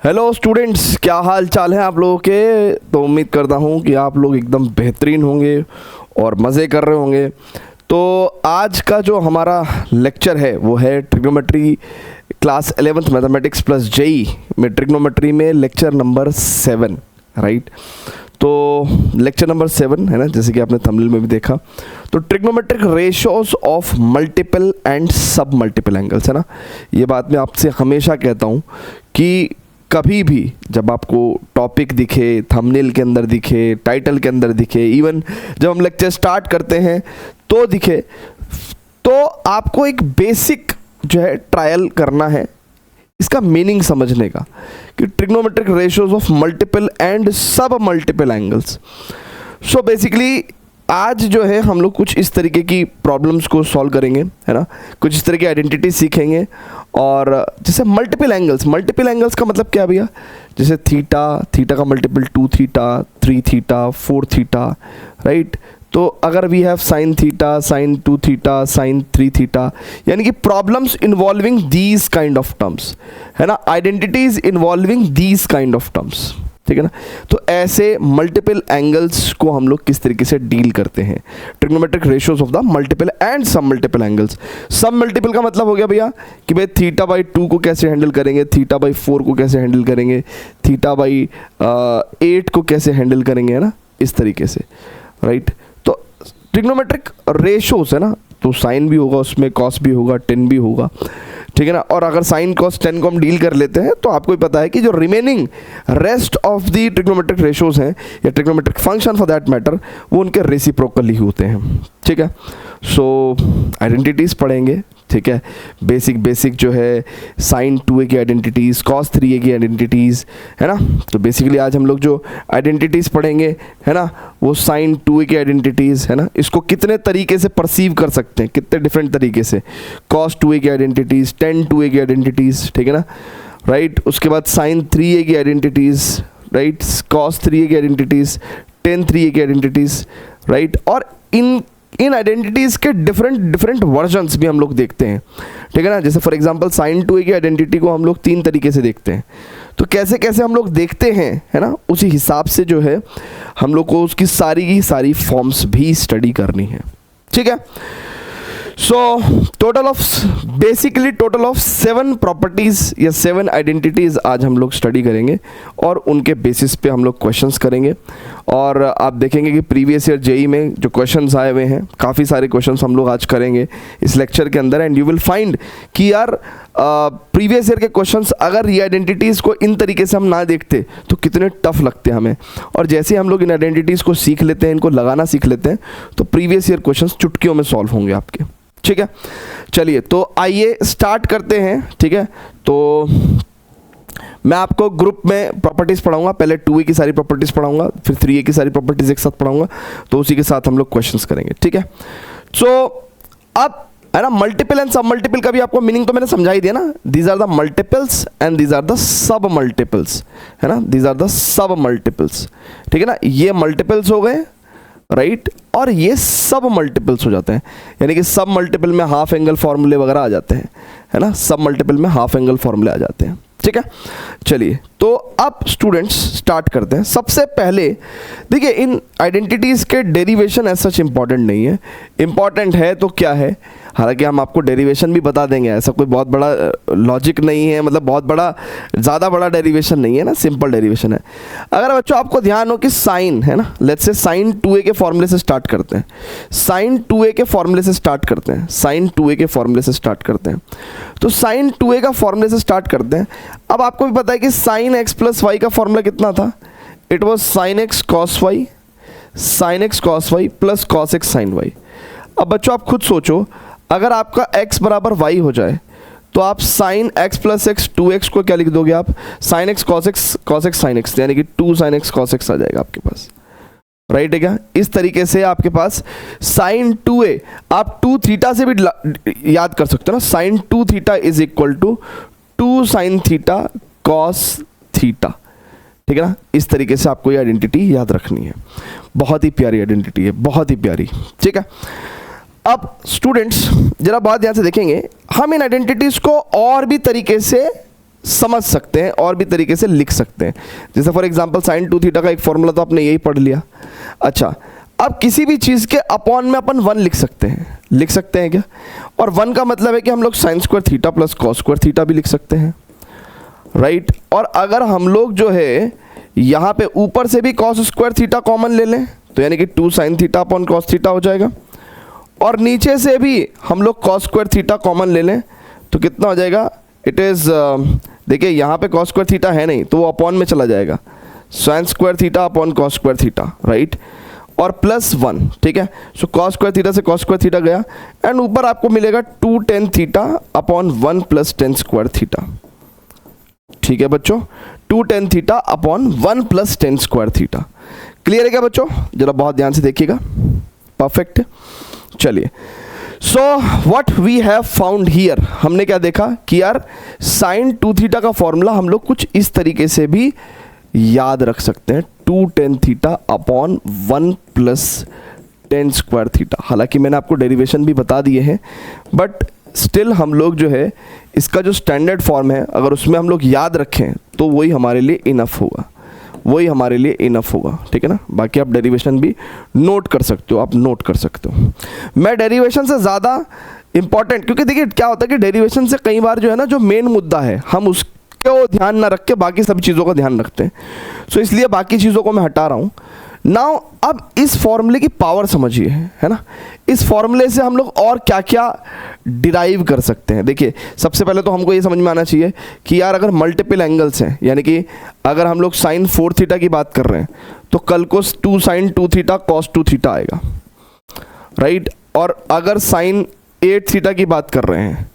Hello students, क्या हाल चाल है आप लोगों के। तो उम्मीद करता हूँ कि आप लोग एकदम बेहतरीन होंगे और मज़े कर रहे होंगे। तो आज का जो हमारा लेक्चर है वो है trigonometry class 11th mathematics plus JEE में ट्रिग्नोमेट्री में लेक्चर नंबर 7, राइट। तो लेक्चर नंबर 7 है ना, जैसे कि आपने थंबनेल में भी देखा। तो trigonometric ratios of multiple and सब मल्टीपल एंगल्स है ना। ये बात मैं आपसे हमेशा कहता हूँ कि कभी भी जब आपको टॉपिक दिखे, थंबनेल के अंदर दिखे, टाइटल के अंदर दिखे, इवन जब हम लेक्चर स्टार्ट करते हैं तो दिखे, तो आपको एक बेसिक जो है ट्रायल करना है इसका मीनिंग समझने का कि trigonometric ratios of multiple and सब मल्टीपल एंगल्स। सो बेसिकली आज जो है हम लोग कुछ इस तरीके की प्रॉब्लम्स को सॉल्व करेंगे, है ना। कुछ इस तरह की आइडेंटिटी सीखेंगे। और जैसे मल्टीपल एंगल्स का मतलब क्या भैया, जैसे थीटा का multiple 2 theta, 3 theta, 4 theta, right. तो अगर we have sine theta, sine 2 theta, sine 3 theta, यानी कि problems involving these kind of terms, है ना, identities involving these kind of terms, ठीक है ना। तो ऐसे मल्टीपल एंगल्स को हम लोग किस तरीके से डील करते हैं, trigonometric ratios of the multiple and सब मल्टीपल एंगल्स। सब मल्टीपल का मतलब हो गया भैया कि भाई थीटा बाई 2 को कैसे हैंडल करेंगे, थीटा बाई 4 को कैसे हैंडल करेंगे, थीटा बाई 8 को कैसे हैंडल करेंगे, है ना, इस तरीके से, राइट। तो ट्रिग्नोमेट्रिक रेशियोज है ना, तो साइन भी होगा उसमें, कॉस भी होगा, टेन भी होगा, ठीक है ना। और अगर साइन कॉस टेन को हम डील कर लेते हैं तो आपको भी पता है कि जो remaining rest of the trigonometric ratios हैं या trigonometric function for that matter, वो उनके रेसिप्रोकल ही होते हैं, ठीक है। सो आइडेंटिटीज़ पढ़ेंगे, ठीक है। बेसिक जो है साइन 2a की आइडेंटिटीज़, कॉस 3a की आइडेंटिटीज़, है ना। तो बेसिकली आज हम लोग जो आइडेंटिटीज़ पढ़ेंगे, है ना, वो साइन 2a की आइडेंटिटीज़, है ना, इसको कितने तरीके से परसीव कर सकते हैं, कितने डिफरेंट तरीके से। कॉस 2a की आइडेंटिटीज़, टेन 2a की आइडेंटिटीज़, ठीक है ना, राइट। उसके बाद साइन 3a की आइडेंटिटीज़, राइट, कॉस 3a की आइडेंटिटीज़, टेन 3a की आइडेंटिटीज़, राइट। और इन आइडेंटिटीज़ के डिफरेंट वर्जन्स भी हम लोग देखते हैं, ठीक है ना। जैसे फॉर एग्जांपल साइन 2a की आइडेंटिटी को हम लोग 3 तरीके से देखते हैं। तो कैसे कैसे हम लोग देखते हैं, है ना, उसी हिसाब से जो है हम लोग को उसकी सारी की सारी फॉर्म्स भी स्टडी करनी है, ठीक है। सो टोटल ऑफ 7 प्रॉपर्टीज़ या 7 आइडेंटिटीज़ आज हम लोग स्टडी करेंगे और उनके बेसिस पे हम लोग क्वेश्चंस करेंगे। और आप देखेंगे कि प्रीवियस ईयर जेई में जो क्वेश्चंस आए हुए हैं, काफ़ी सारे क्वेश्चंस हम लोग आज करेंगे इस लेक्चर के अंदर। एंड यू विल फाइंड कि यार प्रीवियस ईयर के क्वेश्चंस अगर ये आइडेंटिटीज़ को इन तरीके से हम ना देखते तो कितने टफ लगते हमें। और जैसे हम लोग इन आइडेंटिटीज़ को सीख लेते हैं, इनको लगाना सीख लेते हैं, तो प्रीवियस ईयर क्वेश्चंस चुटकियों में सॉल्व होंगे आपके, ठीक है। चलिए तो आइए स्टार्ट करते हैं, ठीक है। तो मैं आपको ग्रुप में प्रॉपर्टीज़ पढ़ाऊंगा, पहले 2a की सारी प्रॉपर्टीज़ पढ़ाऊंगा, फिर 3a की सारी प्रॉपर्टीज़ एक साथ पढ़ाऊंगा, तो उसी के साथ हम लोग क्वेश्चंस करेंगे, ठीक है। सो अब है ना, मल्टीपल एंड सब मल्टीपल का भी आपको मीनिंग तो मैंने समझा ही दिया ना। These are the multiples and these are the sub multiples, है ना, these are the sub multiples, ठीक है ना। ये मल्टीपल्स हो गए, राइट, और ये सब मल्टीपल्स हो जाते हैं, यानी कि सब मल्टीपल में हाफ एंगल फॉर्मूले वगैरह आ जाते हैं, है ना, सब मल्टीपल में हाफ एंगल फॉर्मूले आ जाते हैं, ठीक है। चलिए तो अब स्टूडेंट्स स्टार्ट करते हैं। सबसे पहले देखिए, इन आइडेंटिटीज़ के डेरिवेशन एज सच इंपॉर्टेंट नहीं है। इंपॉर्टेंट है तो क्या है, हालांकि हम आपको डेरिवेशन भी बता देंगे, ऐसा कोई बहुत बड़ा लॉजिक नहीं है, मतलब बहुत बड़ा ज़्यादा बड़ा डेरिवेशन नहीं है ना, सिंपल डेरिवेशन है। अगर बच्चों आपको ध्यान हो कि साइन है ना, लेट्स से साइन 2a के फॉर्मूले से स्टार्ट करते हैं, साइन 2a के फॉर्मूले से स्टार्ट करते हैं, साइन 2a के फॉर्मूले से स्टार्ट करते हैं। तो साइन 2a का फॉर्मूले से स्टार्ट करते हैं। अब आपको भी पता है कि साइन x प्लस वाई का फॉर्मूला कितना था, it was sine x cos y, sine x cos y plus cos x sine y. अब बच्चों आप खुद सोचो, अगर आपका x बराबर y हो जाए तो आप sine x plus x 2x को क्या लिख दोगे आप, sine x cos x sine x, यानी कि 2 साइन x कॉस x आ जाएगा आपके पास, राइट है क्या। इस तरीके से आपके पास साइन 2a आप 2 थीटा से भी याद कर सकते हो ना, sine 2 theta is equal to 2 sine theta cos theta, ठीक है ना। इस तरीके से आपको ये आइडेंटिटी याद रखनी है, बहुत ही प्यारी आइडेंटिटी है, बहुत ही प्यारी, ठीक है। अब स्टूडेंट्स जरा बहुत ध्यान से देखेंगे, हम इन आइडेंटिटीज को और भी तरीके से समझ सकते हैं और भी तरीके से लिख सकते हैं। जैसे फॉर एग्जांपल साइन 2 थीटा का एक फॉर्मूला तो आपने यही पढ़ लिया। अच्छा, अब किसी भी चीज़ के अपॉन में अपन 1 लिख सकते हैं क्या? और 1 का मतलब है कि हम लोग sign square theta plus cos square theta भी लिख सकते हैं, राइट। और अगर हम लोग जो है यहाँ पे ऊपर से भी कॉस स्क्वायर थीटा कॉमन ले लें तो यानी कि 2 sine theta upon cos theta हो जाएगा, और नीचे से भी हम लोग कॉस स्क्वायर थीटा कॉमन ले लें तो कितना हो जाएगा? इट इज़ देखिए यहाँ पे कॉस स्क्वायर थीटा है नहीं तो वो अपॉन में चला जाएगा, sign square theta upon cos square theta, right, और प्लस 1, ठीक है। सो कॉस स्क्वायर थीटा से कॉस स्क्वायर थीटा गया, एंड ऊपर आपको मिलेगा 2 tan theta upon 1 plus tan square theta, ठीक है बच्चों, 2 tan theta upon 1 plus tan square theta. Clear है क्या बच्चों? जरा बहुत ध्यान से देखिएगा, परफेक्ट। चलिए, so what we have found here, हमने क्या देखा कि यार साइन 2 थीटा का फॉर्मूला हम लोग कुछ इस तरीके से भी याद रख सकते हैं, 2 tan theta upon 1 plus tan square theta. हालांकि मैंने आपको डेरिवेशन भी बता दिए हैं, बट स्टिल हम लोग जो है इसका जो स्टैंडर्ड फॉर्म है अगर उसमें हम लोग याद रखें तो वही हमारे लिए इनफ होगा, ठीक है ना। बाकी आप डेरिवेशन भी नोट कर सकते हो, मैं डेरिवेशन से ज़्यादा इंपॉर्टेंट, क्योंकि देखिए क्या होता है कि डेरिवेशन से कई बार जो है ना जो मेन मुद्दा है हम उसको ध्यान ना रख के बाकी सभी चीज़ों का ध्यान रखते हैं, सो इसलिए बाकी चीज़ों को मैं हटा रहा हूँ। नाउ अब इस फॉर्मूले की पावर समझिए, है ना। इस फॉर्मूले से हम लोग और क्या क्या डिराइव कर सकते हैं। देखिए सबसे पहले तो हमको ये समझ में आना चाहिए कि यार अगर मल्टीपल एंगल्स हैं, यानी कि अगर हम लोग साइन 4 थीटा की बात कर रहे हैं तो कल को 2 साइन 2 थीटा कॉस 2 थीटा आएगा, राइट। और अगर साइन 8 थीटा की बात कर रहे हैं,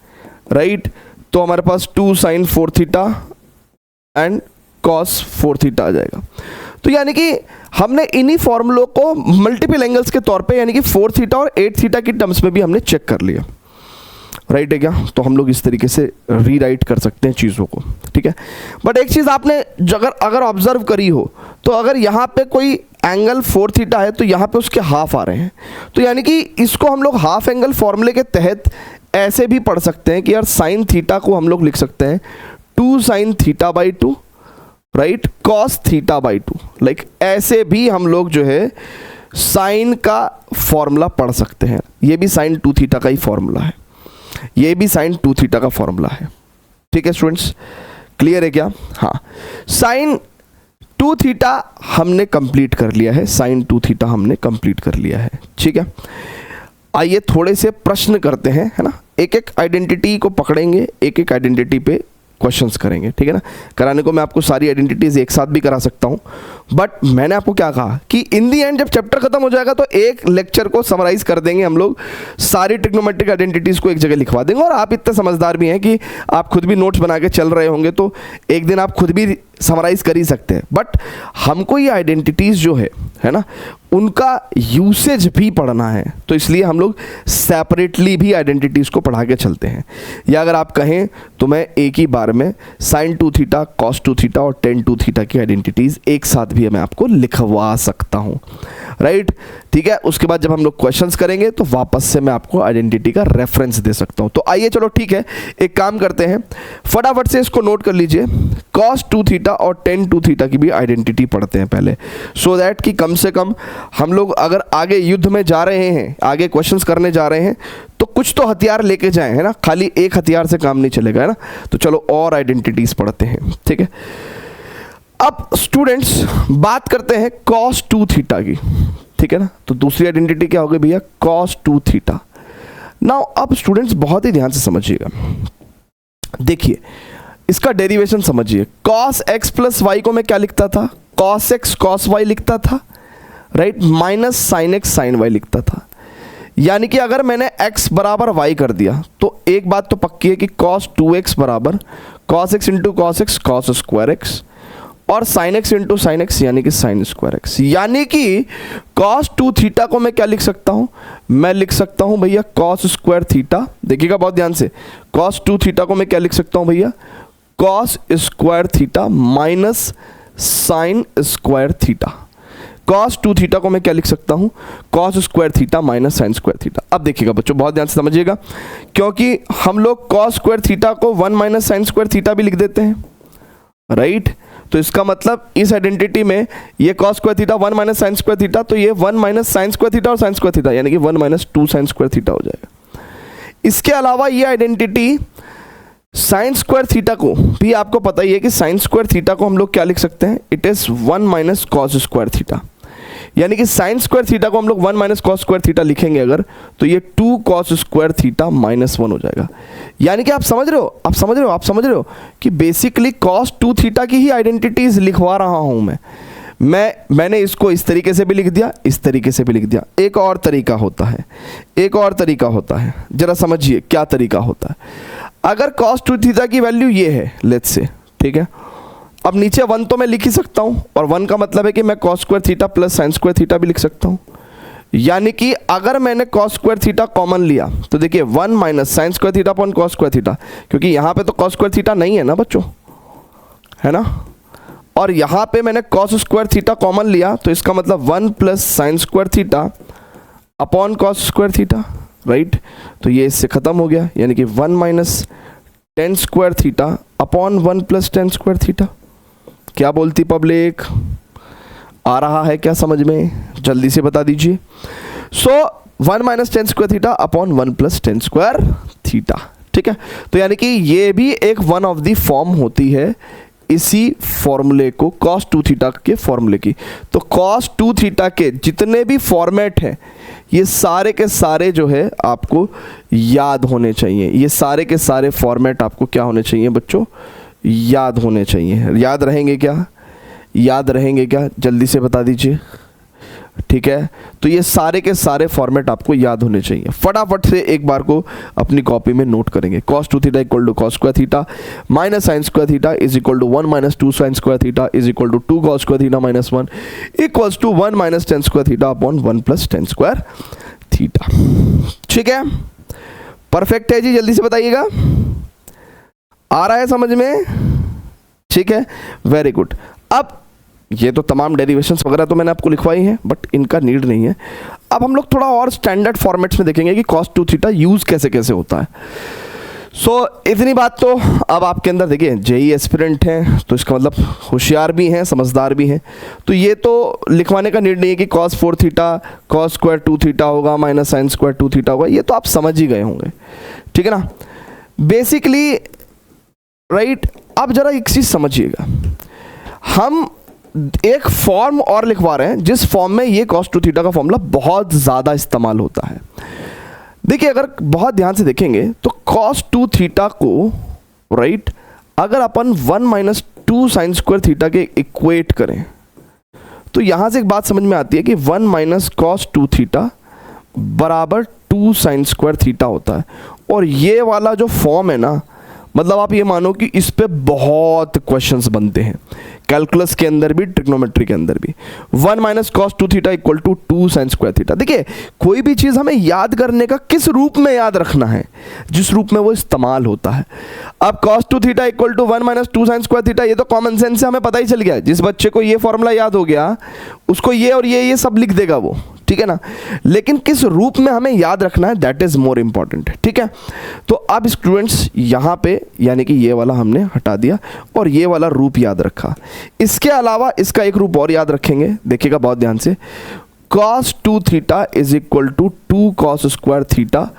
राइट, तो हमारे पास 2 sine 4 theta and cos 4 theta आ जाएगा। तो यानी कि हमने इन्हीं फॉर्मूलों को मल्टीपल एंगल्स के तौर पे यानी कि 4 थीटा और 8 थीटा की टर्म्स में भी हमने चेक कर लिया, राइट है क्या। तो हम लोग इस तरीके से रीराइट कर सकते हैं चीज़ों को, ठीक है। बट एक चीज़ आपने अगर ऑब्जर्व करी हो तो अगर यहाँ पे कोई एंगल 4 थीटा है तो यहाँ पे उसके हाफ आ रहे हैं, तो यानी कि इसको हम लोग हाफ एंगल फॉर्मूले के तहत ऐसे भी पढ़ सकते हैं कि यार साइन थीटा को हम लोग लिख सकते हैं 2 sine theta by 2, right, cos theta by 2। Like ऐसे भी हम लोग जो है साइन का फॉर्मूला पढ़ सकते हैं। ये भी साइन 2 थीटा का ही फॉर्मूला है, ये भी साइन 2 थीटा का फॉर्मूला है, ठीक है स्टूडेंट्स, क्लियर है क्या? हाँ, साइन 2 थीटा हमने कंप्लीट कर लिया है, साइन 2 थीटा हमने कंप्लीट कर लिया है, ठीक है। आइए थोड़े से प्रश्न करते हैं, है ना। एक एक आइडेंटिटी को पकड़ेंगे, एक एक आइडेंटिटी पे क्वेश्चंस करेंगे, ठीक है ना। कराने को मैं आपको सारी आइडेंटिटीज एक साथ भी करा सकता हूं, बट मैंने आपको क्या कहा कि इन दी एंड जब चैप्टर खत्म हो जाएगा तो एक लेक्चर को समराइज कर देंगे हम लोग, सारी ट्रिग्नोमेट्रिक आइडेंटिटीज को एक जगह लिखवा देंगे। और आप इतने समझदार भी हैं कि आप खुद भी नोट्स बना के चल रहे होंगे, तो एक दिन आप खुद भी समराइज कर ही सकते हैं। बट हमको ये आइडेंटिटीज जो है ना, उनका यूसेज भी पढ़ना है, तो इसलिए हम लोग सेपरेटली भी आइडेंटिटीज को पढ़ा के चलते हैं। या अगर आप कहें तो मैं एक ही बार में साइन 2 थीटा, कॉस 2 थीटा और टेन 2 थीटा की आइडेंटिटीज एक साथ भी मैं आपको लिखवा सकता हूं, राइट, ठीक है। उसके बाद जब हम लोग क्वेश्चंस करेंगे तो वापस से मैं आपको आइडेंटिटी का रेफरेंस दे सकता हूं। तो आइए चलो ठीक है, एक काम करते हैं, फटाफट से इसको नोट कर लीजिए, कॉस 2 थीटा और टेन 2 थीटा की भी आइडेंटिटी पढ़ते हैं पहले, सो दैट कि कम से कम हम लोग अगर आगे युद्ध में जा रहे हैं, आगे क्वेश्चंस करने जा रहे हैं, तो कुछ तो हथियार लेके जाएं, है ना। खाली एक हथियार से काम नहीं चलेगा, है ना। तो चलो और आइडेंटिटीज पढ़ते हैं, ठीक है। अब स्टूडेंट्स बात करते हैं cos 2 थीटा की, ठीक है ना। तो दूसरी आइडेंटिटी क्या होगी भैया, cos 2 थीटा। नाउ अब स्टूडेंट्स बहुत ही ध्यान से समझिएगा, देखिए इसका डेरिवेशन समझिए। cos x प्लस वाई को मैं क्या लिखता था, cos x cos y लिखता था, right, minus sine x sine y लिखता था। यानी कि अगर मैंने x बराबर y कर दिया तो एक बात तो पक्की है कि cos 2x बराबर cos x into cos x cos square x और sin x into sine x यानी कि sin स्क्वायर x। यानी कि cos 2 थीटा को मैं क्या लिख सकता हूं, मैं लिख सकता हूं भैया cos स्क्वायर थीटा। देखिएगा बहुत ध्यान से, cos 2 थीटा को मैं क्या लिख सकता हूं भैया, cos square theta minus sin square theta. Cos 2 theta को मैं क्या लिख सकता हूँ, cos square theta minus sine square theta. अब देखिएगा बच्चों, बहुत ध्यान से समझिएगा, क्योंकि हम लोग कॉस स्क्वायर थीटा को 1 माइनस साइन स्क्वायर थीटा भी लिख देते हैं, राइट। तो इसका मतलब इस आइडेंटिटी में ये cos square theta 1 minus sine square theta, तो ये 1 माइनस साइन स्क्वायर थीटा और साइन स्क्वायर थीटा, यानी कि 1 माइनस 2 साइन स्क्वायर थीटा हो जाएगा। इसके अलावा ये आइडेंटिटी साइन स्क्वायर थीटा को भी आपको पता ही है कि साइन स्क्वायर थीटा को हम लोग क्या लिख सकते हैं, it is 1 minus cos square theta, यानी कि साइन स्क्वायर थीटा को हम लोग 1 माइनस कॉस स्क्वायर थीटा लिखेंगे अगर, तो ये 2 कॉस स्क्वायर थीटा माइनस 1 हो जाएगा। यानी कि आप समझ रहे हो कि बेसिकली कॉस 2 थीटा की ही आइडेंटिटीज लिखवा रहा हूं मैंने इसको इस तरीके से भी लिख दिया, इस तरीके से भी लिख दिया। एक और तरीका होता है, जरा समझिए क्या तरीका होता है। अगर cos 2 थीटा की वैल्यू ये है, लेट्स से, ठीक है, अब नीचे 1 तो मैं लिख ही सकता हूं, और 1 का मतलब है कि मैं cos square theta plus sine square theta भी लिख सकता हूं। यानी कि अगर मैंने cos स्क्वायर थीटा कॉमन लिया तो देखिए 1 minus sine square theta upon cos square theta, क्योंकि यहां पे तो cos स्क्वायर थीटा नहीं है ना बच्चों, है ना, और यहां पे मैंने cos स्क्वायर थीटा कॉमन लिया, तो इसका मतलब 1 plus sine square theta upon cos square theta, right. तो ये इससे खत्म हो गया, यानी कि 1 minus tan square theta upon 1 plus tan square theta. क्या बोलती पब्लिक, आ रहा है क्या समझ में, जल्दी से बता दीजिए। सो 1 minus tan square theta upon 1 plus tan square theta, ठीक है। तो यानी कि ये भी एक वन ऑफ द फॉर्म होती है इसी फॉर्मूले को, cos 2 थीटा के फॉर्मूले की। तो cos 2 थीटा के जितने भी फॉर्मेट हैं ये सारे के सारे जो है आपको याद होने चाहिए, ये सारे के सारे फॉर्मेट आपको क्या होने चाहिए बच्चों, याद होने चाहिए। याद रहेंगे क्या, जल्दी से बता दीजिए, ठीक है। तो ये सारे के सारे फॉर्मेट आपको याद होने चाहिए। फटाफट से एक बार को अपनी कॉपी में नोट करेंगे। cos 2 theta equal to cos square theta minus sine square theta is equal to 1 minus 2 sine square theta is equal to 2 cos square theta minus 1 equals to 1 minus tan square theta upon 1 plus tan square theta. ठीक है, perfect है जी, जल्दी से बताइएगा, आ रहा है समझ में, ठीक है, वेरी गुड। अब ये तो तमाम डेरिवेशंस वगैरह तो मैंने आपको लिखवाई हैं, बट इनका नीड नहीं है। अब हम लोग थोड़ा और स्टैंडर्ड फॉर्मेट्स में देखेंगे कि cos 2 थीटा यूज कैसे कैसे होता है। सो इतनी बात तो अब आपके अंदर देखिए, जेई एस्पिरेंट हैं तो इसका मतलब होशियार भी हैं, समझदार भी हैं, तो ये तो लिखवाने का नीड नहीं है कि cos 4 theta cos square 2 theta होगा माइनस साइन स्क्वायर 2 थीटा होगा, ये तो आप समझ ही गए होंगे, ठीक है ना, बेसिकली, राइट। अब जरा एक चीज समझिएगा, हम एक फॉर्म और लिखवा रहे हैं जिस फॉर्म में ये cos 2 थीटा का फॉर्मूला बहुत ज़्यादा इस्तेमाल होता है। देखिए, अगर बहुत ध्यान से देखेंगे तो cos 2 थीटा को, राइट, अगर अपन 1 माइनस 2 साइन स्क्वायर थीटा के इक्वेट करें तो यहां से एक बात समझ में आती है कि 1 माइनस cos 2 थीटा बराबर 2 साइन स्क्वायर थीटा होता है। और ये वाला जो फॉर्म है ना, मतलब आप ये मानो कि इस पे बहुत क्वेश्चंस बनते हैं, कैलकुलस के अंदर भी, ट्रिग्नोमेट्री के अंदर भी। 1 minus cos 2 theta equal to 2 sine square theta. देखिए, कोई भी चीज़ हमें याद करने का किस रूप में याद रखना है, जिस रूप में वो इस्तेमाल होता है। अब cos 2 theta equal to 1 minus 2 sine square theta, ये तो कॉमन सेंस से हमें पता ही चल गया। जिस बच्चे को ये फॉर्मूला याद हो गया उसको ये और ये सब लिख देगा वो, ठीक है ना। लेकिन किस रूप में हमें याद रखना है, दैट इज मोर इंपॉर्टेंट, ठीक है। तो अब स्टूडेंट्स यहाँ पे, यानी कि ये वाला हमने हटा दिया और ये वाला रूप याद रखा। इसके अलावा इसका एक रूप और याद रखेंगे, देखिएगा बहुत ध्यान से, cos 2 theta is equal to 2 cos square theta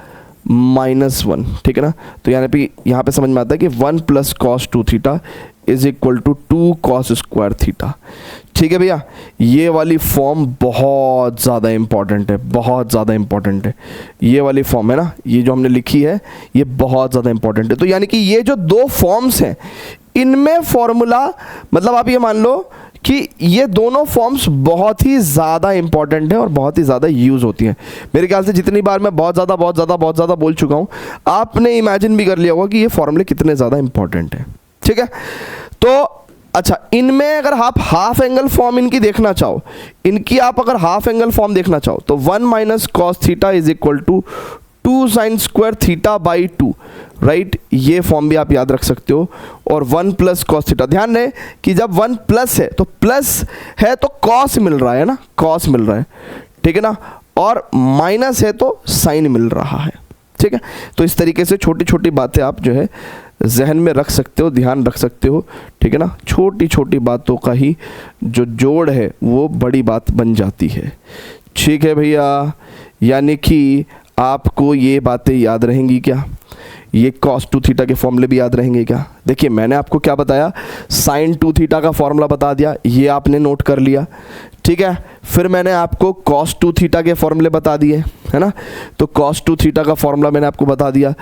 minus 1, ठीक है ना। तो यहाँ पे समझ में आता है कि 1 plus cos 2 theta is equal to 2 cos square theta, ठीक है भैया। ये वाली फॉर्म बहुत ज़्यादा इंपॉर्टेंट है, बहुत ज़्यादा इंपॉर्टेंट है। ये वाली फॉर्म है ना, ये जो हमने लिखी है, ये बहुत ज़्यादा इंपॉर्टेंट है। तो यानी कि ये जो दो फॉर्म्स हैं, इनमें फॉर्मूला, मतलब आप ये मान लो कि ये दोनों फॉर्म्स बहुत ही ज़्यादा इंपॉर्टेंट है और बहुत ही ज़्यादा यूज़ होती हैं। मेरे ख्याल से जितनी बार मैं बहुत ज़्यादा बोल चुका हूँ, आपने इमेजिन भी कर लिया होगा कि ये फॉर्मूले कितने ज़्यादा इंपॉर्टेंट है, ठीक है। तो अच्छा, इनमें अगर आप हाफ एंगल फॉर्म इनकी देखना चाहो, इनकी आप अगर हाफ एंगल फॉर्म देखना चाहो तो 1 minus cos theta is equal to 2 sine square theta by 2, right, ये फॉर्म भी आप याद रख सकते हो। और 1 प्लस कॉस थीटा, ध्यान रहे कि जब 1 प्लस है तो प्लस है तो कॉस मिल रहा है ना, कॉस मिल रहा है, ठीक है ना, और माइनस है तो साइन मिल रहा है, ठीक है। तो इस तरीके से छोटी छोटी बातें आप जो है जहन में रख सकते हो, ध्यान रख सकते हो, ठीक है ना। छोटी छोटी बातों का ही जो जोड़ है वो बड़ी बात बन जाती है, ठीक है भैया। यानी कि आपको ये बातें याद रहेंगी क्या, ये cos 2 थीटा के फॉर्मूले भी याद रहेंगे क्या। देखिए मैंने आपको क्या बताया, sin 2 थीटा का फॉर्मूला बता दिया, ये आपने नोट कर लिया, ठीक है। फिर मैंने आपको cos 2 थीटा के फॉर्मूले बता दिए, है ना, तो cos 2 थीटा का फॉर्मूला मैंने आपको बता दिया।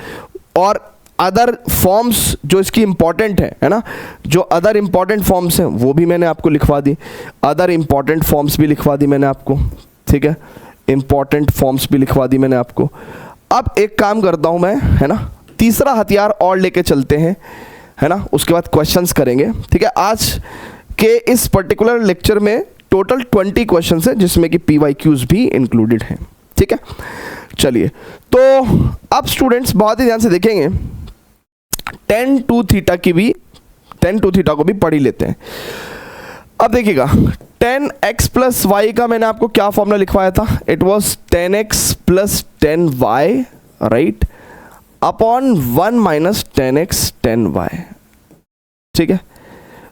और अदर फॉर्म्स जो इसकी इंपॉर्टेंट है ना, जो अदर इंपॉर्टेंट फॉर्म्स हैं वो भी मैंने आपको लिखवा दी, अदर इंपॉर्टेंट फॉर्म्स भी लिखवा दी मैंने आपको, ठीक है, इंपॉर्टेंट फॉर्म्स भी लिखवा दी मैंने आपको। अब एक काम करता हूं मैं, है ना, तीसरा हथियार और लेके चलते हैं, है ना, उसके बाद क्वेश्चंस करेंगे, ठीक है। आज के इस पर्टिकुलर लेक्चर में टोटल 20 क्वेश्चंस हैं जिसमें कि PYQs भी इंक्लूडेड हैं, ठीक है। चलिए तो अब स्टूडेंट्स बहुत ही ध्यान से देखेंगे, tan 2 थीटा की भी, tan 2 थीटा को भी पढ़ ही लेते हैं। अब देखिएगा tan x प्लस वाई का मैंने आपको क्या फॉर्मूला लिखवाया था, it was tan x plus tan y, right, upon 1 minus tan x tan y, ठीक है।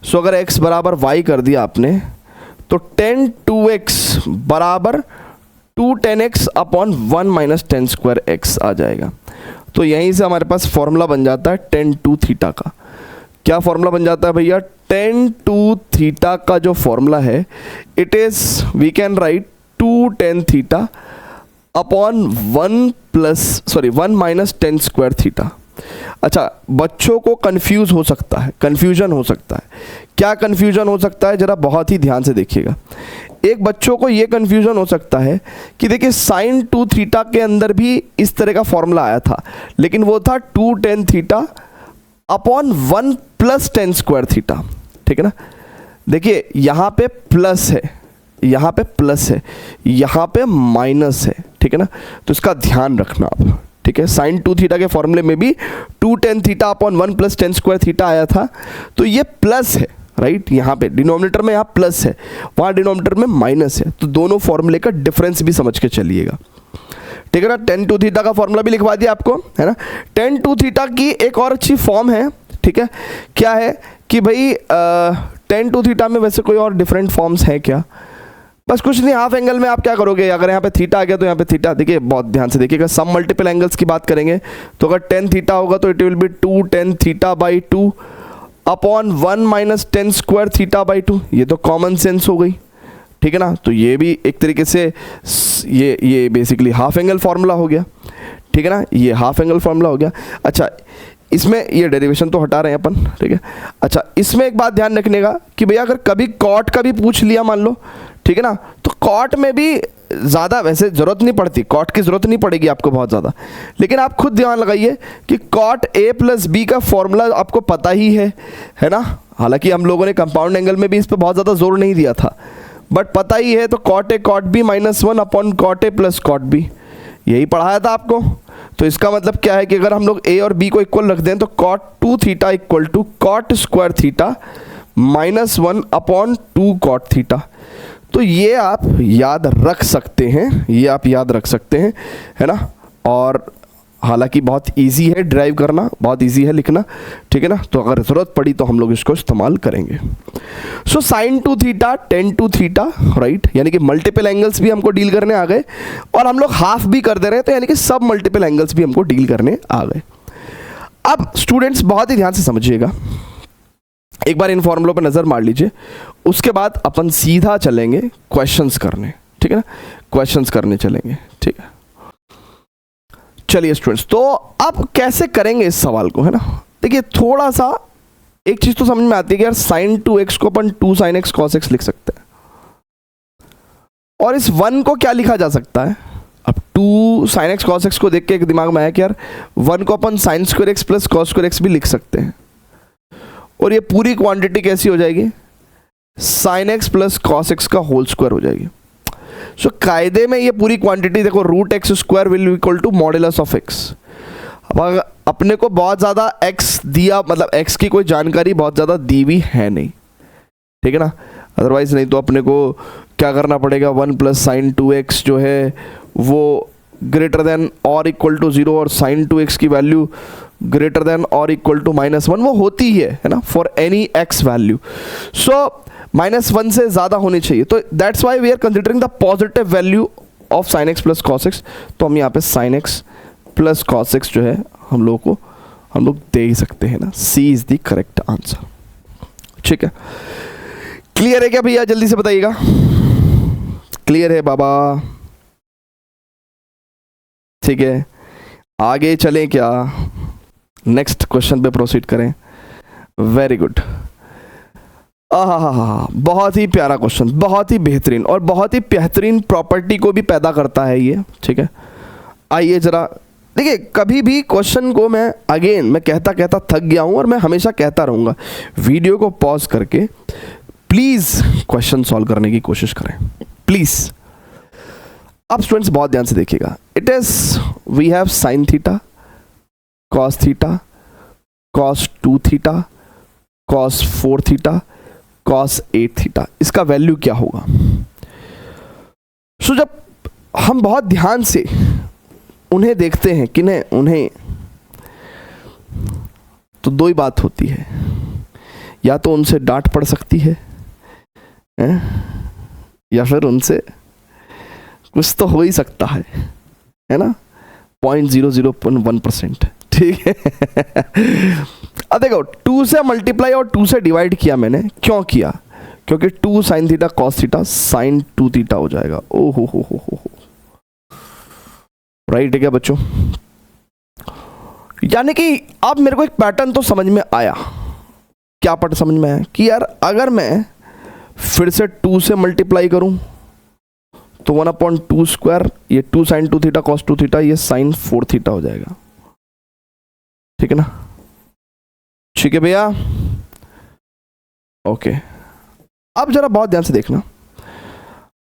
सो अगर x बराबर y कर दिया आपने तो tan 2x बराबर 2 tan x upon 1 minus tan square x आ जाएगा। तो यहीं से हमारे पास फॉर्मूला बन जाता है tan 2 थीटा का। क्या फॉर्मूला बन जाता है भैया, tan 2 थीटा का जो फॉर्मूला है it is we can write 2 tan theta upon 1 minus tan square theta. अच्छा, बच्चों को कंफ्यूज हो सकता है, कंफ्यूजन हो सकता है, क्या कंफ्यूजन हो सकता है जरा बहुत ही ध्यान से देखिएगा। एक बच्चों को ये कंफ्यूजन हो सकता है कि देखिए sin 2 थीटा के अंदर भी इस तरह का फॉर्मूला आया था, लेकिन वो था 2 tan theta upon 1 plus tan square theta, ठीक है ना। देखिए यहाँ पे प्लस है, यहाँ पे प्लस है, यहाँ पे माइनस है, ठीक है ना, तो इसका ध्यान रखना आप, ठीक है। sin 2 थीटा के फॉर्मूले में भी 2 tan theta upon 1 plus tan square theta आया था, तो ये प्लस है, राइट, यहाँ पे डिनोमिनेटर में यहाँ प्लस है, वहाँ डिनोमिनेटर में माइनस है, तो दोनों फॉर्मूले का डिफरेंस भी समझ के चलिएगा, ठीक है ना। tan 2 थीटा का फॉर्मूला भी लिखवा दिया आपको, है ना। tan 2 थीटा की एक और अच्छी फॉर्म है, ठीक है, क्या है कि भाई tan 2 थीटा में वैसे कोई और डिफरेंट फॉर्म्स है क्या, बस कुछ नहीं, हाफ एंगल में आप क्या करोगे, अगर यहाँ पे थीटा आ गया तो यहाँ पे थीटा, देखिए बहुत ध्यान से देखिएगा, सम मल्टीपल एंगल्स की बात करेंगे तो अगर tan थीटा होगा तो it will B 2 tan theta by 2 upon 1 minus tan square theta by 2, ये तो कॉमन सेंस हो गई, ठीक है ना। तो ये भी एक तरीके से ये बेसिकली हाफ एंगल फार्मूला हो गया, ठीक है ना, ये हाफ एंगल फार्मूला हो गया। अच्छा, इसमें ये डेरिवेशन तो हटा रहे हैं अपन, ठीक है। अच्छा, इसमें एक बात ध्यान रखने का कि भैया अगर कभी कॉट का भी पूछ लिया मान लो, ठीक है ना, तो कॉट में भी ज़्यादा वैसे ज़रूरत नहीं पड़ती, कॉट की ज़रूरत नहीं पड़ेगी आपको बहुत ज़्यादा, लेकिन आप खुद ध्यान लगाइए कि कॉट a प्लस बी का फॉर्मूला आपको पता ही है ना। हालांकि हम लोगों ने कंपाउंड एंगल में भी इस पर बहुत ज़्यादा जोर नहीं दिया था, बट पता ही है, तो cot A cot B minus 1 upon cot A plus cot B, यही पढ़ाया था आपको। तो इसका मतलब क्या है कि अगर हम लोग a और b को इक्वल रख दें तो cot 2 theta equal to cot square theta minus 1 upon 2 cot theta. तो ये आप याद रख सकते हैं, ये आप याद रख सकते हैं, है ना। और हालांकि बहुत इजी है ड्राइव करना, बहुत इजी है लिखना, ठीक है ना। तो अगर ज़रूरत पड़ी तो हम लोग इसको इस्तेमाल करेंगे। सो sin 2 theta tan 2 theta, right, यानी कि मल्टीपल एंगल्स भी हमको डील करने आ गए, और हम लोग हाफ भी कर दे रहे हैं, तो यानी कि सब मल्टीपल एंगल्स भी हमको डील करने आ गए। अब स्टूडेंट्स बहुत ही ध्यान से समझिएगा, एक बार इन फॉर्मूलों पर नज़र मार लीजिए, उसके बाद अपन सीधा चलेंगे क्वेश्चंस करने, ठीक है ना, क्वेश्चंस करने चलेंगे, ठीक है। चलिए स्टूडेंट्स, तो अब कैसे करेंगे इस सवाल को, है ना। देखिए थोड़ा सा एक चीज तो समझ में आती है कि यार sin 2x को अपन 2 sin x cos x लिख सकते हैं, और इस 1 को क्या लिखा जा सकता है। अब 2 sin x cos x को देख के एक दिमाग में आया कि यार 1 को अपन sin square x plus cos square x भी लिख सकते हैं, और ये पूरी क्वांटिटी कैसी हो जाएगी, sin x plus cos x का होल स्क्वायर हो जाएगी। सो कायदे में ये पूरी क्वांटिटी देखो, root x square will equal to modulus of x. अब अगर अपने को बहुत ज़्यादा एक्स दिया, मतलब एक्स की कोई जानकारी बहुत ज़्यादा दी हुई है नहीं, ठीक है ना, अदरवाइज नहीं तो अपने को क्या करना पड़ेगा, 1 प्लस साइन 2x जो है वो ग्रेटर देन और इक्वल टू 0 और साइन 2x की वैल्यू ग्रेटर देन और इक्वल टू -1 वो होती है ना, for any x value. So -1 से ज़्यादा होनी चाहिए, तो that's why we are considering the positive value of sine x plus cos x। तो हम यहाँ पे sine x plus cos x जो है हम लोग दे ही सकते हैं ना, C is the correct answer. ठीक है, क्लियर है क्या भैया, जल्दी से बताइएगा, क्लियर है बाबा? ठीक है, आगे चलें क्या, नेक्स्ट क्वेश्चन पे प्रोसीड करें। वेरी गुड, बहुत ही प्यारा क्वेश्चन, बहुत ही बेहतरीन और बहुत ही बेहतरीन प्रॉपर्टी को भी पैदा करता है ये। ठीक है, आइए जरा देखिए, कभी भी क्वेश्चन को मैं कहता थक गया हूं और मैं हमेशा कहता रहूंगा, वीडियो को पॉज करके प्लीज क्वेश्चन सॉल्व करने की कोशिश करें प्लीज। अब स्टूडेंट्स बहुत ध्यान से देखिएगा, it is we have sine theta, cos theta, cos 2 theta, cos 4 theta, cos 8 theta. इसका वैल्यू क्या होगा? सो जब हम बहुत ध्यान से उन्हें देखते हैं कि नहीं उन्हें, तो दो ही बात होती है, या तो उनसे डांट पड़ सकती है या फिर उनसे कुछ तो हो ही सकता है ना, 0.001%। ठीक है अब देखो, 2 से मल्टीप्लाई और 2 से डिवाइड किया मैंने, क्यों किया? क्योंकि 2 sine theta cos theta sine 2 theta हो जाएगा। ओ हो राइट है क्या बच्चों? यानी कि अब मेरे को एक पैटर्न तो समझ में आया। क्या पैटर्न समझ में आया कि यार अगर मैं फिर से 2 से मल्टीप्लाई करूं तो 1/2 स्क्वायर, ये 2 साइन 2 थीटा कॉस 2 थीटा, ये साइन 4 थीटा हो जाएगा। ठीक है ना? ठीक है भैया, ओके। अब जरा बहुत ध्यान से देखना,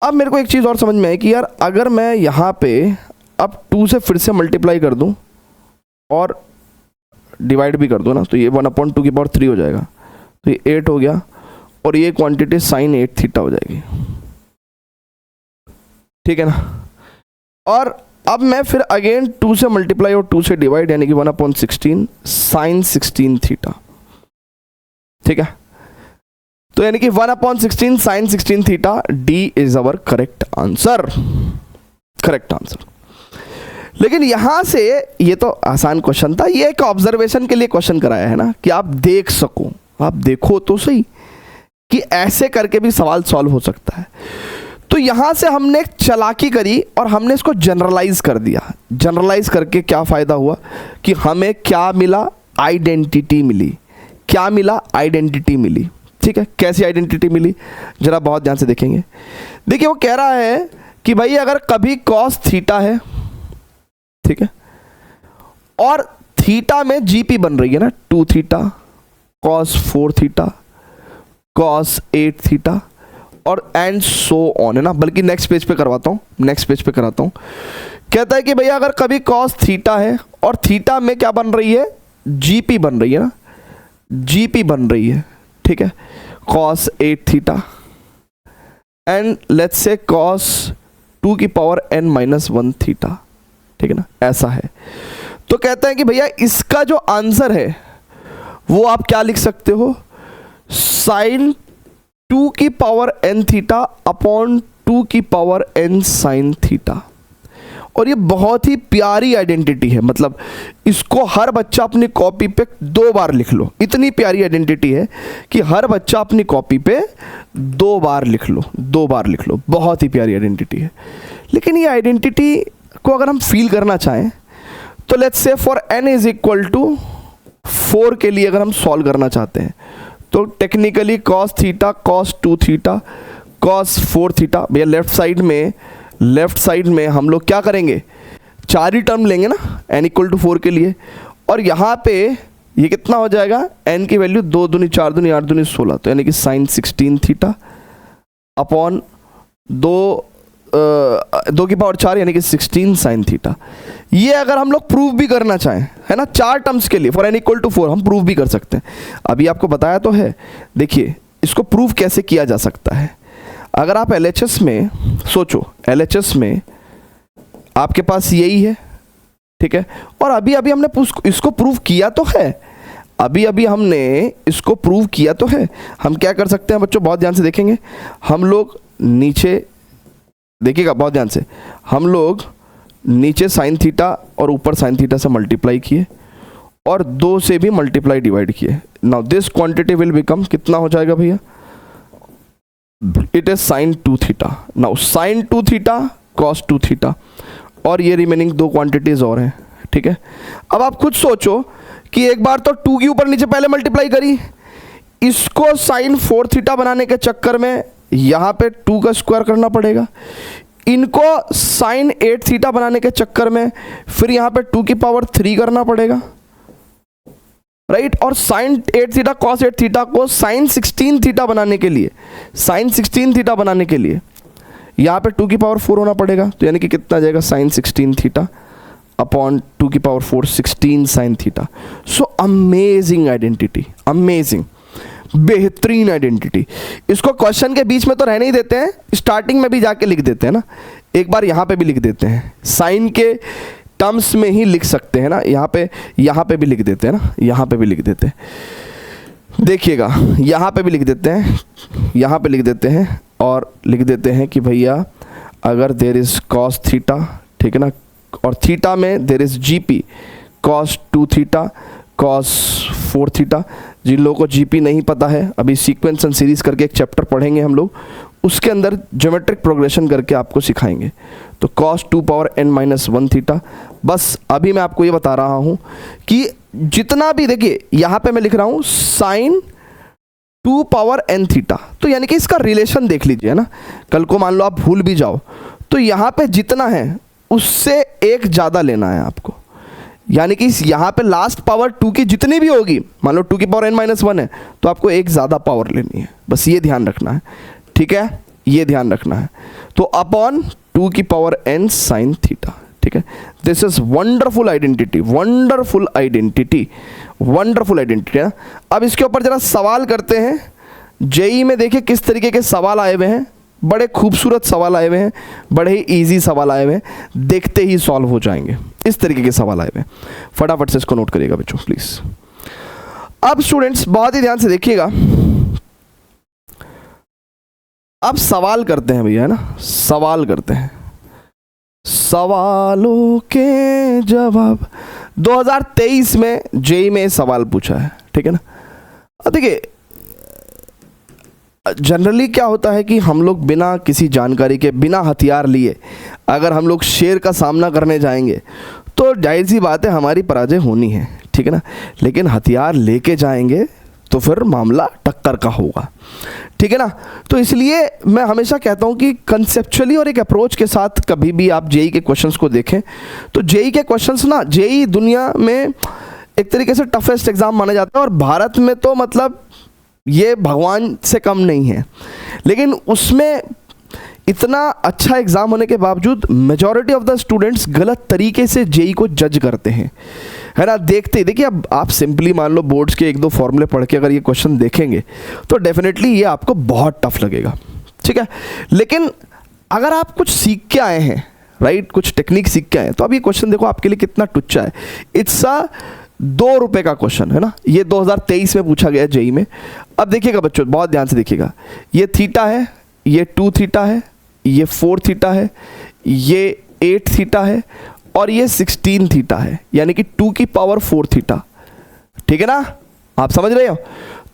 अब मेरे को एक चीज और समझ में आई कि यार अगर मैं यहां पे अब 2 से फिर से मल्टीप्लाई कर दूं और डिवाइड भी कर दूं ना, तो ये 1/2 की पावर 3 हो जाएगा, तो ये 8 हो गया और ये क्वांटिटी साइन 8 थीटा हो जाएगी। ठीक है ना? और अब मैं फिर अगेन 2 से मल्टीप्लाई और 2 से डिवाइड, यानी कि 1/16 साइन 16 थीटा। ठीक है, तो यानी कि 1/16 sine 16 theta, D is our correct answer, correct answer. लेकिन यहां से ये तो आसान क्वेश्चन था, ये एक ऑब्जर्वेशन के लिए क्वेश्चन कराया है ना, कि आप देख सको, आप देखो तो सही कि ऐसे करके भी सवाल सॉल्व हो सकता है। तो यहां से हमने एक चालाकी करी और हमने इसको जनरलाइज कर दिया। जनरलाइज करके क्या फायदा हुआ कि हमें क्या मिला? आइडेंटिटी मिली। क्या मिला? आइडेंटिटी मिली। ठीक है, कैसी आइडेंटिटी मिली जरा बहुत ध्यान से देखेंगे। देखिए वो कह रहा है कि भाई अगर कभी कॉस थीटा है, ठीक है, और थीटा में जीपी बन रही है ना, 2 theta cos 4 theta cos 8 theta और एंड सो ऑन, है ना। बल्कि नेक्स्ट पेज पे करवाता हूं, नेक्स्ट पेज पे कराता हूं। कहता है कि भैया अगर कभी कॉस थीटा है और थीटा में क्या बन रही है? जीपी बन रही है ना, जीपी बन रही है। ठीक है, cos 8 theta and let's say cos 2 की पावर n-1 थीटा। ठीक है ना, ऐसा है। तो कहता है कि भैया इसका जो आंसर है वो आप क्या लिख सकते हो? साइन 2 की पावर n थीटा अपॉन 2 की पावर n साइन थीटा। और ये बहुत ही प्यारी आइडेंटिटी है, मतलब इसको हर बच्चा अपनी कॉपी पे 2 बार लिख लो। इतनी प्यारी आइडेंटिटी है कि हर बच्चा अपनी कॉपी पे 2 बार लिख लो, 2 बार लिख लो। बहुत ही प्यारी आइडेंटिटी है। लेकिन ये आइडेंटिटी को अगर हम फील करना चाहें तो let's say for n is equal to 4 के लिए अगर हम सॉल्व करना चाहते हैं तो technically cos theta cos 2 theta cos 4 theta, भैया लेफ्ट साइड में हम लोग क्या करेंगे? 4 ही टर्म लेंगे ना n इक्वल टू 4 के लिए। और यहाँ पे ये कितना हो जाएगा? n की वैल्यू 2 दूनी 4 दूनी 8 दूनी 16, तो यानी कि साइन 16 थीटा अपॉन 2 2 की पावर 4 यानी कि 16 साइन थीटा। ये अगर हम लोग प्रूव भी करना चाहें, है ना, 4 टर्म्स के लिए फॉर n इक्वल टू 4 हम प्रूव भी कर सकते हैं। अभी आपको बताया तो है। देखिए इसको प्रूव कैसे किया जा सकता है। अगर आप LHS में सोचो, LHS में आपके पास यही है, ठीक है, और अभी अभी हमने इसको प्रूव किया तो है, अभी अभी हमने इसको प्रूव किया तो है। हम क्या कर सकते हैं बच्चों, बहुत ध्यान से देखेंगे। हम लोग नीचे देखिएगा, बहुत ध्यान से, हम लोग नीचे साइन थीटा और ऊपर साइन थीटा से मल्टीप्लाई किए और 2 से भी मल्टीप्लाई डिवाइड किए। Now this quantity will become, कितना हो जाएगा भैया, it is sine 2 theta. Now sine 2 theta cos 2 theta, और ये रिमेनिंग 2 क्वांटिटीज और हैं, ठीक है। अब आप खुद सोचो कि एक बार तो 2 के ऊपर नीचे पहले मल्टीप्लाई करी, इसको साइन 4 थीटा बनाने के चक्कर में यहाँ पे 2 का स्क्वायर करना पड़ेगा, इनको साइन 8 थीटा बनाने के चक्कर में फिर यहाँ पे 2 की पावर 3 करना पड़ेगा, राइट। और साइन 8 थीटा कॉस 8 थीटा को साइन 16 थीटा बनाने के लिए, साइन 16 थीटा बनाने के लिए यहाँ पे 2 की पावर 4 होना पड़ेगा। तो यानी कि कितना आ जाएगा, साइन 16 थीटा अपॉन 2 की power 4, 16 sine theta. So amazing identity, amazing, बेहतरीन आइडेंटिटी। इसको क्वेश्चन के बीच में तो रहने ही देते हैं, स्टार्टिंग में भी जाके लिख देते हैं ना, एक बार यहाँ पे भी लिख देते हैं, साइन के टर्म्स में ही लिख सकते हैं ना, यहाँ पे भी लिख देते हैं ना, यहाँ पे भी लिख देते हैं। देखिएगा यहाँ पे भी लिख देते हैं, यहाँ पे लिख देते हैं, और लिख देते हैं कि भैया अगर देर इज कॉस थीटा, ठीक है ना, और थीटा में there is GP cos 2 theta cos 4 theta. जिन लोगों को जीपी नहीं पता है, अभी सीक्वेंस एंड सीरीज करके एक चैप्टर पढ़ेंगे हम लोग, उसके अंदर ज्योमेट्रिक प्रोग्रेशन करके आपको सिखाएंगे। तो कॉस 2 पावर n-1 थीटा। बस अभी मैं आपको ये बता रहा हूँ कि जितना भी, देखिए यहाँ पे मैं लिख रहा हूँ साइन 2 पावर n थीटा, तो यानी कि इसका रिलेशन देख लीजिए, है ना। कल को मान लो आप भूल भी जाओ तो यहाँ पे जितना है उससे एक ज़्यादा लेना है आपको, यानी कि यहाँ पे लास्ट पावर 2 की जितनी भी होगी, मान लो 2 की पावर n-1 है, तो आपको एक ज़्यादा पावर लेनी है, बस ये ध्यान रखना है, ठीक है, ये ध्यान रखना है। तो अपॉन 2 की पावर n साइन थीटा, ठीक है। This is wonderful identity, wonderful identity, wonderful identity है। अब इसके ऊपर जरा सवाल करते हैं। जेई में देखिए किस तरीके के सवाल आए हुए हैं, बड़े खूबसूरत सवाल आए हुए हैं, बड़े ही इजी सवाल आए हुए हैं, देखते ही सॉल्व हो जाएंगे। इस तरीके के सवाल आए हुए हैं, फटाफट से इसको नोट करिएगा बच्चों प्लीज। अब स्टूडेंट्स बहुत ही ध्यान से देखिएगा, अब सवाल करते हैं भैया, है ना, सवाल करते हैं, सवालों के जवाब। 2023 में जेई में सवाल पूछा है, ठीक है ना। देखिए जनरली क्या होता है कि हम लोग बिना किसी जानकारी के, बिना हथियार लिए अगर हम लोग शेर का सामना करने जाएंगे तो जाहिर सी बात है हमारी पराजय होनी है, ठीक है ना। लेकिन हथियार लेके जाएंगे तो फिर मामला टक्कर का होगा, ठीक है ना। तो इसलिए मैं हमेशा कहता हूँ कि कंसेप्चुअली और एक अप्रोच के साथ कभी भी आप जेई के क्वेश्चंस को देखें। तो जेई के क्वेश्चंस ना, जेई दुनिया में एक तरीके से टफेस्ट एग्ज़ाम माना जाता है, और भारत में तो मतलब ये भगवान से कम नहीं है। लेकिन उसमें इतना अच्छा एग्ज़ाम होने के बावजूद मेजॉरिटी ऑफ द स्टूडेंट्स गलत तरीके से जेई को जज करते हैं, है ना। देखते देखिए, अब आप सिंपली मान लो बोर्ड्स के 1-2 फॉर्मूले पढ़ के अगर ये क्वेश्चन देखेंगे तो डेफिनेटली ये आपको बहुत टफ लगेगा, ठीक है। लेकिन अगर आप कुछ सीख के आए हैं, राइट, कुछ टेक्निक सीख के आए हैं, तो अब ये क्वेश्चन देखो आपके लिए कितना टुच्चा है। इट्स अ 2 रुपये का क्वेश्चन, है ना। ये 2023 में पूछा गया जेई में। अब देखिएगा बच्चों, बहुत ध्यान से देखिएगा, ये थीटा है, ये 2 थीटा है, ये 4 थीटा है, ये 8 थीटा है, और ये 16 थीटा है, यानी कि 2 की पावर 4 थीटा, ठीक है ना। आप समझ रहे हो।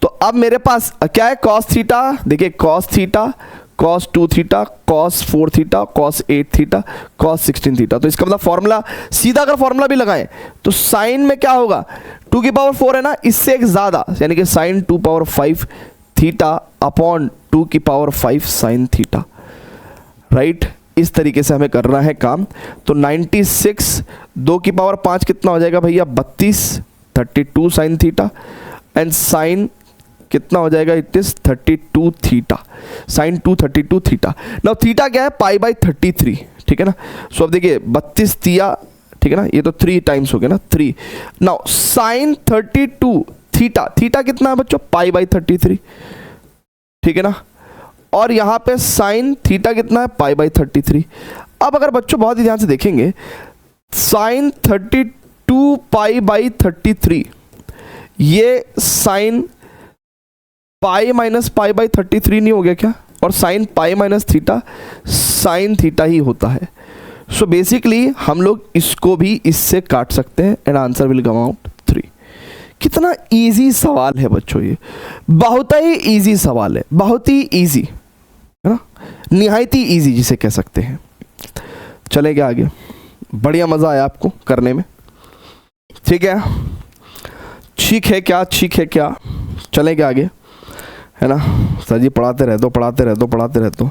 तो अब मेरे पास क्या है, कॉस थीटा, देखिए cos theta, cos 2 theta, cos 4 theta, cos 8 theta, cos 16 theta. तो इसका मतलब फॉर्मूला सीधा अगर फॉर्मूला भी लगाएं तो साइन में क्या होगा, 2 की पावर 4 है ना, इससे एक ज़्यादा, यानी कि साइन 2 पावर 5 थीटा अपॉन 2 की पावर 5 साइन थीटा, राइट। इस तरीके से हमें करना है काम। तो 96 2 की पावर 5 कितना हो जाएगा भैया, 32, 32 साइन थीटा, एंड साइन कितना हो जाएगा, it is 32 theta, sine 232 theta. Now theta क्या है, पाई बाई 33, ठीक है ना। सो अब देखिए 32 तिया, ठीक है ना, ये तो 3 टाइम्स हो गया ना, 3। नाउ साइन 32 थीटा, थीटा कितना है बच्चों, पाई बाई 33, ठीक है ना। और यहाँ पे साइन थीटा कितना है, पाई बाई 33। अब अगर बच्चों बहुत ही ध्यान से देखेंगे, साइन 32 पाई बाई 33, ये sine pi minus pi by 33 नहीं हो गया क्या, और sine pi minus theta sine theta ही होता है। सो बेसिकली हम लोग इसको भी इससे काट सकते हैं and answer will come out 3। कितना इजी सवाल है बच्चों, ये बहुत ही इजी सवाल है, बहुत ही इजी है ना, निहायत ही इजी जिसे कह सकते हैं। चलेंगे आगे, बढ़िया मज़ा आया आपको करने में, ठीक है, ठीक है क्या, ठीक है क्या, चलेंगे आगे, है ना। सर जी पढ़ाते रह दो, पढ़ाते रह दो, पढ़ाते रह दो,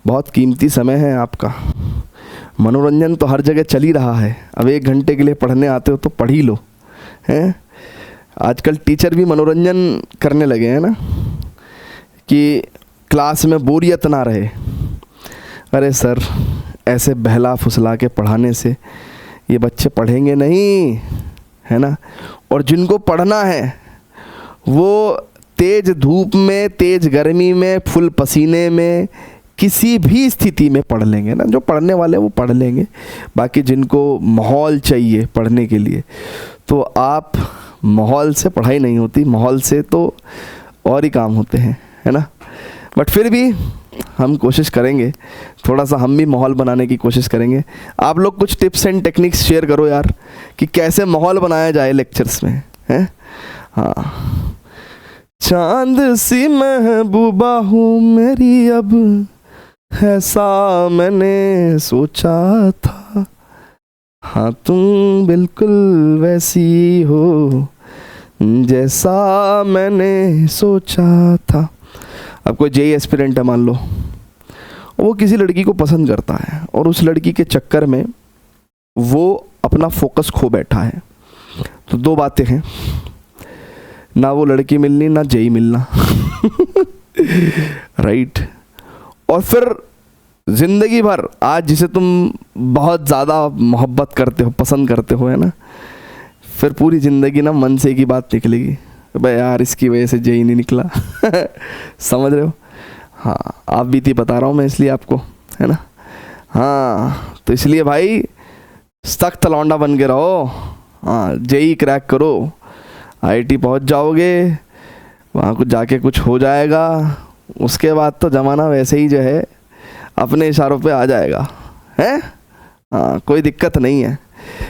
बहुत कीमती समय है आपका, मनोरंजन तो हर जगह चल ही रहा है। अब 1 घंटे के लिए पढ़ने आते हो तो पढ़ ही लो, हैं। आजकल टीचर भी मनोरंजन करने लगे हैं ना, कि क्लास में बोरियत ना रहे। अरे सर, ऐसे बहला फुसला के पढ़ाने से ये बच्चे पढ़ेंगे नहीं, है ना। और जिनको पढ़ना है वो तेज धूप में, तेज गर्मी में, फुल पसीने में, किसी भी स्थिति में पढ़ लेंगे ना। जो पढ़ने वाले वो पढ़ लेंगे, बाकी जिनको माहौल चाहिए पढ़ने के लिए, तो आप माहौल से पढ़ाई नहीं होती, माहौल से तो और ही काम होते हैं, है ना। बट फिर भी हम कोशिश करेंगे, थोड़ा सा हम भी माहौल बनाने की कोशिश करेंगे। आप लोग कुछ टिप्स एंड टेक्निक्स शेयर करो यार, कि कैसे माहौल बनाया जाए लेक्चर्स में, हैं। हाँ, चांद सी महबूबा हूँ मेरी अब, ऐसा मैंने सोचा था, हाँ तुम बिल्कुल वैसी हो जैसा मैंने सोचा था। अब कोई जेई एस्पिरेंट है मान लो, वो किसी लड़की को पसंद करता है और उस लड़की के चक्कर में वो अपना फोकस खो बैठा है। तो 2 बातें हैं, ना वो लड़की मिलनी, ना जेई मिलना राइट। और फिर ज़िंदगी भर आज जिसे तुम बहुत ज़्यादा मोहब्बत करते हो, पसंद करते हो, है ना, फिर पूरी ज़िंदगी ना मन से एक ही बात निकलेगी, भाई यार इसकी वजह से जेई नहीं निकला समझ रहे हो। हाँ, आप बीती बता रहा हूँ मैं इसलिए आपको, है ना। हाँ, तो इसलिए भाई सख्त लौंडा बन के रहो। हाँ, जेई क्रैक करो, आईआईटी पहुँच जाओगे, वहाँ कुछ जाके कुछ हो जाएगा, उसके बाद तो ज़माना वैसे ही जो है अपने इशारों पे आ जाएगा, हैं। हाँ, कोई दिक्कत नहीं है,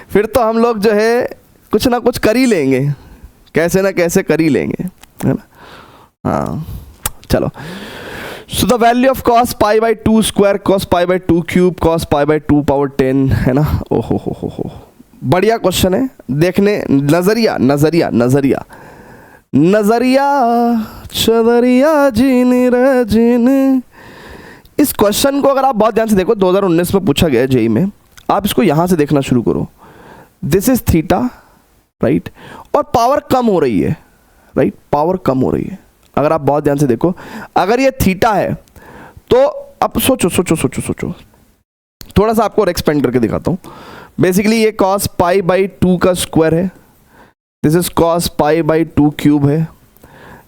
फिर तो हम लोग जो है कुछ ना कुछ कर ही लेंगे, कैसे ना कैसे कर ही लेंगे, है ना। हाँ चलो, so the value of cos pi by 2 square, cos pi by 2 cube, cos pi by 2 power 10, है ना। ओहो हो, बढ़िया क्वेश्चन है, देखने नजरिया नजरिया नजरिया नजरिया चदरिया जीन रजीन। इस क्वेश्चन को अगर आप बहुत ध्यान से देखो, 2019 में पूछा गया जेई में, आप इसको यहाँ से देखना शुरू करो, दिस इज थीटा, राइट, और पावर कम हो रही है, राइट, पावर कम हो रही है। अगर आप बहुत ध्यान से देखो, अगर ये थीटा है तो अब सोचो सोचो सोचो सोचो, थोड़ा सा आपको और एक्सपेंड करके दिखाता हूँ। बेसिकली ये कॉस पाई बाई 2 का स्क्वायर है, this is cos pi by 2 cube है,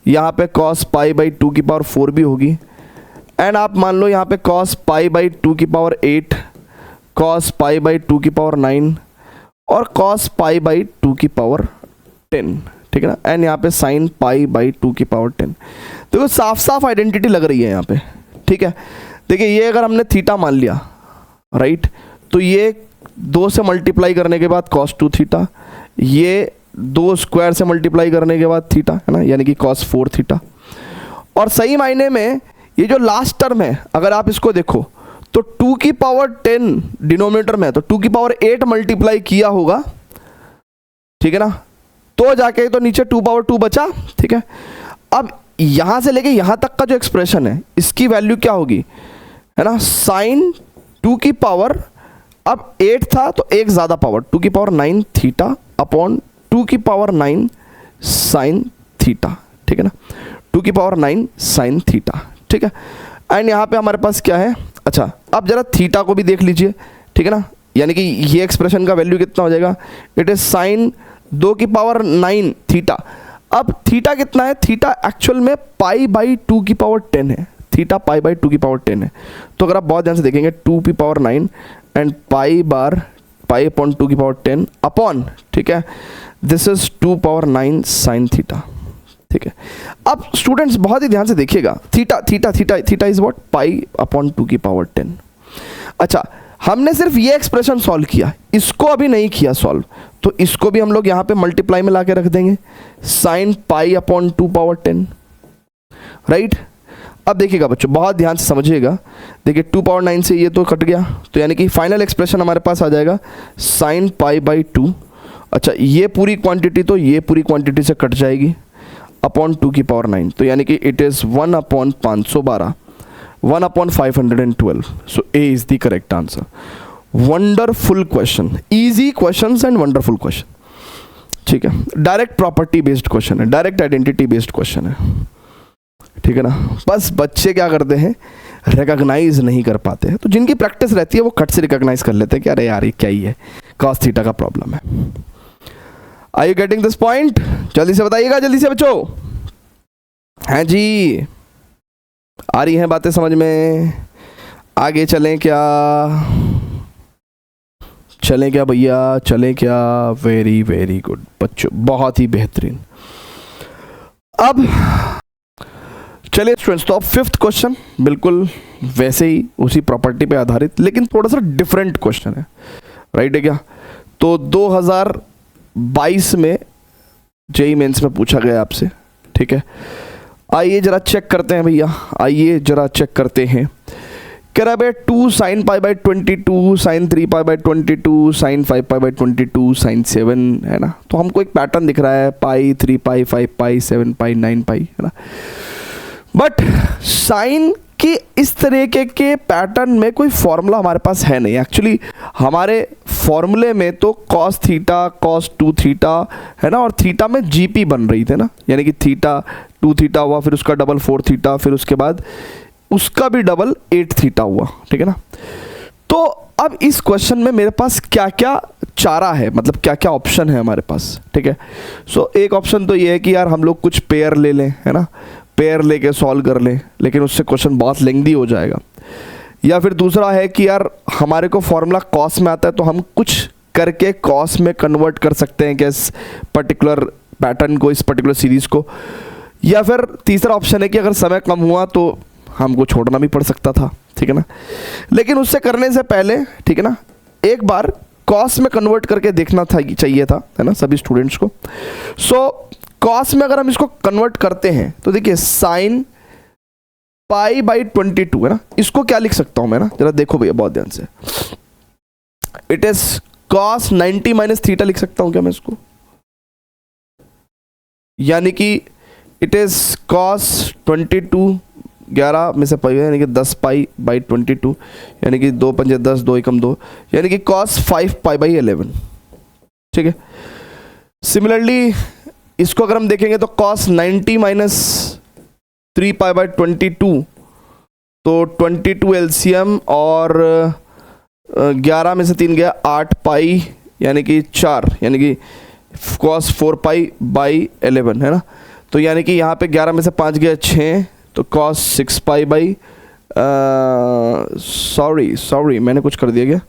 यहाँ पे कॉस पाई बाई 2 की पावर 4 भी होगी, एंड आप मान लो यहाँ पे कॉस पाई बाई 2 की पावर 8, कॉस पाई बाई 2 की पावर 9 और कॉस पाई बाई 2 की पावर 10, ठीक है ना, एंड यहाँ पे साइन पाई बाई 2 की पावर 10। तो साफ साफ आइडेंटिटी लग रही है यहाँ पे, ठीक है। देखिए ये अगर हमने थीटा मान लिया, राइट, तो ये 2 से मल्टीप्लाई करने के बाद कॉस 2 थीटा, ये 2 स्क्वायर से मल्टीप्लाई करने के बाद थीटा, है ना, यानी कि कॉस 4 थीटा। और सही मायने में ये जो लास्ट टर्म है, अगर आप इसको देखो तो 2 की पावर 10 डिनोमिनेटर में है, तो 2 की पावर 8 मल्टीप्लाई किया होगा, ठीक है ना, तो जाके तो नीचे 2 पावर 2 बचा, ठीक है। अब यहां से लेके यहां तक का जो एक्सप्रेशन है, इसकी वैल्यू क्या होगी, है ना, साइन 2 की पावर, अब 8 था तो एक ज़्यादा पावर, 2 की पावर 9 थीटा अपॉन 2 की पावर 9 साइन थीटा, ठीक है ना। 2⁹ साइन थीटा, ठीक है। एंड यहाँ पे हमारे पास क्या है, अच्छा अब जरा थीटा को भी देख लीजिए, ठीक है ना, यानी कि ये एक्सप्रेशन का वैल्यू कितना हो जाएगा, इट इज साइन 2⁹ थीटा। अब थीटा कितना है, थीटा एक्चुअल में π/2⁻10 है, थीटा π/2⁻10 है। तो अगर आप बहुत ध्यान से देखेंगे 2⁹ एंड π/2⁻10 अपॉन, ठीक है, दिस इज 2⁹ साइन थीटा, ठीक है। अब स्टूडेंट्स बहुत ही ध्यान से देखिएगा, theta theta theta theta is what, π/2⁻10। अच्छा हमने सिर्फ ये एक्सप्रेशन सॉल्व किया, इसको अभी नहीं किया सॉल्व, तो इसको भी हम लोग यहाँ पे मल्टीप्लाई में ला के रख देंगे, साइन π/2⁻10, राइट। अब देखिएगा बच्चों बहुत ध्यान से समझिएगा, देखिए 2⁹ से ये तो कट गया, तो यानी कि फाइनल एक्सप्रेशन हमारे पास आ जाएगा साइन π/2। अच्छा ये पूरी क्वांटिटी तो ये पूरी क्वांटिटी से कट जाएगी अपॉन 2⁹, तो यानी कि it is 1/512, 1/512। So A is the correct answer. Wonderful question, easy questions and wonderful question, ठीक है। डायरेक्ट प्रॉपर्टी बेस्ड क्वेश्चन है, डायरेक्ट आइडेंटिटी बेस्ड क्वेश्चन है, ठीक है ना। बस बच्चे क्या करते हैं, रिकॉग्नाइज नहीं कर पाते हैं, तो जिनकी प्रैक्टिस रहती है वो कट से रिकॉग्नाइज कर लेते हैं कि अरे यार ये क्या ही है, कॉस थीटा का प्रॉब्लम है। Are you getting this point? जल्दी से बताइएगा, जल्दी से बच्चों। हैं जी, आ रही हैं बातें समझ में? आगे चलें क्या, चलें क्या भैया, चलें क्या? वेरी वेरी गुड बच्चों, बहुत ही बेहतरीन। अब चलिए स्टूडेंट्स, तो अब फिफ्थ क्वेश्चन बिल्कुल वैसे ही उसी प्रॉपर्टी पे आधारित, लेकिन थोड़ा सा डिफरेंट क्वेश्चन है, राइट है क्या। तो 2022 में जेईई मेंस में पूछा गया आपसे, ठीक है। आइए जरा चेक करते हैं भैया, आइए जरा चेक करते हैं। कह रहा है 2 sin π/22, sin 3π/22, sin 5π/22, sin 7, है ना। तो हमको एक पैटर्न दिख रहा है, पाई 3 पाई 5 पाई 7 पाई 9 पाई, है ना। बट साइन के इस तरीके के पैटर्न में कोई फॉर्मूला हमारे पास है नहीं। एक्चुअली हमारे फॉर्मूले में तो cos थीटा cos 2 थीटा है ना, और थीटा में जीपी बन रही थे ना, यानी कि थीटा 2 थीटा हुआ, फिर उसका डबल 4 थीटा, फिर उसके बाद उसका भी डबल 8 थीटा हुआ, ठीक है ना। तो अब इस क्वेश्चन में मेरे पास क्या क्या चारा है, मतलब क्या क्या ऑप्शन है हमारे पास, ठीक है। सो एक ऑप्शन तो ये है कि यार हम लोग कुछ पेयर ले लें, है ना, पेयर लेके सॉल्व कर लें, लेकिन उससे क्वेश्चन बहुत लेंदी हो जाएगा। या फिर दूसरा है कि यार हमारे को फॉर्मूला कॉस में आता है, तो हम कुछ करके कॉस में कन्वर्ट कर सकते हैं क्या इस पर्टिकुलर पैटर्न को, इस पर्टिकुलर सीरीज़ को। या फिर तीसरा ऑप्शन है कि अगर समय कम हुआ तो हमको छोड़ना भी पड़ सकता था, ठीक है ना। लेकिन उससे करने से पहले, ठीक है ना, एक बार कॉस में कन्वर्ट करके देखना था, चाहिए था, है ना, सभी स्टूडेंट्स को। सो कॉस में अगर हम इसको कन्वर्ट करते हैं तो देखिए साइन π/22 है ना, इसको क्या लिख सकता हूं मैं ना, जरा देखो भैया बहुत ध्यान से। इट इज cos 90 - थीटा लिख सकता हूं क्या मैं इसको, यानी कि इट इज cos 22, 11 में से पाई यानी कि 10 π/22, यानी कि 2 पंजे 10, 2 एकम 2, यानी कि cos 5 π/11, ठीक है। सिमिलरली इसको अगर हम देखेंगे तो cos 90 - 3 π/22, तो 22 एलसीएम और 11 में से 3 गया 8 पाई, यानी कि 4, यानी कि cos 4 π/11, है ना। तो यानी कि यहाँ पे 11 में से 5 गया 6, तो cos 6 π/, सॉरी मैंने कुछ कर दिया क्या,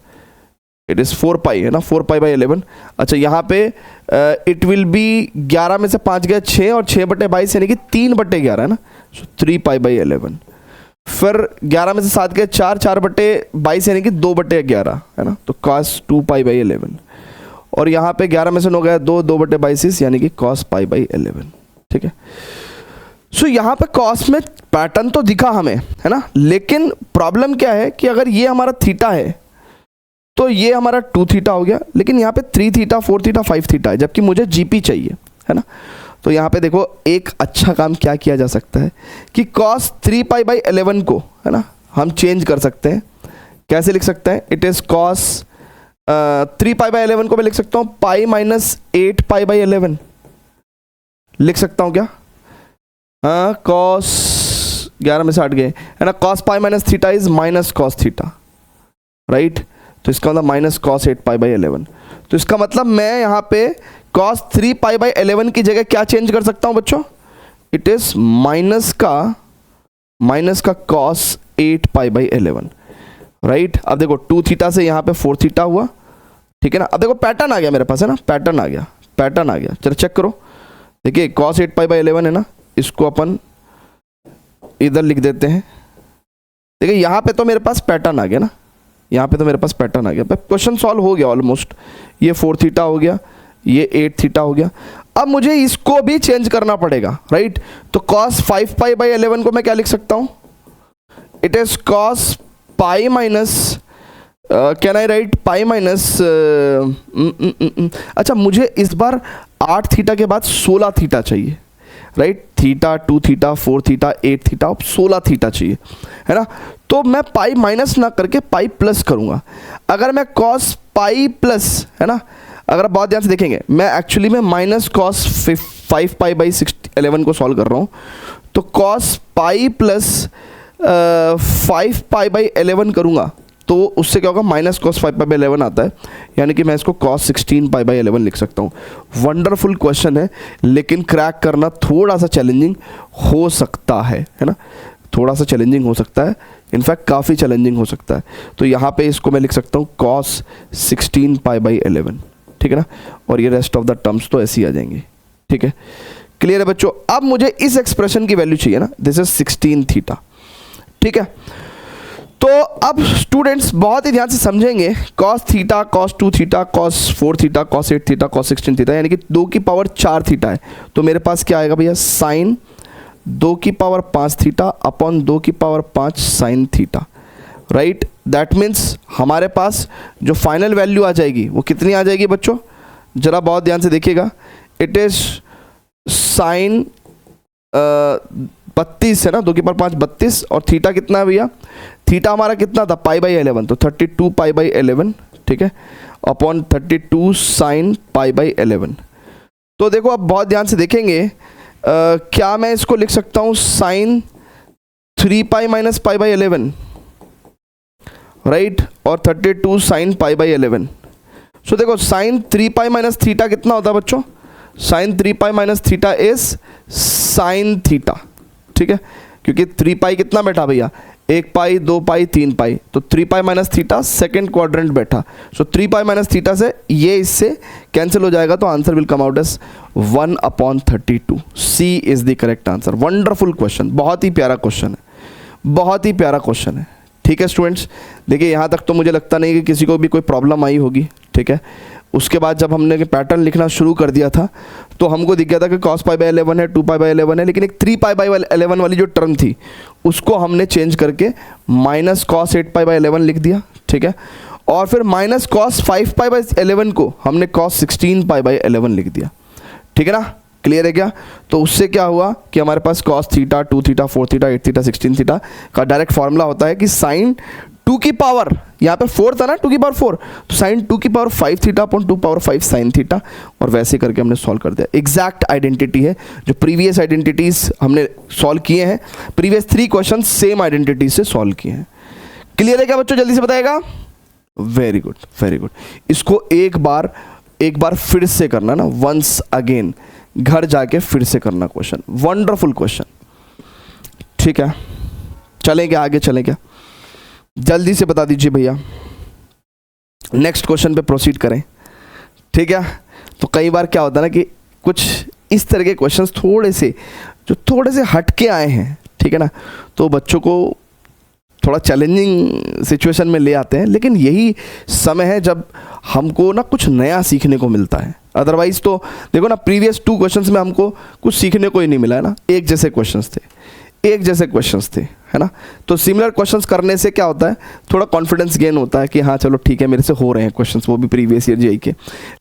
इट इज़ 4 पाई, है ना, 4 π/11। अच्छा यहाँ पे इट विल बी 11 में से 5 गया 6 और 6/22 यानी कि 3/11, है ना, सो 3 π/11। फिर 11 में से 7 गया 4, 4/22 यानी कि 2/11, है ना, तो cos 2 π/11। और यहाँ पे 11 में से 9 गया 2, 2/22 यानी कि cos π/11, ठीक है। सो यहाँ पे cos में पैटर्न तो दिखा हमें, है ना, लेकिन प्रॉब्लम क्या है कि अगर ये हमारा थीटा है तो ये हमारा 2 थीटा हो गया, लेकिन यहाँ पे 3 थीटा 4 थीटा 5 थीटा है, जबकि मुझे जीपी चाहिए, है ना। तो यहाँ पे देखो एक अच्छा काम क्या किया जा सकता है कि cos 3 π/11 को, है ना, हम चेंज कर सकते हैं। कैसे लिख सकते हैं, इट इज़ cos 3 π/11 को मैं लिख सकता हूँ π - 8 π/11 लिख सकता हूँ क्या, हाँ कॉस 11 में से 8 गए है ना, cos pi minus theta is minus cos theta, right. तो इसका मतलब माइनस कॉस 8 पाई बाई 11। तो इसका मतलब मैं यहाँ पे cos 3 पाई बाई 11 की जगह क्या चेंज कर सकता हूँ बच्चों, इट इज माइनस का cos 8 पाई बाई 11, राइट। अब देखो 2 थीटा से यहाँ पे 4 थीटा हुआ, ठीक है ना। अब देखो पैटर्न आ गया मेरे पास है ना, पैटर्न आ गया। चलो चेक करो, देखिए cos 8 पाई बाई 11 है ना, इसको अपन इधर लिख देते हैं। देखिए यहाँ पे तो मेरे पास पैटर्न आ गया ना, क्वेश्चन सॉल्व हो गया ऑलमोस्ट। ये 4 थीटा हो गया, ये 8 थीटा हो गया। अब मुझे इसको भी चेंज करना पड़ेगा, राइट। तो cos 5 पाई बाई 11 को मैं क्या लिख सकता हूँ, it is cos pi minus, can I right pi minus, अच्छा मुझे इस बार 8 थीटा के बाद 16 थीटा चाहिए, right. Theta 2 theta 4 theta 8 theta, अब 16 थीटा चाहिए, है ना। तो मैं पाई माइनस ना करके पाई प्लस करूंगा। अगर मैं cos पाई प्लस, है ना, अगर आप बहुत ध्यान से देखेंगे, मैं एक्चुअली में माइनस cos 5 पाई बाई 11 को सॉल्व कर रहा हूँ। तो cos pi plus 5 pi by 11 करूँगा तो उससे क्या होगा, माइनस cos 5 पाई बाई 11 आता है, यानी कि मैं इसको cos 16 पाई बाई 11 लिख सकता हूँ। वंडरफुल क्वेश्चन है, लेकिन क्रैक करना थोड़ा सा चैलेंजिंग हो सकता है ना, थोड़ा सा चैलेंजिंग हो सकता है, इनफैक्ट काफ़ी चैलेंजिंग हो सकता है। तो यहाँ पे इसको मैं लिख सकता हूँ cos 16 पाई बाई 11, ठीक है ना। और ये रेस्ट ऑफ द टर्म्स तो ऐसे ही आ जाएंगे, ठीक है। क्लियर है बच्चों। अब मुझे इस एक्सप्रेशन की वैल्यू चाहिए ना, दिस इज 16 थीटा, ठीक है। तो अब स्टूडेंट्स बहुत ही ध्यान से समझेंगे, cos theta, cos 2 theta, cos 4 theta, cos 8 theta, cos 16 theta, यानी कि 2 की पावर 4 थीटा है। तो मेरे पास क्या आएगा भैया, साइन 2 की पावर 5 थीटा अपॉन 2 की power 5 sine theta, right. That means हमारे पास जो फाइनल वैल्यू आ जाएगी वो कितनी आ जाएगी बच्चों, जरा बहुत ध्यान से देखिएगा। इट इज साइन 32 है ना, 2 की पावर 5 32, और थीटा कितना है भैया, थीटा हमारा कितना था पाई बाई 11, तो 32 पाई बाई 11, ठीक है, अपॉन 32 साइन पाई बाई 11। तो देखो अब बहुत ध्यान से देखेंगे, क्या मैं इसको लिख सकता हूँ sine 3 pi minus pi by 11, right, और 32 साइन पाई बाई 11। सो देखो साइन 3 पाई माइनस थीटा कितना होता है बच्चों, sine 3 pi minus theta is sine theta, ठीक है, क्योंकि 3 पाई कितना बैठा भैया, 1 पाई 2 पाई 3 पाई, तो 3 pi minus theta second quadrant बैठा। सो 3 पाई माइनस थीटा से ये इससे कैंसिल हो जाएगा, तो answer will come out as 1/32। C is the correct answer. Wonderful question, बहुत ही प्यारा क्वेश्चन है, ठीक है स्टूडेंट्स। देखिए यहाँ तक तो मुझे लगता नहीं कि किसी को भी कोई प्रॉब्लम आई होगी, ठीक है। उसके बाद जब हमने पैटर्न लिखना शुरू कर दिया था तो हमको दिख गया था कि cos पाई बाई 11 है, 2 पाई बाई 11 है, लेकिन एक 3 पाई बाई 11 वाली जो टर्म थी उसको हमने चेंज करके माइनस cos 8 पाई बाई 11 लिख दिया, ठीक है। और फिर माइनस cos 5 पाई बाई 11 को हमने cos 16 पाई बाई 11 लिख दिया, ठीक है ना। क्लियर है क्या। तो उससे क्या हुआ कि हमारे पास cos theta, 2 theta, 4 theta, 8 theta, 16 theta का डायरेक्ट फॉर्मूला होता है कि साइन 2 की पावर, यहाँ पे 4 था ना, 2 की पावर 4, तो साइन 2 की power 5 theta upon 2 power 5 sine theta, और वैसे करके हमने सॉल्व कर दिया। एग्जैक्ट आइडेंटिटी है, जो प्रीवियस आइडेंटिटीज हमने सॉल्व किए हैं, प्रीवियस 3 क्वेश्चन सेम आइडेंटिटी से सॉल्व किए हैं। क्लियर है क्या बच्चों, जल्दी से बताएगा। Very good, very good. इसको एक बार फिर से करना ना, वंस अगेन, घर जाके फिर से करना क्वेश्चन। वंडरफुल क्वेश्चन, ठीक है। चलें क्या, आगे चलें क्या, जल्दी से बता दीजिए भैया, नेक्स्ट क्वेश्चन पे प्रोसीड करें, ठीक है। तो कई बार क्या होता है ना कि कुछ इस तरह के क्वेश्चंस थोड़े से हटके आए हैं, ठीक है ना, तो बच्चों को थोड़ा चैलेंजिंग सिचुएशन में ले आते हैं, लेकिन यही समय है जब हमको ना कुछ नया सीखने को मिलता है। अदरवाइज तो देखो ना, प्रीवियस 2 क्वेश्चंस में हमको कुछ सीखने को ही नहीं मिला है ना, एक जैसे क्वेश्चंस थे, है ना। तो सिमिलर क्वेश्चंस करने से क्या होता है, थोड़ा कॉन्फिडेंस गेन होता है कि हाँ चलो ठीक है, मेरे से हो रहे हैं क्वेश्चंस, वो भी प्रीवियस ईयर जेईई के।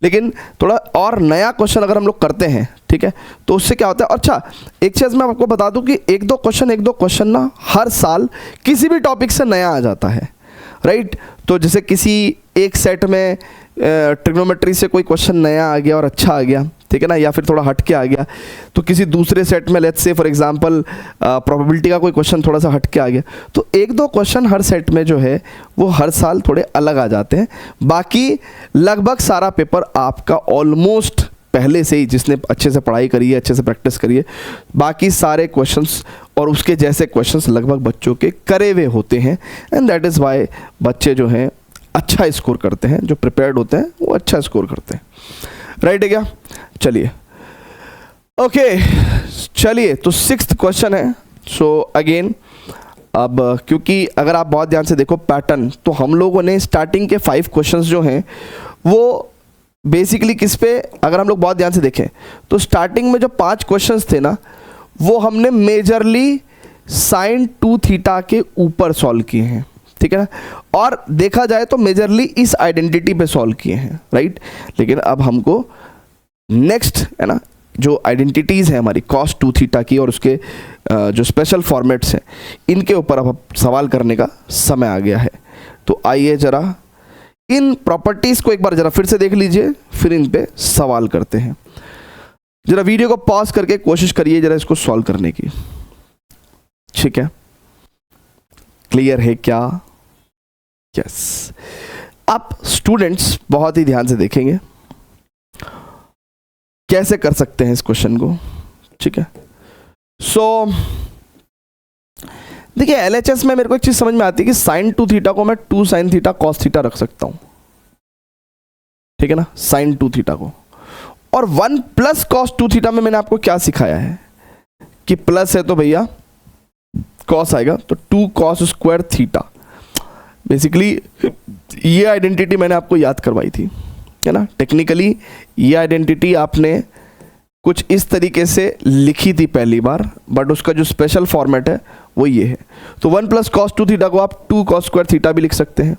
लेकिन थोड़ा और नया क्वेश्चन अगर हम लोग करते हैं, ठीक है, तो उससे क्या होता है। अच्छा, एक चीज़ मैं आपको बता दूं कि एक दो क्वेश्चन ना हर साल किसी भी टॉपिक से नया आ जाता है, राइट। तो जैसे किसी एक सेट में ट्रिग्नोमेट्री से कोई क्वेश्चन नया आ गया और अच्छा आ गया, ठीक है ना, या फिर थोड़ा हट के आ गया तो किसी दूसरे सेट में let's say for example probability का कोई क्वेश्चन थोड़ा सा हट के आ गया, तो एक दो क्वेश्चन हर सेट में जो है वो हर साल थोड़े अलग आ जाते हैं। बाकी लगभग सारा पेपर आपका ऑलमोस्ट पहले से ही, जिसने अच्छे से पढ़ाई करी है, अच्छे से प्रैक्टिस करी है, बाकी सारे क्वेश्चंस और उसके जैसे क्वेश्चंस लगभग बच्चों के करे हुए होते हैं। एंड दैट इज़ वाई बच्चे जो हैं अच्छा स्कोर करते हैं, जो प्रिपेयर्ड होते हैं वो अच्छा स्कोर करते हैं। राइट है क्या? चलिए ओके, चलिए तो 6th क्वेश्चन है। सो अगेन अब क्योंकि अगर आप बहुत ध्यान से देखो पैटर्न, तो हम लोगों ने स्टार्टिंग के 5 क्वेश्चंस जो हैं वो बेसिकली किस पे, अगर हम लोग बहुत ध्यान से देखें तो स्टार्टिंग में जो 5 क्वेश्चंस थे ना, वो हमने मेजरली sin 2 थीटा के ऊपर सॉल्व किए हैं, ठीक है ना, और देखा जाए तो मेजरली इस आइडेंटिटी पे सॉल्व किए हैं, राइट। लेकिन अब हमको नेक्स्ट है ना, जो आइडेंटिटीज़ हैं हमारी cos 2 थीटा की और उसके जो स्पेशल फॉर्मेट्स हैं, इनके ऊपर अब सवाल करने का समय आ गया है। तो आइए ज़रा इन प्रॉपर्टीज़ को एक बार ज़रा फिर से देख लीजिए, फिर इन पे सवाल करते हैं। ज़रा वीडियो को पॉज करके कोशिश करिए ज़रा इसको सॉल्व करने की, ठीक है? क्लियर है क्या? यस। आप स्टूडेंट्स बहुत ही ध्यान से देखेंगे कैसे कर सकते हैं इस क्वेश्चन को, ठीक है? सो देखिए एलएचएस में मेरे को एक चीज समझ में आती है कि sin 2 थीटा को मैं 2 sin थीटा cos थीटा रख सकता हूं, ठीक है ना, sin 2 थीटा को। और 1 प्लस cos 2 थीटा में मैंने आपको क्या सिखाया है कि प्लस है तो भैया cos आएगा, तो 2 cos स्क्वायर थीटा। बेसिकली ये आइडेंटिटी मैंने आपको याद करवाई थी, है ना। टेक्निकली ये आइडेंटिटी आपने कुछ इस तरीके से लिखी थी पहली बार, बट उसका जो स्पेशल फॉर्मेट है वो ये है। तो 1 प्लस cos 2 थीटा को आप 2 cos स्क्वायर थीटा भी लिख सकते हैं।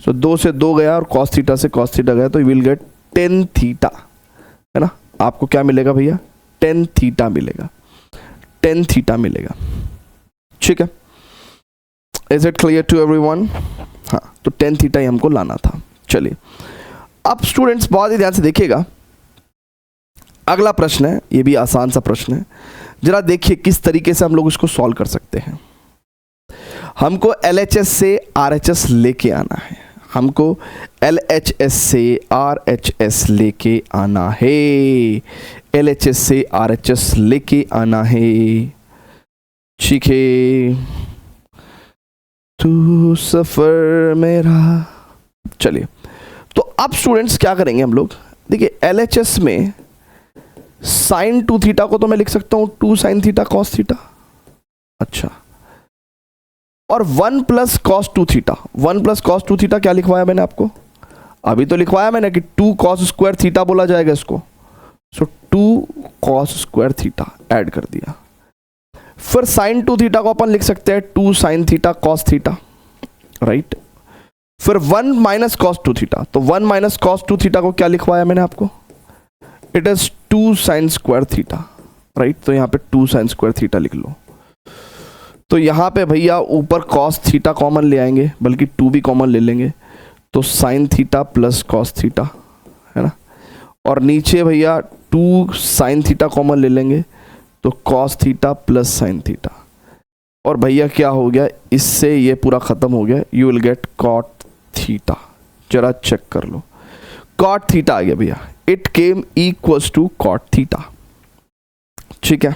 सो 2 से 2 गया और cos थीटा से cos थीटा गया, तो यू विल गेट 10 थीटा, है ना। आपको क्या मिलेगा भैया? 10 थीटा मिलेगा, 10 थीटा मिलेगा, ठीक है। Is it clear to everyone? हाँ, तो 10 थीटा ही हमको लाना था। चलिए अब स्टूडेंट्स बहुत ही ध्यान से देखिएगा, अगला प्रश्न है, ये भी आसान सा प्रश्न है। जरा देखिए किस तरीके से हम लोग इसको सॉल्व कर सकते हैं। हमको LHS से RHS लेके आना है, हमको LHS से RHS लेके आना है, LHS से RHS लेके आना है, ठीक है। तू सफर मेरा। चलिए तो अब स्टूडेंट्स क्या करेंगे हम लोग, देखिए LHS में sin 2 थीटा को तो मैं लिख सकता हूं 2 sin थीटा cos थीटा, अच्छा। और 1 plus cos 2 theta, 1 plus cos 2 theta क्या लिखवाया मैंने आपको? अभी तो लिखवाया मैंने कि 2 cos स्क्वायर थीटा बोला जाएगा इसको। सो 2 cos स्क्वायर थीटा ऐड कर दिया। फिर sin 2 थीटा को अपन लिख सकते हैं 2 sin theta cos theta, right. फिर 1 माइनस cos 2 थीटा, तो 1 माइनस cos 2 थीटा को क्या लिखवाया मैंने आपको? It is 2 sin square theta, right. तो यहाँ पे 2 sin स्क्वायर थीटा लिख लो। तो यहाँ पे भैया ऊपर cos थीटा कॉमन ले आएंगे, बल्कि 2 भी कॉमन ले लेंगे, तो sin theta plus cos theta, है ना। और नीचे भैया 2 sin थीटा कॉमन ले लेंगे, तो cos theta plus sin theta. और भैया क्या हो गया, इससे ये पूरा खत्म हो गया, you will get cot theta. जरा चेक कर लो, cot थीटा आ गया भैया, it came equals to cot theta, ठीक है।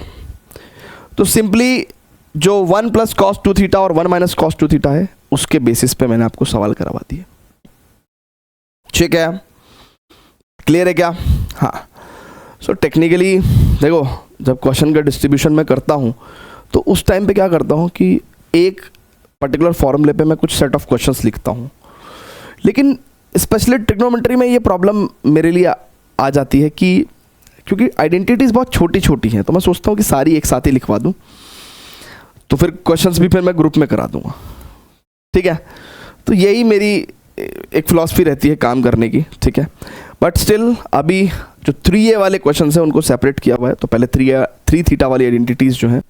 तो सिंपली जो 1 प्लस cos 2 थीटा और 1 माइनस cos 2 थीटा है, उसके बेसिस पे मैंने आपको सवाल करवा दिए, ठीक है। क्लियर है क्या? हाँ। सो टेक्निकली देखो, जब क्वेश्चन का डिस्ट्रीब्यूशन मैं करता हूँ तो उस टाइम पे क्या करता हूँ कि एक पर्टिकुलर फॉर्मूले पे मैं कुछ सेट ऑफ क्वेश्चंस लिखता हूँ, लेकिन स्पेशली ट्रिग्नोमेट्री में ये प्रॉब्लम मेरे लिए आ जाती है कि क्योंकि आइडेंटिटीज़ बहुत छोटी छोटी हैं, तो मैं सोचता हूँ कि सारी एक साथ ही लिखवा दूँ, तो फिर क्वेश्चंस भी फिर मैं ग्रुप में करा दूँगा, ठीक है। तो यही मेरी एक फिलॉसफी रहती है काम करने की, ठीक है। बट स्टिल अभी जो 3A वाले क्वेश्चन हैं उनको सेपरेट किया हुआ है, तो पहले 3 थीटा वाली आइडेंटिटीज़ जो हैं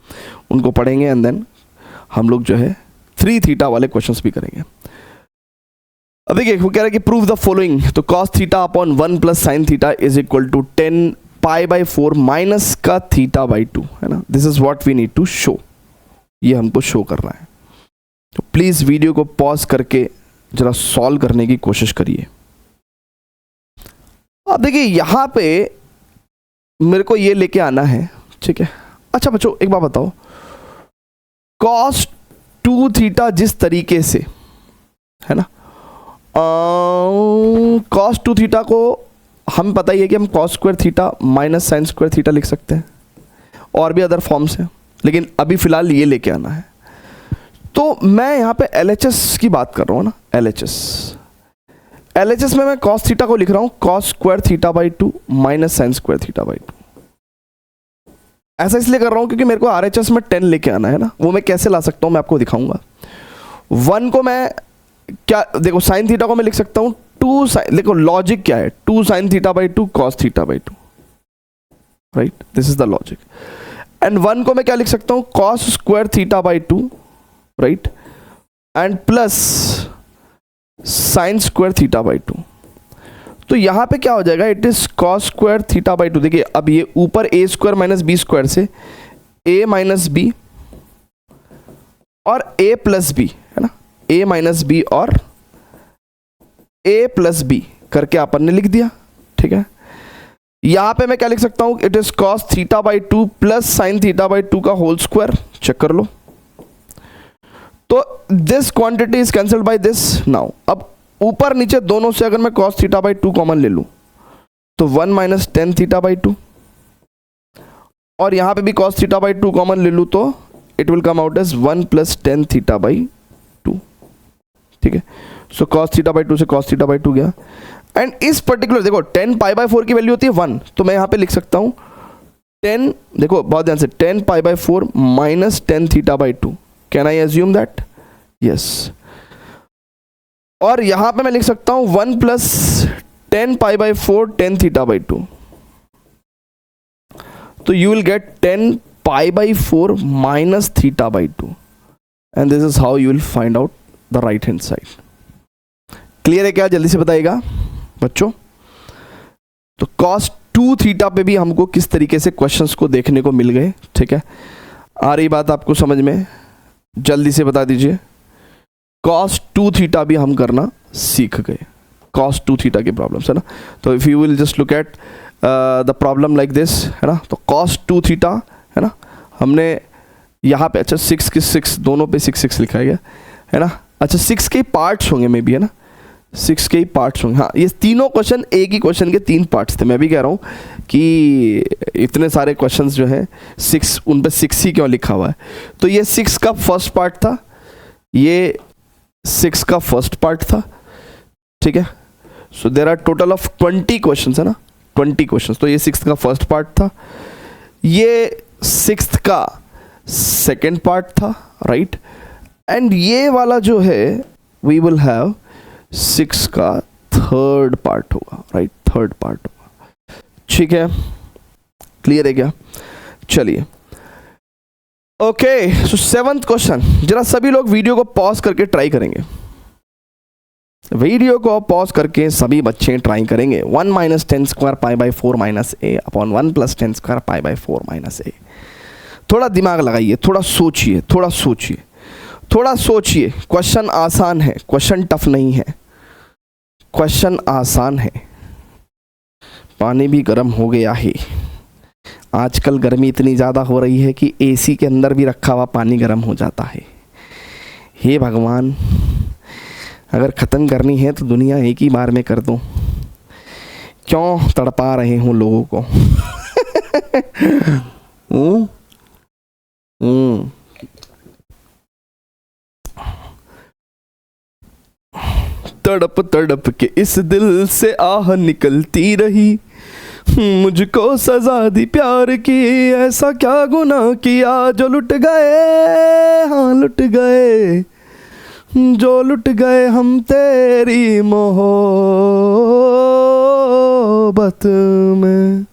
उनको पढ़ेंगे, एंड देन हम लोग जो है 3 थीटा वाले क्वेश्चंस भी करेंगे। अब देखिए वो कह रहा है कि प्रूव द फॉलोइंग, तो cos theta upon 1 plus sin theta is equal to 10 pi by 4 minus का थीटा बाई 2, है ना. This is what we need to show. ये हमको शो करना है. तो प्लीज वीडियो को पॉज करके जरा सॉल्व करने की कोशिश करिए. अब देखिए यहां पे मेरे को ये लेके आना है, ठीक है. अच्छा बच्चों एक बात बताओ, cos 2 थीटा जिस तरीके से, है ना, cos 2 थीटा को हम पता ही है कि हम cos square theta minus sine square theta लिख सकते हैं, और भी अदर फॉर्म्स हैं, लेकिन अभी फिलहाल ये लेके आना है. तो मैं यहाँ पे LHS की बात कर रहा हूँ ना, LHS में मैं cos थीटा को लिख रहा हूँ cos square theta by 2 minus sine square theta by 2. ऐसा इसलिए कर रहा हूँ क्योंकि मेरे को RHS में 10 लेके आना है ना. वो मैं कैसे ला सकता हूँ मैं आपको दिखाऊंगा. 1 को मैं क्या, देखो साइन थीटा को मैं लिख सकता हूँ 2 साइन, देखो लॉजिक क्या है, 2 sine theta by 2 cos theta by 2, right. This is the logic. And 1 को मैं क्या लिख सकता हूँ cos square theta by 2, right, and plus sine square theta by 2. तो यहां पे क्या हो जाएगा, it is cos square theta by 2. देखिए अब ये ऊपर a square minus B square से a माइनस बी और a प्लस बी, है ना, a माइनस बी और a प्लस बी करके अपन ने लिख दिया, ठीक है. यहां पे मैं क्या लिख सकता हूं, it is cos theta by 2 plus sign theta by 2 का होल स्क्वायर. चेक कर लो. तो this quantity is cancelled by this. Now अब ऊपर नीचे दोनों से अगर मैं cos थीटा बाई 2 कॉमन ले लूं तो 1 माइनस टेन थीटा बाई 2, और यहां पे भी cos थीटा बाई 2 कॉमन ले लूं तो it will come out as 1 plus tan theta by 2, ठीक है. सो cos थीटा बाई 2 से cos थीटा बाई 2 गया. एंड इस पर्टिकुलर देखो 10 पाई बाई 4 की वैल्यू होती है 1, तो मैं यहां पे लिख सकता हूं 10, देखो बहुत ध्यान से, 10 pi by 4 minus ten theta by 2. Can I assume that? Yes. और यहां पे मैं लिख सकता हूं 1 plus 10 pi by 4 10 theta by 2. तो you will get 10 pi by 4 minus theta by 2, and this is how you will find out the right hand side. Clear है क्या? जल्दी से बताइएगा बच्चों. तो cos 2 थीटा पे भी हमको किस तरीके से क्वेश्चंस को देखने को मिल गए, ठीक है. आ रही बात आपको समझ में? जल्दी से बता दीजिए. cos 2 थीटा भी हम करना सीख गए. cos 2 थीटा की प्रॉब्लम्स है ना. तो if you will just look at the problem like this, है ना, तो cos 2 थीटा, है ना, हमने यहाँ पे, अच्छा 6 के 6 दोनों पे 6 6 लिखा गया, है ना. अच्छा 6 के पार्ट्स होंगे मे बी, है ना, 6 के ही पार्ट्स होंगे. हाँ, ये तीनों क्वेश्चन एक ही क्वेश्चन के 3 पार्ट्स थे. मैं भी कह रहा हूँ कि इतने सारे क्वेश्चंस जो हैं 6, उन पे 6 ही क्यों लिखा हुआ है. तो ये 6 का फर्स्ट पार्ट था, ये 6 का फर्स्ट पार्ट था, ठीक है. So there are total of 20 questions, है ना, 20 क्वेश्चंस. तो ये 6 का फर्स्ट पार्ट था, ये 6 का सेकेंड पार्ट था, राइट. एंड ये वाला जो है वी विल हैव 6 का थर्ड पार्ट होगा, राइट, थर्ड पार्ट होगा, ठीक है. क्लियर है क्या? चलिए ओके. सो 7th क्वेश्चन, जरा सभी लोग वीडियो को पॉज करके ट्राई करेंगे. वीडियो को पॉज करके सभी बच्चे ट्राई करेंगे. 1 minus tan square pi by 4 minus A upon 1 plus tan square pi by 4 minus A. थोड़ा दिमाग लगाइए, थोड़ा सोचिए, थोड़ा सोचिए, थोड़ा सोचिए. क्वेश्चन आसान है, क्वेश्चन टफ नहीं है, क्वेश्चन आसान है. पानी भी गर्म हो गया है. आजकल गर्मी इतनी ज़्यादा हो रही है कि एसी के अंदर भी रखा हुआ पानी गर्म हो जाता है. हे भगवान, अगर ख़त्म करनी है तो दुनिया एक ही बार में कर दो. क्यों तड़पा रहे हूँ लोगों को? तड़प तड़प के इस दिल से आह निकलती रही, मुझको सजा दी प्यार की, ऐसा क्या गुनाह किया जो लुट गए, हाँ लुट गए, जो लुट गए हम तेरी मोहब्बत में.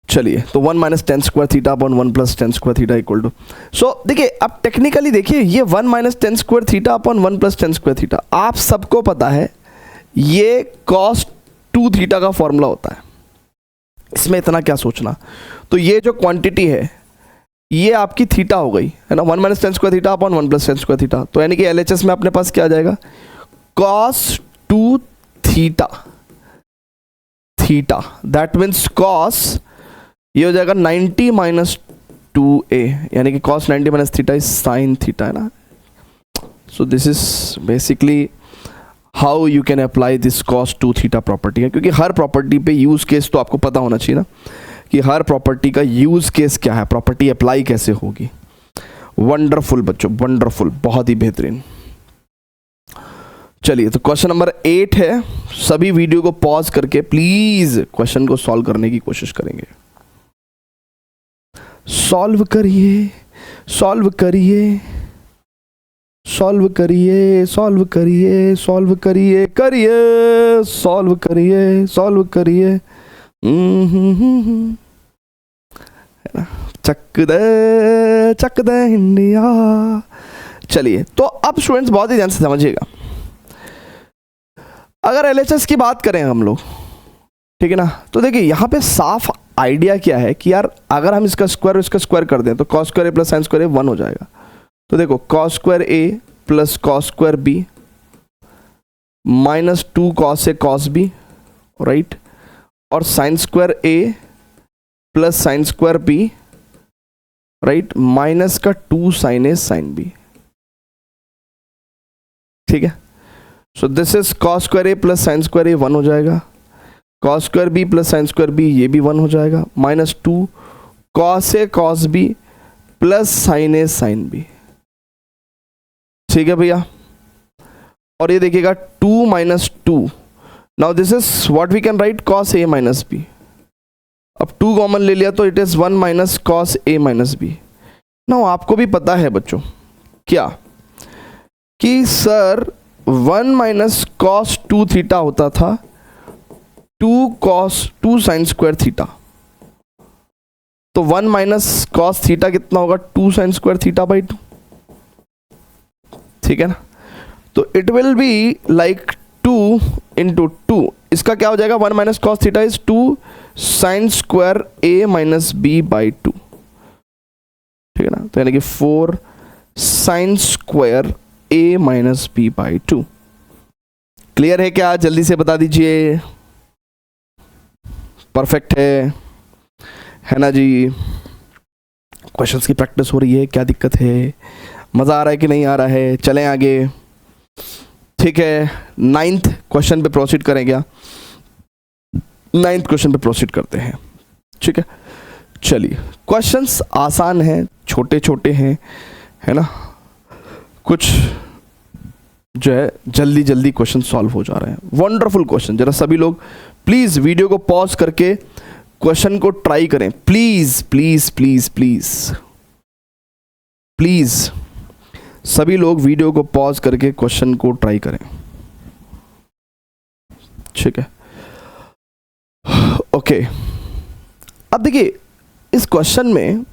चलिए, तो 1 minus tan square theta upon 1 plus tan square theta equal to. So देखिए, अब टेक्निकली देखिए, ये 1 minus tan square theta upon 1 plus tan square theta आप सबको पता है ये cos टू थीटा का फॉर्मूला होता है, इसमें इतना क्या सोचना। तो ये जो क्वांटिटी है ये आपकी थीटा हो गई है ना, 1 minus tan square theta upon 1 plus tan square theta. तो यानी कि LHS में अपने पास क्या आ जाएगा, cos 2 theta, theta that means cos ये हो जाएगा 90 माइनस 2a, यानी कि cos 90 minus theta is sine theta, है ना। सो this is basically how you can apply this cos 2 theta property है, क्योंकि हर प्रॉपर्टी पे यूज केस तो आपको पता होना चाहिए ना, कि हर प्रॉपर्टी का यूज केस क्या है, प्रॉपर्टी अप्लाई कैसे होगी। वंडरफुल बच्चों, वंडरफुल, बहुत ही बेहतरीन। चलिए तो क्वेश्चन नंबर 8 है, सभी वीडियो को पॉज करके प्लीज क्वेश्चन को सॉल्व करने की कोशिश करेंगे। सॉल्व करिए, सॉल्व करिए, सॉल्व करिए, सॉल्व करिए, सॉल्व करिए, करिए सॉल्व करिए, सॉल्व करिए। चक दे इंडिया। चलिए तो अब स्टूडेंट्स बहुत ही ध्यान से समझिएगा, अगर LHS की बात करें हम लोग, ठीक है ना, तो देखिए यहाँ पे साफ आइडिया क्या है कि यार अगर हम इसका स्क्वायर कर दें तो cos square A plus sine square A 1 हो जाएगा। तो देखो cos square A plus cos square B minus 2 cos A cos B, right, और sine square A plus sine square B, right, minus का 2 साइन ए साइन बी, ठीक है। So this is cos square A plus sine square A 1 हो जाएगा, cos square B plus sine square B ये भी 1 हो जाएगा, minus 2 cos A cos B plus sine A sine B, ठीक है भैया। और ये देखिएगा 2 minus 2, now this is what we can write cos A minus B. अब 2 कॉमन ले लिया तो it is 1 minus cos A minus B. Now आपको भी पता है बच्चों क्या कि सर 1 माइनस कॉस 2 थीटा होता था 2 कॉस 2 साइन स्क्वायर थीटा, तो 1 माइनस कॉस थीटा कितना होगा 2 साइन स्क्वायर थीटा बाई 2, ठीक है ना। तो it will be like 2 into 2, इसका क्या हो जाएगा 1 minus cos theta is 2 sine square A minus B by 2, ठीक है ना। तो यानी कि 4 sine square A minus B by 2। Clear है क्या, जल्दी से बता दीजिए। परफेक्ट है ना जी। क्वेश्चंस की प्रैक्टिस हो रही है, क्या दिक्कत है, मज़ा आ रहा है कि नहीं आ रहा है। चलें आगे, ठीक है। 9th क्वेश्चन पे प्रोसीड करें क्या, 9th क्वेश्चन पे प्रोसीड करते हैं, ठीक है। चलिए क्वेश्चंस आसान हैं, छोटे छोटे हैं, है ना, कुछ जो है जल्दी जल्दी क्वेश्चन सॉल्व हो जा रहे हैं। वंडरफुल क्वेश्चन, जरा सभी लोग प्लीज वीडियो को पॉज करके क्वेश्चन को ट्राई करें, please please please please please सभी लोग वीडियो को पॉज करके क्वेश्चन को ट्राई करें, ठीक है। ओके, अब देखिए इस क्वेश्चन में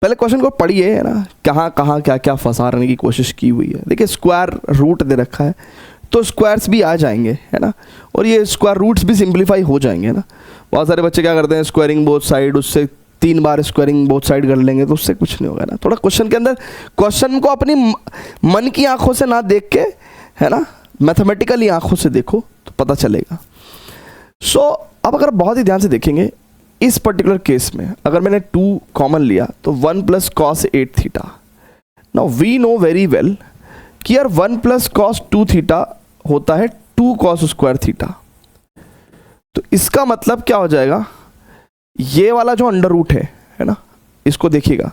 पहले क्वेश्चन को पढ़िए, है ना, कहाँ कहाँ क्या क्या फंसाने की कोशिश की हुई है। देखिए स्क्वायर रूट दे रखा है तो स्क्वायर्स भी आ जाएंगे, है ना, और ये स्क्वायर रूट्स भी सिंप्लीफाई हो जाएंगे, है ना। बहुत सारे बच्चे क्या करते हैं स्क्वायरिंग बोथ साइड, उससे 3 बार स्क्वायरिंग बोथ साइड कर लेंगे तो उससे कुछ नहीं होगा ना। थोड़ा क्वेश्चन के अंदर क्वेश्चन को अपनी मन की आंखों से ना देख के, है ना, मैथमेटिकली आंखों से देखो तो पता चलेगा। सो अब अगर बहुत ही ध्यान से देखेंगे इस पर्टिकुलर केस में, अगर मैंने 2 कॉमन लिया तो 1 plus cos 8 theta. Now we know very well कि यार 1 प्लस कॉस 2 थीटा होता है 2 कॉस स्क्वायर थीटा। तो इसका मतलब क्या हो जाएगा, ये वाला जो अंडर रूट है ना, इसको देखिएगा,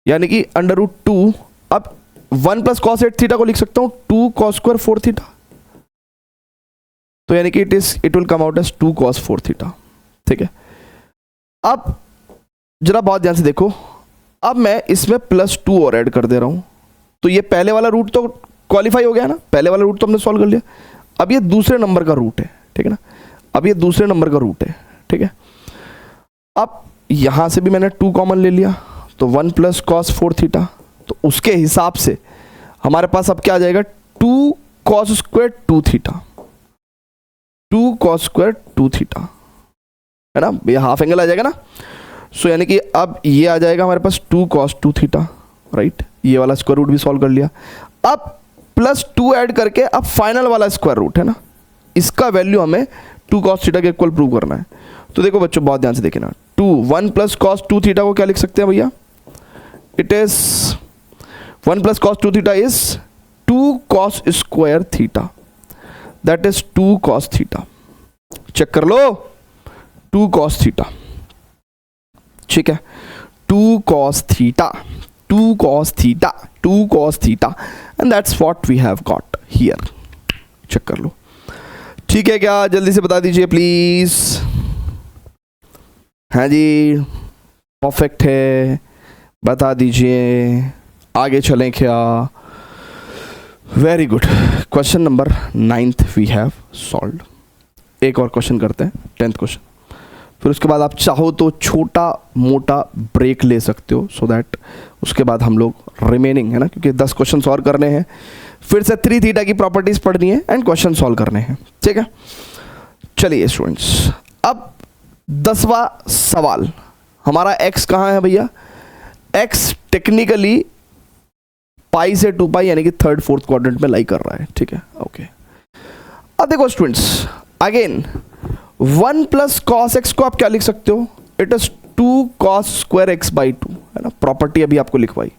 यानी कि अंडर रूट 2, अब 1 प्लस कॉस 8 थीटा को लिख सकता हूं 2 कॉस स्क्वायर 4 थीटा, तो यानी कि it will come out as 2 cos 4 theta, ठीक है। अब जरा बहुत ध्यान से देखो, अब मैं इसमें +2 और ऐड कर दे रहा हूं, तो ये पहले वाला रूट तो क्वालिफाई हो गया ना, पहले वाला रूट तो हमने सॉल्व कर लिया। अब ये दूसरे नंबर का रूट है, ठीक है ना, अब ये दूसरे नंबर का रूट है, ठीक है। अब यहां से भी मैंने 2 कॉमन ले लिया तो 1 प्लस कॉस 4 थीटा, तो उसके हिसाब से हमारे पास अब क्या आ जाएगा 2 cos square 2 theta, 2 cos square 2 theta, है ना, ये हाफ एंगल आ जाएगा ना। सो यानी कि अब ये आ जाएगा हमारे पास 2 cos 2 थीटा, राइट। ये वाला स्क्वायर रूट भी सॉल्व कर लिया। अब प्लस 2 ऐड करके अब फाइनल वाला स्क्वायर रूट, है ना, इसका वैल्यू हमें 2 cos थीटा के इक्वल प्रूव करना है। तो देखो बच्चों बहुत ध्यान से देखना, 1 प्लस cos 2 थीटा को क्या लिख सकते हैं भैया, it is 1 plus cos 2 theta is 2 cos square theta, that is 2 cos theta. Check कर लो, 2 cos थीटा, ठीक है, 2 cos theta, 2 cos theta, 2 cos theta, and that's what we have got here. Check कर लो, ठीक है क्या, जल्दी से बता दीजिए प्लीज। हाँ जी, परफेक्ट है, बता दीजिए, आगे चलें क्या। Very good, question number 9th we have solved. एक और क्वेश्चन करते हैं, 10th क्वेश्चन, फिर उसके बाद आप चाहो तो छोटा मोटा ब्रेक ले सकते हो, सो दैट उसके बाद हम लोग रिमेनिंग, है ना, क्योंकि 10 क्वेश्चन और करने हैं, फिर से 3 थीटा की प्रॉपर्टीज पढ़नी है एंड क्वेश्चन सॉल्व करने हैं, ठीक है। चलिए स्टूडेंट्स, अब 10वां सवाल, हमारा x कहाँ है भैया, x टेक्निकली पाई से 2 पाई यानी कि 3rd 4th क्वाड्रेंट में लाई कर रहा है, ठीक है, ओके। अब देखो students, again 1 plus cos x को आप क्या लिख सकते हो, it is 2 cos square x by 2, है ना, प्रॉपर्टी अभी आपको लिखवाई।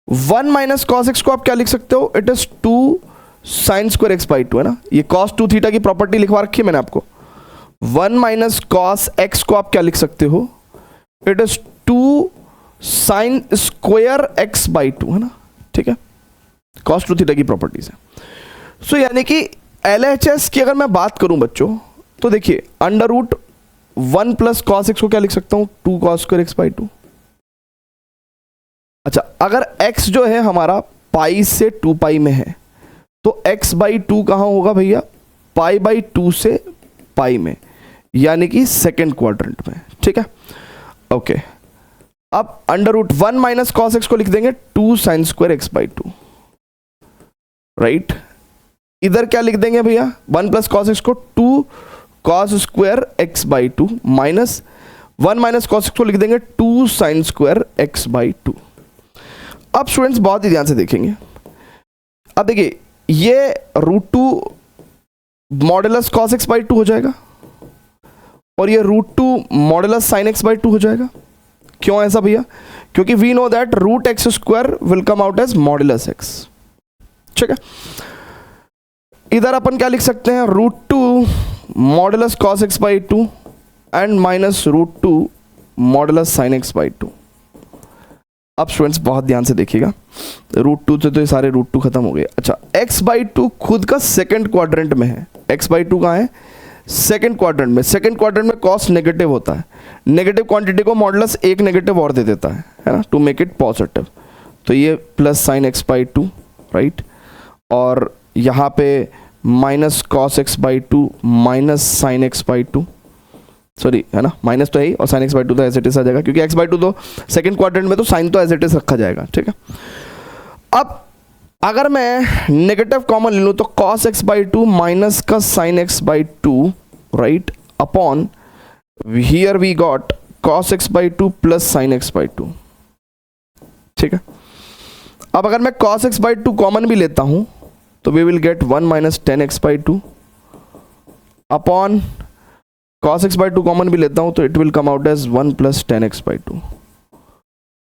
1 माइनस कॉस एक्स को आप क्या लिख सकते हो, it is 2 sine square x by 2, है ना, ये cos 2 थीटा की प्रॉपर्टी लिखवा रखी है मैंने आपको। 1 माइनस कॉस एक्स को आप क्या लिख सकते हो, it is 2 sine square x by 2, है ना, ठीक है, cos 2 थीटा की प्रॉपर्टीज है। सो यानी कि LHS की अगर मैं बात करूं बच्चों, तो देखिए under root 1 plus cos x को क्या लिख सकता हूं, 2 cos स्क्वायर एक्स बाई 2। अच्छा, अगर x जो है हमारा पाई से 2 पाई में है, तो x बाई 2 कहां होगा भैया, पाई बाई 2 से पाई में, यानी कि 2nd क्वाड्रेंट में, ठीक है, ओके। अब under root 1 minus cos x को लिख देंगे 2 sine square x by 2, right. इधर क्या लिख देंगे भैया, 1 प्लस कॉस एक्स को 2 cos square x by 2 minus 1 minus cos x को लिख देंगे 2 साइन स्क्वायर एक्स बाई 2। अब स्टूडेंट्स बहुत ही ध्यान से देखेंगे, अब देखिए ये √2 मॉडुलस कॉस एक्स बाई 2 हो जाएगा और ये √2 मॉडुलस साइन एक्स बाई 2 हो जाएगा। क्यों ऐसा भैया, क्योंकि we know that root x square will come out as modulus x, ठीक है। इधर अपन क्या लिख सकते हैं, √2 modulus cos x by 2 and minus √2 modulus sine x by 2। अब स्टूडेंट्स बहुत ध्यान से देखिएगा, √2 से तो ये सारे √2 खत्म हो गए। अच्छा, x बाई 2 खुद का 2nd क्वाड्रेंट में है, x बाई 2 कहाँ है, 2nd क्वाड्रेंट में। 2nd क्वाड्रेंट में कॉस नेगेटिव होता है, नेगेटिव क्वांटिटी को मॉडुलस एक नेगेटिव और दे देता है ना, टू मेक इट पॉजिटिव। तो ये plus sine x by 2, right, और यहाँ पे minus cos x by 2 minus sign x by 2, sorry, है ना, माइनस तो है ही, और साइन एक्स बाई 2 तो एज इट इज आ जाएगा, क्योंकि एक्स बाई 2 तो 2nd क्वाड्रेंट में, तो साइन तो एज इट इज रखा जाएगा, ठीक है। अब अगर मैं नेगेटिव कॉमन ले लूँ तो कॉस एक्स बाई 2 माइनस का sine x by 2, right, upon here we got cos x by 2 plus sine x by 2, ठीक है। अब अगर मैं कॉस एक्स बाई 2 कॉमन भी लेता हूं तो we will get 1 minus 10x by 2 upon cos x by 2 common भी लेता हूं तो it will come out as 1 plus 10x by 2।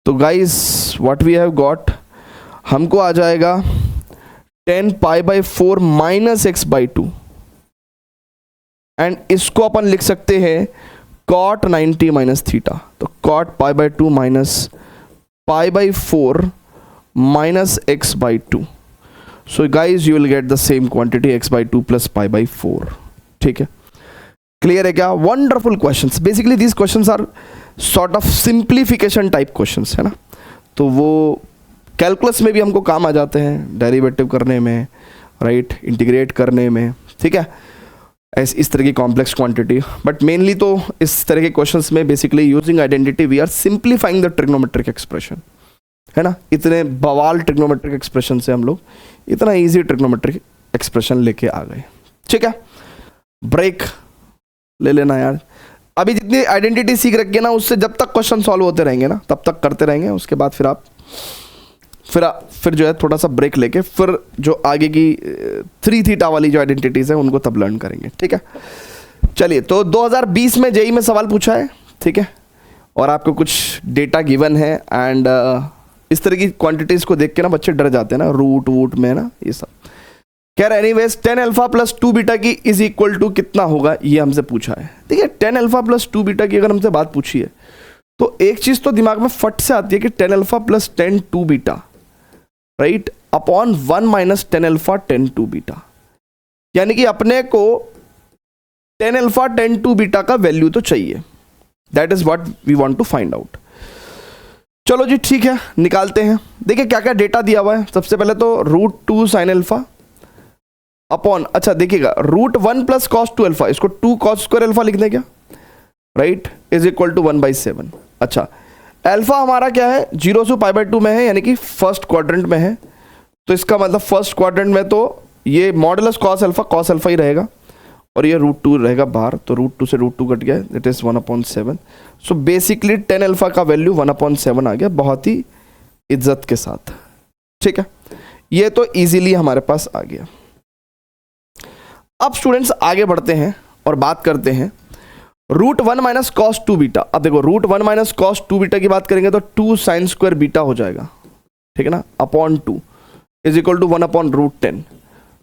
तो guys what we have got, हमको आ जाएगा 10 pi by 4 minus x by 2, and इसको अपन लिख सकते हैं कॉट 90 माइनस थीटा। तो cot pi by 2 minus pi by 4 minus x by 2। So guys you will get the same quantity x by 2 plus pi by 4, ठीक है। Clear है क्या, wonderful questions. Basically these questions are sort of simplification type questions, है ना, तो वो calculus में भी हमको काम आ जाते हैं, डेरिवेटिव करने में, राइट, इंटीग्रेट करने में, ठीक है, इस तरह की कॉम्प्लेक्स क्वांटिटी। बट मेनली तो इस तरह के क्वेश्चंस में basically using identity we are simplifying the trigonometric expression, है ना। इतने बवाल ट्रिग्नोमेट्रिक एक्सप्रेशन से हम लोग इतना इजी ट्रिग्नोमेट्रिक एक्सप्रेशन लेके आ गए, ठीक है। ब्रेक ले लेना यार। अभी जितनी आइडेंटिटी सीख रखी है ना, उससे जब तक क्वेश्चन सॉल्व होते रहेंगे ना तब तक करते रहेंगे। उसके बाद फिर जो है थोड़ा सा ब्रेक लेके फिर जो आगे की 3 थीटा वाली जो आइडेंटिटीज है उनको तब लर्न करेंगे, ठीक है। चलिए, तो 2020 में जेई में सवाल पूछा है, ठीक है, और आपको कुछ डेटा गिवन है एंड इस तरह की क्वांटिटीज को देख के ना बच्चे डर जाते हैं ना, रूट वूट में ना ये सब। कह रहा है एनीवेज 10 अल्फा प्लस 2 बीटा की इज इक्वल टू कितना होगा, ये हमसे पूछा है। ठीक है, 10 अल्फा प्लस 2 बीटा की अगर हमसे बात पूछी है तो एक चीज तो दिमाग में फट से आती है कि 10 alpha plus 10 2 beta, right, upon 1 minus 10 alpha 10 2 beta, यानी कि अपने को 10 अल्फा 10 2 बीटा का वैल्यू तो चाहिए। That is what we want to find out. चलो जी, ठीक है, निकालते हैं। देखिए क्या क्या डेटा दिया हुआ है। सबसे पहले तो √2 साइन अल्फा अपॉन, अच्छा देखिएगा, √1 प्लस कॉस 2 अल्फा, इसको 2 कॉस स्क्वायर अल्फा लिख दें क्या, राइट, इज इक्वल टू 1/7। अच्छा, अल्फा हमारा क्या है, 0 से π/2 में है, यानी कि फर्स्ट क्वाड्रेंट में है, तो इसका मतलब फर्स्ट क्वाड्रेंट में तो ये मॉडुलस कॉस अल्फा ही रहेगा और ये √2 रहेगा बाहर, तो √2 से √2 कट गया, that is 1/7। So basically 10 alpha का वैल्यू 1/7 आ गया, बहुत ही इज्जत के साथ, ठीक है। ये तो इजीली हमारे पास आ गया। अब स्टूडेंट्स आगे बढ़ते हैं और बात करते हैं √1 माइनस कॉस 2 बीटा। अब देखो √1 माइनस कॉस 2 बीटा की बात करेंगे तो 2 साइन स्क्वायर बीटा हो जाएगा, ठीक है ना, अपॉन 2 इज इक्वल टू 1/√10।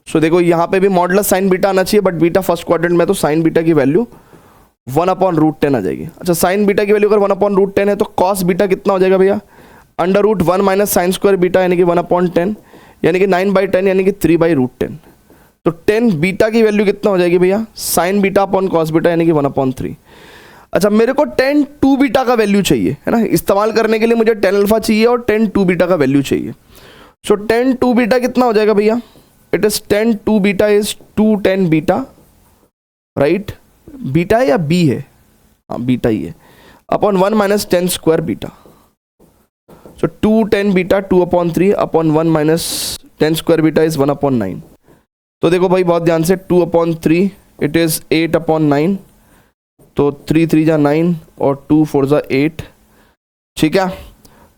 सो देखो यहाँ पे भी मॉडुलस साइन बीटा आना चाहिए, बट बीटा फर्स्ट क्वाड्रेंट में, तो साइन बीटा की वैल्यू 1/√10 आ जाएगी। अच्छा, साइन बीटा की वैल्यू अगर 1/√10 है तो कॉस बीटा कितना हो जाएगा भैया, √1 माइनस साइन स्क्वायर बीटा यानी कि 1/10, यानी कि 9/10 यानी कि 3/√10। तो 10 बीटा की वैल्यू कितना हो जाएगी भैया, sign beta upon cos beta यानी कि 1/3। अच्छा, मेरे को 10 2 बीटा का वैल्यू चाहिए, है ना, इस्तेमाल करने के लिए मुझे 10 अल्फा चाहिए और 10 2 बीटा का वैल्यू चाहिए। सो 10 2 बीटा कितना हो जाएगा भैया, it is 10 2 beta is 210 beta, right, beta है या बी है, हाँ बीटा ही है, upon 1 minus 10 square beta. So 210 beta 2/3 upon 1 minus 10 square beta is 1/9। तो देखो भाई बहुत ध्यान से, 2/3 इट इज 8/9, तो 3 3 जा 9 और 2 4 जा 8, ठीक है।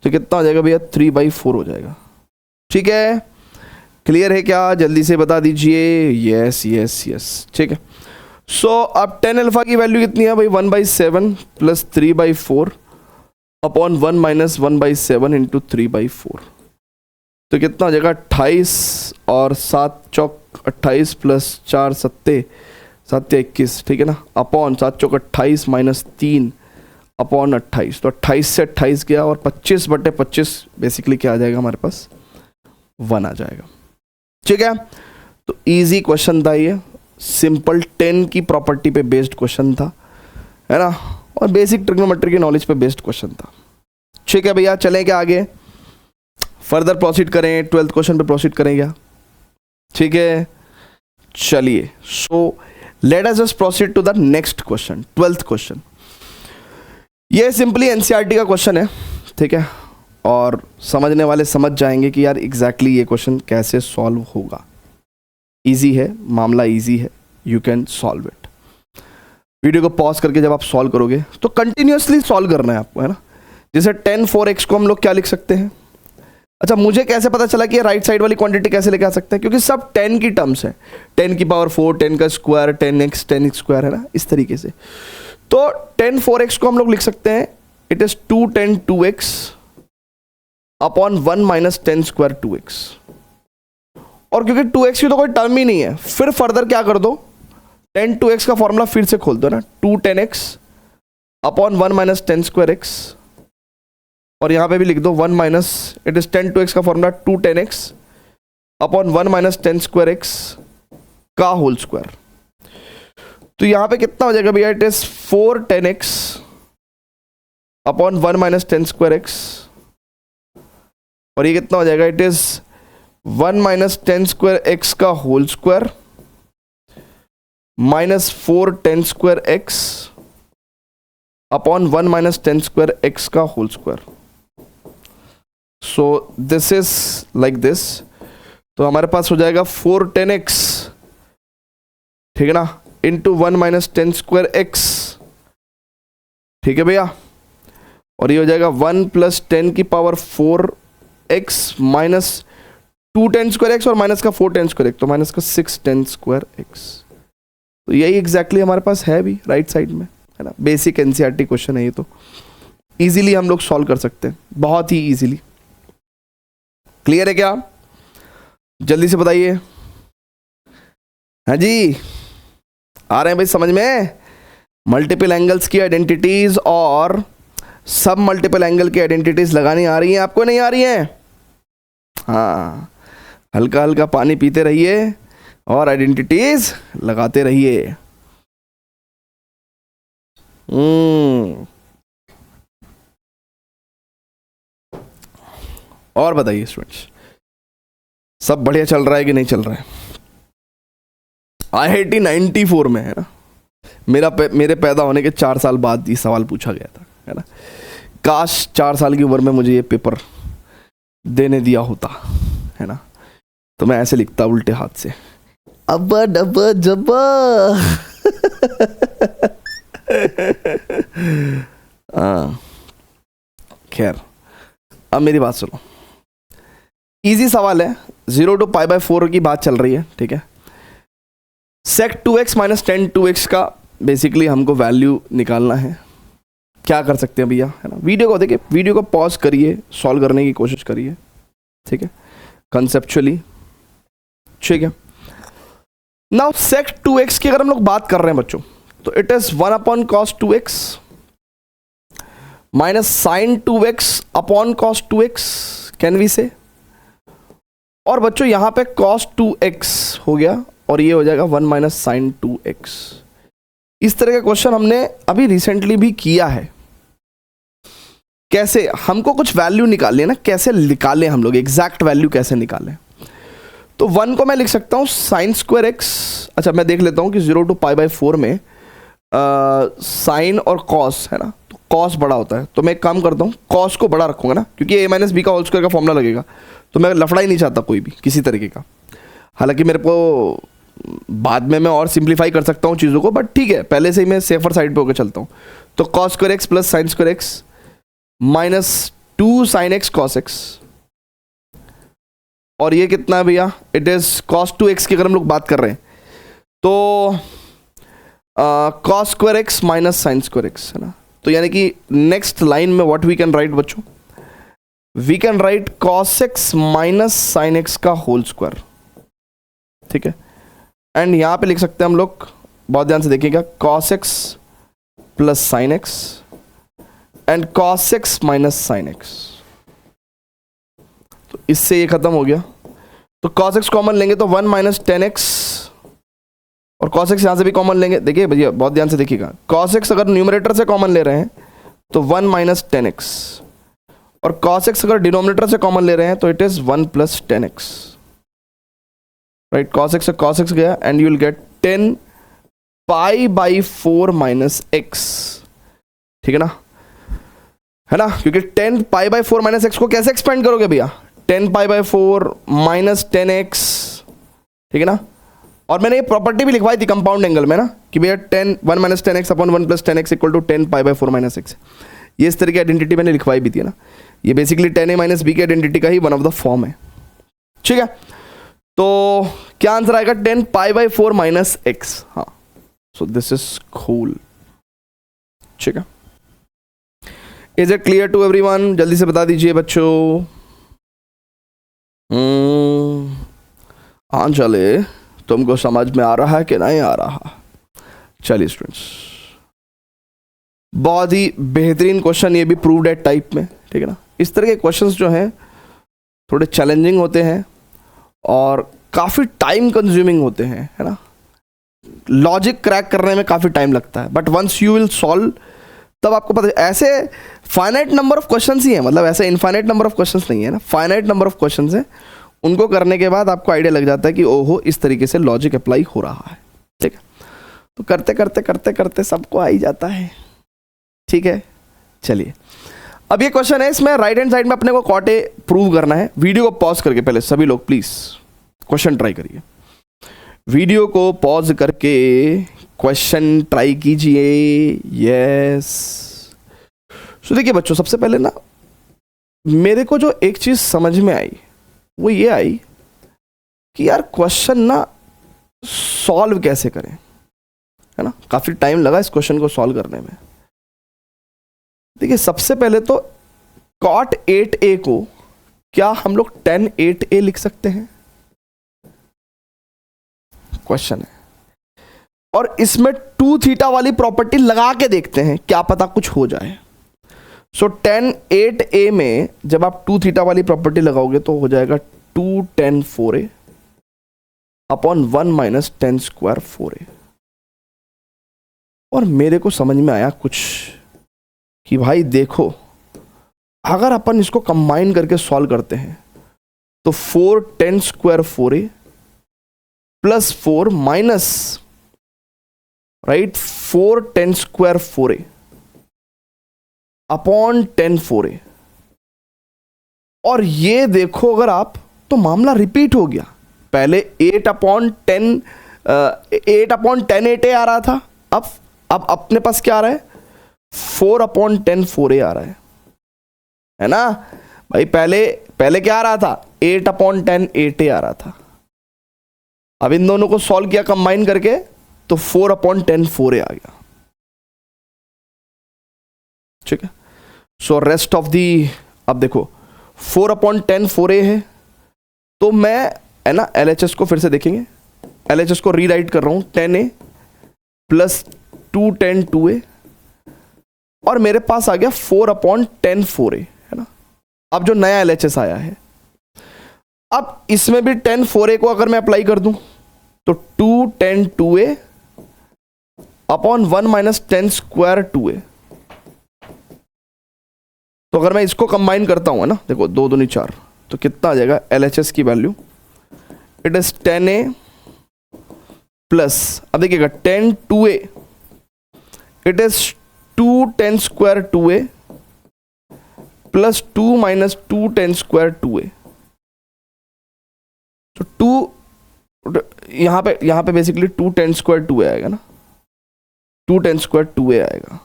तो कितना हो जाएगा भैया, 3/4 हो जाएगा, ठीक है। क्लियर है क्या, जल्दी से बता दीजिए। यस यस यस, ठीक है। सो अब 10 अल्फा की वैल्यू कितनी है भाई, 1/7 प्लस 3/4 अपॉन 1 माइनस 1/7 इंटू 3/4, तो कितना हो जाएगा 28 और 7 चौक 28 प्लस 4 सत्ते 21, ठीक है ना, अपॉन 7 चौक 28 माइनस 3 अपॉन 28, तो 28 से 28 गया और 25/25 बेसिकली क्या आ जाएगा हमारे पास, 1 आ जाएगा, ठीक है। तो इजी क्वेश्चन था ये, सिंपल 10 की प्रॉपर्टी पे बेस्ड क्वेश्चन था, है ना, और बेसिक ट्रिग्नोमेट्री की नॉलेज पे बेस्ड क्वेश्चन था, ठीक है भैया। चलें क्या आगे, फर्दर प्रोसीड करें, 12th क्वेश्चन पे प्रोसीड करें क्या, ठीक है। चलिए, so let us just proceed to the next question, 12th question. ये सिंपली एनसीईआरटी का क्वेश्चन है, ठीक है, और समझने वाले समझ जाएंगे कि यार एग्जैक्टली ये क्वेश्चन कैसे सॉल्व होगा। इजी है, मामला इजी है, you can solve it. Video को पॉज करके जब आप सॉल्व करोगे तो कंटिन्यूसली सॉल्व करना है आपको, है ना। जैसे 10 4x को हम लोग क्या लिख सकते हैं, अच्छा मुझे कैसे पता चला कि राइट साइड वाली क्वांटिटी कैसे लेके आ सकते हैं, क्योंकि सब 10 की टर्म्स है, 10 की पावर 4, 10 का स्क्वायर, 10x स्क्वायर, है ना, इस तरीके से। तो 10 4x को हम लोग लिख सकते हैं, it is 2 10 2x upon 1 minus 10 square 2x, और क्योंकि 2x की तो कोई टर्म ही नहीं है, फिर फर्दर क्या कर दो, 10 2x का फॉर्मूला फिर से खोल दो ना, 2 10x upon 1 minus 10 square x, और यहां पे भी लिख दो 1 माइनस, इट इज 10 2x का formula 2 10x upon 1 minus 10 square x का होल स्क्वायर। तो यहां पे कितना हो जाएगा भैया, it is 4 10x upon 1 minus 10 square x, और ये कितना हो जाएगा, it is 1 minus 10 square x का whole square minus 4 10 square x upon 1 minus 10 square x का whole square. So this is like this, तो हमारे पास हो जाएगा 4 10x, ठीक है ना, इंटू 1 माइनस 10 स्क्वायर एक्स, ठीक है भैया, और ये हो जाएगा 1 प्लस 10 की power 4 x minus 2 10 square x और माइनस का 4 10 स्क्वायर एक्स, तो माइनस का 6 10 स्क्वायर एक्स। तो यही एग्जैक्टली हमारे पास है भी राइट साइड में, है ना। बेसिक एनसीईआरटी क्वेश्चन है ये, तो इजीली हम लोग सॉल्व कर सकते हैं, बहुत ही इजीली। क्लियर है क्या? जल्दी से बताइए। हाँ जी, आ रहे हैं भाई समझ में? मल्टीपल एंगल्स की आइडेंटिटीज और सब मल्टीपल एंगल की आइडेंटिटीज लगानी आ रही हैं आपको, नहीं आ रही हैं? हाँ, हल्का हल्का पानी पीते रहिए और आइडेंटिटीज लगाते रहिए। और बताइए स्टूडेंट्स, सब बढ़िया चल रहा है कि नहीं चल रहा है? IIT 94 में, है ना, मेरे पैदा होने के 4 साल बाद ये सवाल पूछा गया था, है ना। काश 4 साल की उम्र में मुझे ये पेपर देने दिया होता, है ना, तो मैं ऐसे लिखता उल्टे हाथ से, अब्बा डब्बा जब्बा। खैर, अब मेरी बात सुनो, इजी सवाल है, 0 टू π/4 की बात चल रही है, ठीक है। sec 2x minus tan 2x का बेसिकली हमको वैल्यू निकालना है। क्या कर सकते हैं भैया, है ना, वीडियो को देखिए, वीडियो को पॉज करिए, सॉल्व करने की कोशिश करिए, ठीक है, कंसेप्चुअली, ठीक है। नाउ sec 2x की अगर हम लोग बात कर रहे हैं बच्चों, तो it is 1/cos 2x minus sin 2x upon cos 2x, can we say. और बच्चों यहां पे cos 2x हो गया और ये हो जाएगा 1 माइनस sin 2x। इस तरह का क्वेश्चन हमने अभी रिसेंटली भी किया है। कैसे, हमको कुछ वैल्यू निकालनी है ना, कैसे निकालें हम लोग, एग्जैक्ट वैल्यू कैसे निकालें। तो 1 को मैं लिख सकता हूं sin स्क्वायर एक्स। अच्छा, मैं देख लेता हूं कि 0 टू π/4 में साइन और कॉस, है ना, तो कॉस बड़ा होता है, तो मैं एक काम करता हूँ, कॉस को बड़ा रखूंगा ना, क्योंकि a माइनस बी का होल स्क्वायर का फॉर्मूला लगेगा, तो मैं लफड़ा ही नहीं चाहता कोई भी किसी तरीके का। हालांकि मेरे को बाद में मैं और सिंप्लीफाई कर सकता हूँ चीज़ों को, बट ठीक है, पहले से ही मैं सेफर साइड पे होकर चलता हूँ। तो cos square x plus sine square x minus 2 sin x cos x, और ये कितना है भैया, इट इज cos 2x की अगर हम लोग बात कर रहे हैं तो cos square x minus sine square x, है ना। तो यानी कि नेक्स्ट लाइन में व्हाट वी कैन राइट बच्चों, we can write cos x minus sine x का होल स्क्वायर, ठीक है। एंड यहां पे लिख सकते हैं हम लोग, बहुत ध्यान से देखिएगा, cos x plus sine x and cos x minus sine x। तो इससे ये खत्म हो गया, तो cos x कॉमन लेंगे तो 1 माइनस 10x, और cos x यहां से भी कॉमन लेंगे। देखिए भैया, बहुत ध्यान से देखिएगा, cos x अगर न्यूमरेटर से कॉमन ले रहे हैं तो 1 माइनस 10x, और cos x अगर डिनोमिनेटर से कॉमन ले रहे हैं तो it is 1 plus 10x, right. cos x से cos x गया and you will get 10 π/4 minus x, ठीक है ना, है ना, क्योंकि 10 π/4 माइनस एक्स को कैसे एक्सपेंड करोगे भैया, 10 π/4 माइनस 10x, ठीक है ना। और मैंने ये प्रॉपर्टी भी लिखवाई थी कंपाउंड एंगल में ना, कि भैया 1 minus 10x upon 1 plus 10x equal to 10 π/4 minus x. ये इस तरह की आइडेंटिटी मैंने लिखवाई भी थी ना, ये बेसिकली 10a माइनस बी की आइडेंटिटी का ही वन ऑफ द फॉर्म है, ठीक है। तो क्या आंसर आएगा, 10 π/4 माइनस एक्स। हाँ, सो दिस इज कूल, ठीक है। Is it clear to everyone? जल्दी से बता दीजिए बच्चों। हाँ चले, तुमको समझ में आ रहा है कि नहीं आ रहा? चलिए स्टूडेंट्स, बहुत ही बेहतरीन क्वेश्चन, ये भी प्रूव्ड एट टाइप में, ठीक है ना। इस तरह के क्वेश्चंस जो हैं थोड़े चैलेंजिंग होते हैं और काफ़ी टाइम कंज्यूमिंग होते हैं, है ना। लॉजिक क्रैक करने में काफ़ी टाइम लगता है, but once you will solve तब आपको पता, ऐसे फाइनाइट नंबर ऑफ क्वेश्चंस ही है, मतलब ऐसे इनफाइनाइट नंबर ऑफ क्वेश्चंस नहीं है ना, फाइनाइट नंबर ऑफ क्वेश्चंस है। उनको करने के बाद आपको आइडिया लग जाता है कि ओहो, इस तरीके से लॉजिक अप्लाई हो रहा है, ठीक है। तो करते करते करते करते सबको आ ही जाता है, ठीक है। चलिए, अब ये क्वेश्चन है, इसमें राइट हैंड साइड में अपने को कॉट ए प्रूव करना है। वीडियो को पॉज करके पहले सभी लोग प्लीज क्वेश्चन ट्राई करिए, वीडियो को पॉज करके क्वेश्चन ट्राई कीजिए। यस। तो देखिए बच्चों, सबसे पहले ना मेरे को जो एक चीज समझ में आई वो ये आई कि यार क्वेश्चन ना सॉल्व कैसे करें, है ना। काफी टाइम लगा इस क्वेश्चन को सॉल्व करने में। देखिए सबसे पहले तो cot 8a को क्या हम लोग tan 8a लिख सकते हैं, क्वेश्चन है। और इसमें 2 थीटा वाली प्रॉपर्टी लगा के देखते हैं, क्या पता कुछ हो जाए। सो tan 8a में जब आप 2 थीटा वाली प्रॉपर्टी लगाओगे तो हो जाएगा 2 tan 4a upon 1 minus tan square 4a। और मेरे को समझ में आया कुछ कि भाई देखो, अगर अपन इसको कंबाइन करके सॉल्व करते हैं तो 4 tan square 4a plus 4 minus, right, 4 tan square 4a upon tan 4a। और ये देखो अगर आप, तो मामला रिपीट हो गया। पहले 8 अपॉन 10 8a आ रहा था, अब अपने पास क्या आ रहा है, 4 अपॉन 10 4a आ रहा है ना भाई। पहले क्या आ रहा था, 8 अपॉन 10 8a आ रहा था। अब इन दोनों को सॉल्व किया कंबाइन करके तो 4 अपॉन 10 4a आ गया, ठीक है। सो रेस्ट ऑफ दी, अब देखो 4 अपॉन 10 4a है, तो मैं, है ना, LHS को फिर से देखेंगे। LHS को रीराइट कर रहा हूं, 10a प्लस 2 tan 2a, और मेरे पास आ गया 4 अपॉन 10 4a, है ना। अब जो नया LHS आया है, अब इसमें भी 10 4a को अगर मैं अप्लाई कर दूं तो 2 tan 2a upon 1 minus 10 square 2a। तो अगर मैं इसको कंबाइन करता हूं, है ना, देखो 2 दूनी 4, तो कितना आ जाएगा LHS की value, it is 10a plus, अब देखिएगा 10 2a, it is 2 tan square 2a plus 2 minus 2 tan square 2a। तो 2 यहां पे बेसिकली 2 tan स्क्वायर 2a आएगा ना, 2 tan स्क्वायर 2a आएगा।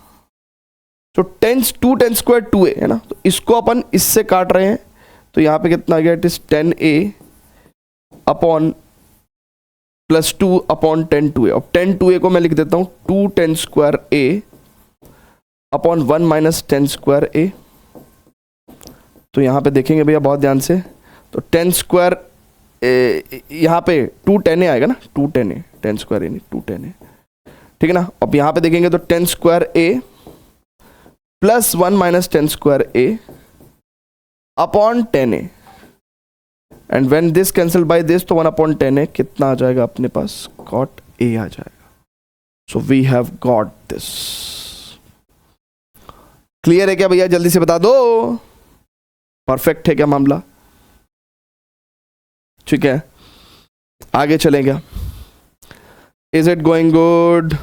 तो 2 tan स्क्वायर 2a, है ना, तो इसको अपन इससे काट रहे हैं, तो यहां पे कितना आ गया, it is 10a upon plus 2 upon 10 2a। अब 10 2a को मैं लिख देता हूं 2 tan square a upon 1 minus 10 square a। तो यहां पे देखेंगे भैया बहुत ध्यान से, तो 10 स्क्वायर यहां पे 2 tan a आएगा ना, 2 tan a, 10 स्क्वायर a नहीं 2 tan a, ठीक है ना। अब यहां पे देखेंगे तो 10 square a plus 1 minus 10 square a upon 10a, and when this cancel by this तो 1 अपॉन 10a कितना आ जाएगा अपने पास, cot a आ जाएगा। So we have got this. Clear है क्या भैया, जल्दी से बता दो, परफेक्ट है क्या मामला, ठीक है। आगे चलेगा, is it going good,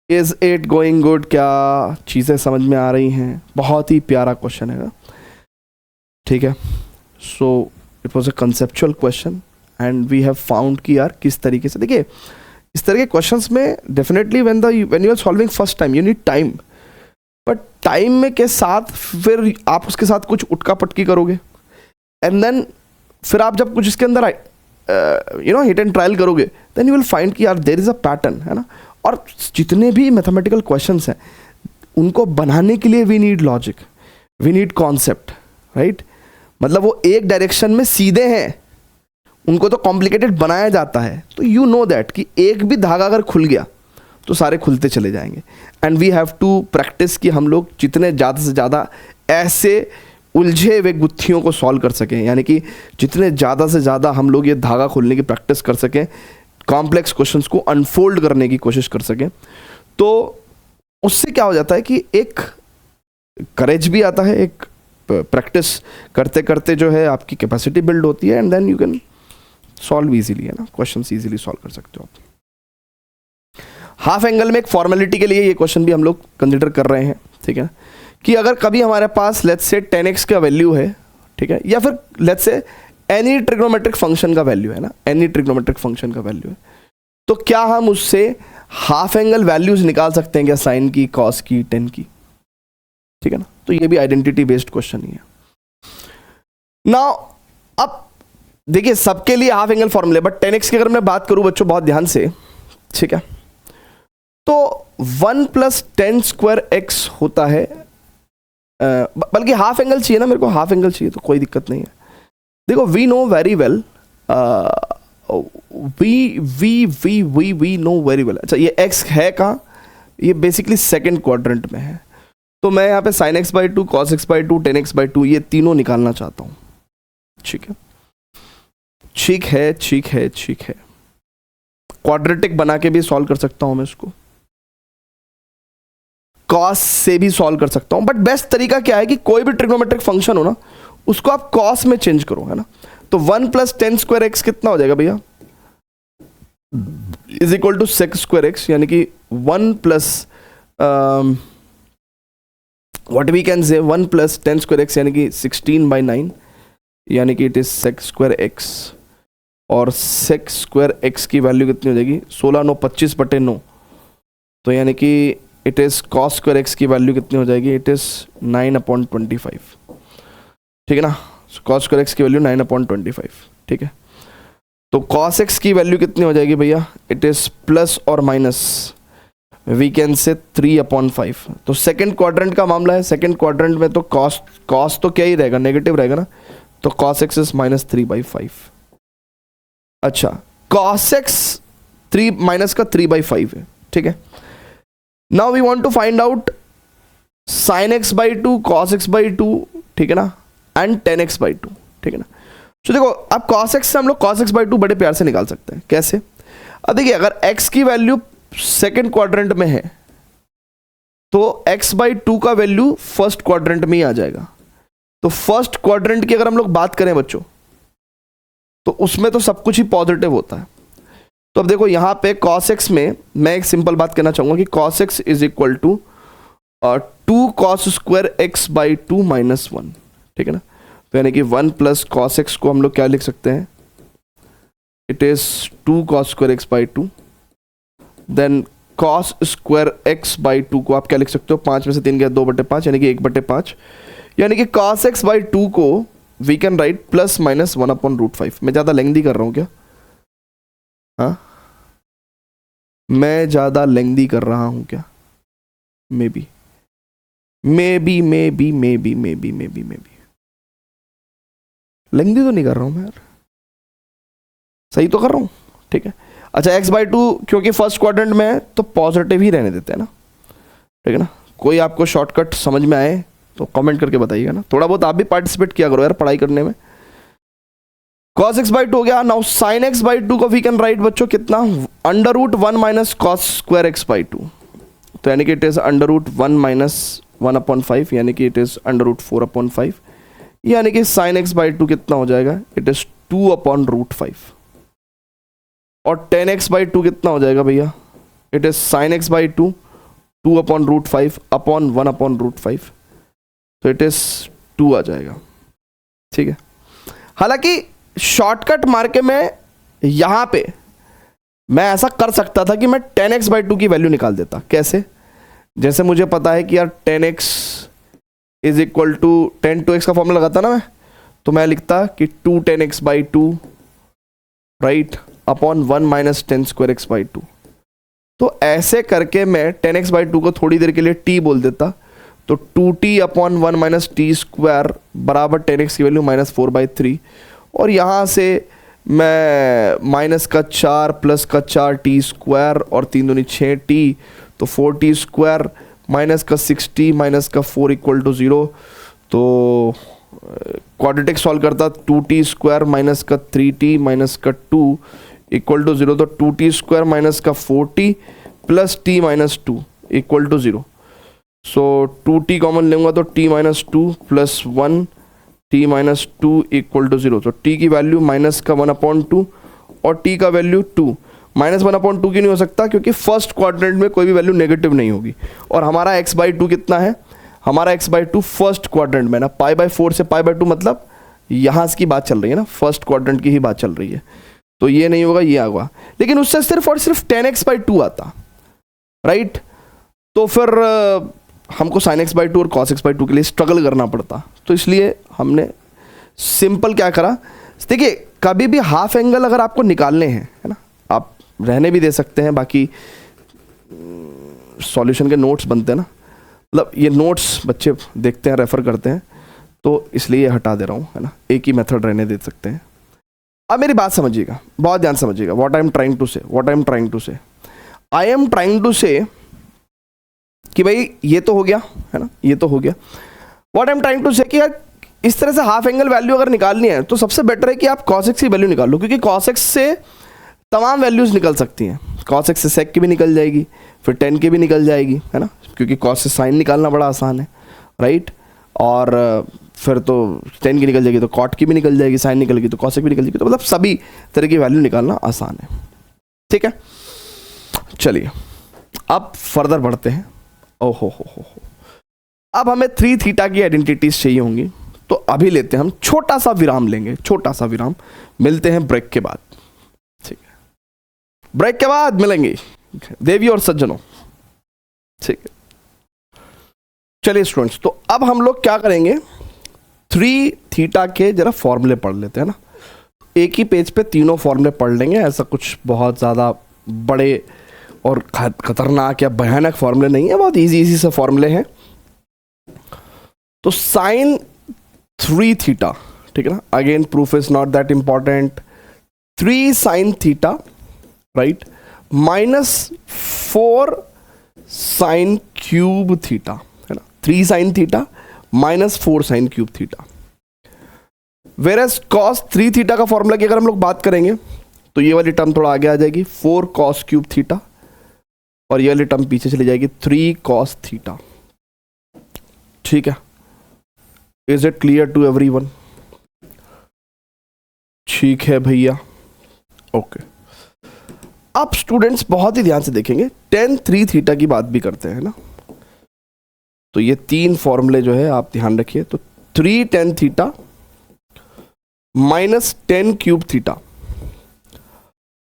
is it going good, क्या चीजें समझ में आ रही हैं। बहुत ही प्यारा क्वेश्चन है, ठीक है। So it was a conceptual question and we have found कि यार किस तरीके से, देखिए इस तरह के क्वेश्चंस में definitely when you are solving first time you need time, but time में के साथ फिर आप उसके साथ कुछ उटका पटकी करोगे, एंड देन फिर आप जब कुछ इसके अंदर हिट एंड ट्रायल करोगे, देन यू विल फाइंड कि यार देयर इज अ पैटर्न, है ना। और जितने भी मैथमेटिकल क्वेश्चंस हैं उनको बनाने के लिए we need logic, we need concept, right. मतलब वो एक डायरेक्शन में सीधे हैं, उनको तो कॉम्प्लिकेटेड बनाया जाता है। तो यू नो दैट कि एक भी धागा अगर खुल गया तो सारे खुलते चले जाएंगे, and we have to practice कि हम लोग जितने ज़्यादा से ज़्यादा ऐसे उलझे हुए गुत्थियों को सॉल्व कर सकें, यानी कि जितने ज़्यादा से ज़्यादा हम लोग ये धागा खोलने की प्रैक्टिस कर सकें, कॉम्प्लेक्स क्वेश्चंस को अनफोल्ड करने की कोशिश कर सकें। तो उससे क्या हो जाता है कि एक करेज भी आता है, एक प्रैक्टिस करते करते जो है आपकी कैपेसिटी बिल्ड होती है, and then you can solve easily, है ना, क्वेश्चंस इजीली सॉल्व कर सकते हो आप। हाफ एंगल में एक फॉर्मेलिटी के लिए ये क्वेश्चन भी हम लोग कंसिडर कर रहे हैं, ठीक है, कि अगर कभी हमारे पास लेट्स से 10x का वैल्यू है, ठीक है, या फिर let's say any trigonometric function का वैल्यू है ना, एनी ट्रिग्नोमेट्रिक फंक्शन का वैल्यू है, तो क्या हम उससे हाफ एंगल वैल्यूज निकाल सकते हैं क्या, साइन की, कॉस की, टेन की, ठीक है ना। तो ये भी आइडेंटिटी बेस्ड क्वेश्चन ही है। नाउ अब देखिए सबके लिए हाफ एंगल फॉर्मूले, बट 10x की अगर मैं बात करूं बच्चों बहुत ध्यान से, ठीक है, तो 1 + 10 स्क्वायर x होता है, बल्कि हाफ एंगल चाहिए ना मेरे को, हाफ एंगल चाहिए तो कोई दिक्कत नहीं है। देखो we know very well, we know very well. अच्छा ये x है कहाँ, ये बेसिकली सेकंड क्वाड्रेंट में है, तो मैं यहाँ पे sin x/2, cos x/2, tan x/2 ये तीनों निकालना चाहता हूँ, ठीक है, ठीक है, ठीक है, ठीक है। क्वाड्रेटिक बना के भी सॉल्व कर सकता हूं मैं इसको, कॉस से भी सॉल्व कर सकता हूं, बट बेस्ट तरीका क्या है कि कोई भी ट्रिग्नोमेट्रिक फंक्शन हो ना उसको आप कॉस में चेंज करो, है ना। तो 1 + 10 स्क्वायर x कितना हो जाएगा भैया, = sec स्क्वायर x, यानी कि 1 + व्हाट वी कैन से 1 + 10 स्क्वायर x यानी कि 16/9, यानी कि it is sec square x, और sec स्क्वायर x की वैल्यू कितनी हो जाएगी, 16 9 25/9, तो यानी कि it is cos square x की वैल्यू कितनी हो जाएगी, इट इज 9/25, ठीक है ना। cos स्क्वायर x की वैल्यू 9/25, ठीक है। तो cos x की वैल्यू कितनी हो जाएगी भैया, इट इज प्लस और माइनस वी कैन से 3/5। तो सेकंड क्वाड्रेंट का मामला है, सेकंड क्वाड्रेंट में तो cos तो क्या ही रहेगा, नेगेटिव रहेगा ना, तो cos x इज -3/5। अच्छा cos x 3 माइनस का 3/5 है, ठीक है। Now we want to find out sin x/2, cos x/2, ठीक है ना, एंड tan x/2, ठीक है ना। तो देखो अब cos x से हम लोग cos x/2 बड़े प्यार से निकाल सकते हैं, कैसे। अब देखिए अगर x की वैल्यू सेकंड क्वाड्रेंट में है तो x/2 का वैल्यू फर्स्ट क्वाड्रेंट में ही आ जाएगा। तो फर्स्ट क्वाड्रेंट की अगर हम लोग बात करें बच्चों तो उसमें तो सब कुछ ही पॉजिटिव होता है। तो अब देखो यहाँ पे cos x में मैं एक सिंपल बात कहना चाहूंगा कि cos x = 2 cos square x/2 - 1, ठीक है ना। तो यानी कि 1 + cos x को हम लोग क्या लिख सकते हैं, it is 2 cos square x/2, then cos square x/2 को आप क्या लिख सकते हो, 5 में से 3 गया 2/5, यानी कि 1/5, यानी कि cos x/2 को वी कैन राइट +-1/√5। मैं ज़्यादा लेंथी कर रहा हूँ क्या, हाँ मैं ज़्यादा लेंथी कर रहा हूँ क्या, मे बी लेंथी तो नहीं कर रहा हूँ मैं यार, सही तो कर रहा हूँ, ठीक है। अच्छा x/2 क्योंकि फर्स्ट क्वाड्रेंट में है तो पॉजिटिव ही रहने देते हैं ना, ठीक है ना। कोई आपको शॉर्टकट समझ में आए तो कमेंट करके बताइएगा ना, थोड़ा बहुत आप भी पार्टिसिपेट किया करो यार पढ़ाई करने में। cos x/2 हो गया। नाउ sin x/2 को वी कैन राइट बच्चों कितना, √1 - cos स्क्वायर x/2, तो यानी कि इट इज √1 - 1/5, यानी कि इट इज √4/5, यानी कि sin x/2 कितना हो जाएगा, इट इज 2/√5, और tan x/2 कितना हो जाएगा भैया, it is sin x/2 2/√5 upon 1/√5, तो इट इज 2 आ जाएगा, ठीक है। हालांकि शॉर्टकट मार के मैं यहां पे मैं ऐसा कर सकता था कि मैं tan x/2 की वैल्यू निकाल देता, कैसे, जैसे मुझे पता है कि यार tan x = tan 2x का फॉर्मूला लगाता ना मैं, तो मैं लिखता कि 2 tan x/2 right upon 1 - tan square x/2। तो ऐसे करके मैं tan x/2 को थोड़ी देर के लिए t बोल देता, तो 2t अपॉन 1 - t स्क्वायर बराबर tan x की वैल्यू -4/3, और यहाँ से मैं -4 +4 t स्क्वायर और 3 दूनी 6t, तो 4t स्क्वायर -6t -4 = 0। तो क्वाड्रेटिक सॉल्व करता 2t स्क्वायर -3t -2 = 0, तो 2t स्क्वायर -4t + t - 2 = 0। सो 2t कॉमन लूँगा तो t - 2 + 1 t - 2 = 0, तो t की वैल्यू -1/2 और t का वैल्यू 2, -1/2 की नहीं हो सकता क्योंकि फर्स्ट क्वाड्रेंट में कोई भी वैल्यू नेगेटिव नहीं होगी, और हमारा x/2 कितना है, हमारा x/2 फर्स्ट क्वाड्रेंट में ना, π/4 से π/2 मतलब यहाँ की बात चल रही है ना, फर्स्ट क्वाड्रेंट की ही बात चल रही है, तो ये नहीं होगा, ये होगा। लेकिन उससे सिर्फ और सिर्फ tan x/2 आता, राइट। तो फिर हमको sin x बाई टू और cos x बाई टू के लिए स्ट्रगल करना पड़ता, तो इसलिए हमने सिंपल क्या करा, देखिए कभी भी हाफ एंगल अगर आपको निकालने हैं, है ना, आप रहने भी दे सकते हैं, बाकी सॉल्यूशन के नोट्स बनते हैं ना, मतलब ये नोट्स बच्चे देखते हैं, रेफर करते हैं, तो इसलिए ये हटा दे रहा हूँ, है ना, एक ही मेथड रहने दे सकते हैं। अब मेरी बात समझिएगा, बहुत ध्यान समझिएगा, what I am trying to say, I am trying to say कि भाई ये तो हो गया, है ना, ये तो हो गया। What I am trying to say कि यार इस तरह से हाफ एंगल वैल्यू अगर निकालनी है तो सबसे बेटर है कि आप cos x की वैल्यू निकाल लो, क्योंकि cos x से तमाम वैल्यूज निकल सकती हैं। cos x से sec की भी निकल जाएगी, फिर tan की भी निकल जाएगी, है ना, क्योंकि cos से sin निकालना बड़ा आसान है, राइट। और फिर तो tan की निकल जाएगी तो cot की भी निकल जाएगी, sin निकल गई तो cos x भी निकल जाएगी, तो मतलब सभी तरह की वैल्यू निकालना आसान है, ठीक है। चलिए अब फर्दर बढ़ते हैं। ओहो हो, अब हमें 3 थीटा की आइडेंटिटीज चाहिए होंगी, तो अभी लेते हैं हम छोटा सा विराम लेंगे, छोटा सा विराम, मिलते हैं ब्रेक के बाद, ठीक है, ब्रेक के बाद मिलेंगे देवी और सज्जनों, ठीक है। चलिए स्टूडेंट्स, तो अब हम लोग क्या करेंगे, 3 थीटा के जरा फॉर्मूले पढ़ लेते हैं ना, एक ही पेज पे तीनों फॉर्मूले पढ़ लेंगे, ऐसा कुछ बहुत ज़्यादा बड़े और खतरनाक या भयानक फॉर्मूले नहीं है, बहुत इजी से फॉर्मूले हैं। तो साइन 3 थीटा, ठीक है ना, again proof is not that important, 3 sine theta, right, -4 sine cube theta, है ना, 3 sine theta -4 sine cube theta. Whereas cos 3 theta का फॉर्मूला की अगर हम लोग बात करेंगे तो ये वाली टर्म थोड़ा आगे आ जाएगी, 4 cos क्यूब थीटा, और ये वाली टर्म पीछे चली जाएगी, 3 cos थीटा, ठीक है। Is it clear to everyone? ठीक है भैया, ओके। अब स्टूडेंट्स बहुत ही ध्यान से देखेंगे, tan 3 थीटा की बात भी करते हैं ना, तो ये 3 फॉर्मूले जो है आप ध्यान रखिए, तो 3 tan theta -10 cube theta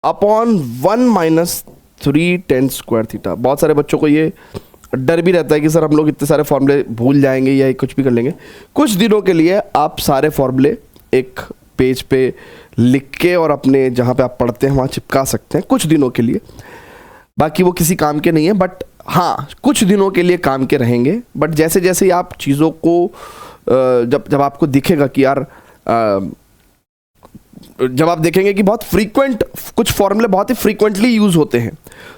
upon 1 - 3 tan square theta. बहुत सारे बच्चों को ये डर भी रहता है कि सर हम लोग इतने सारे फॉर्मूले भूल जाएंगे या कुछ भी कर लेंगे। कुछ दिनों के लिए आप सारे फॉर्मूले एक पेज पे लिख के और अपने जहाँ पे आप पढ़ते हैं वहाँ चिपका सकते हैं कुछ दिनों के लिए, बाकी वो किसी काम के नहीं है, बट हाँ कुछ दिनों के लिए काम के रहेंगे। बट जैसे जैसे आप चीज़ों को जब आपको दिखेगा कि यार जब आप देखेंगे कि बहुत फ्रीक्वेंट कुछ फॉर्मूले बहुत ही फ्रीक्वेंटली यूज़ होते हैं,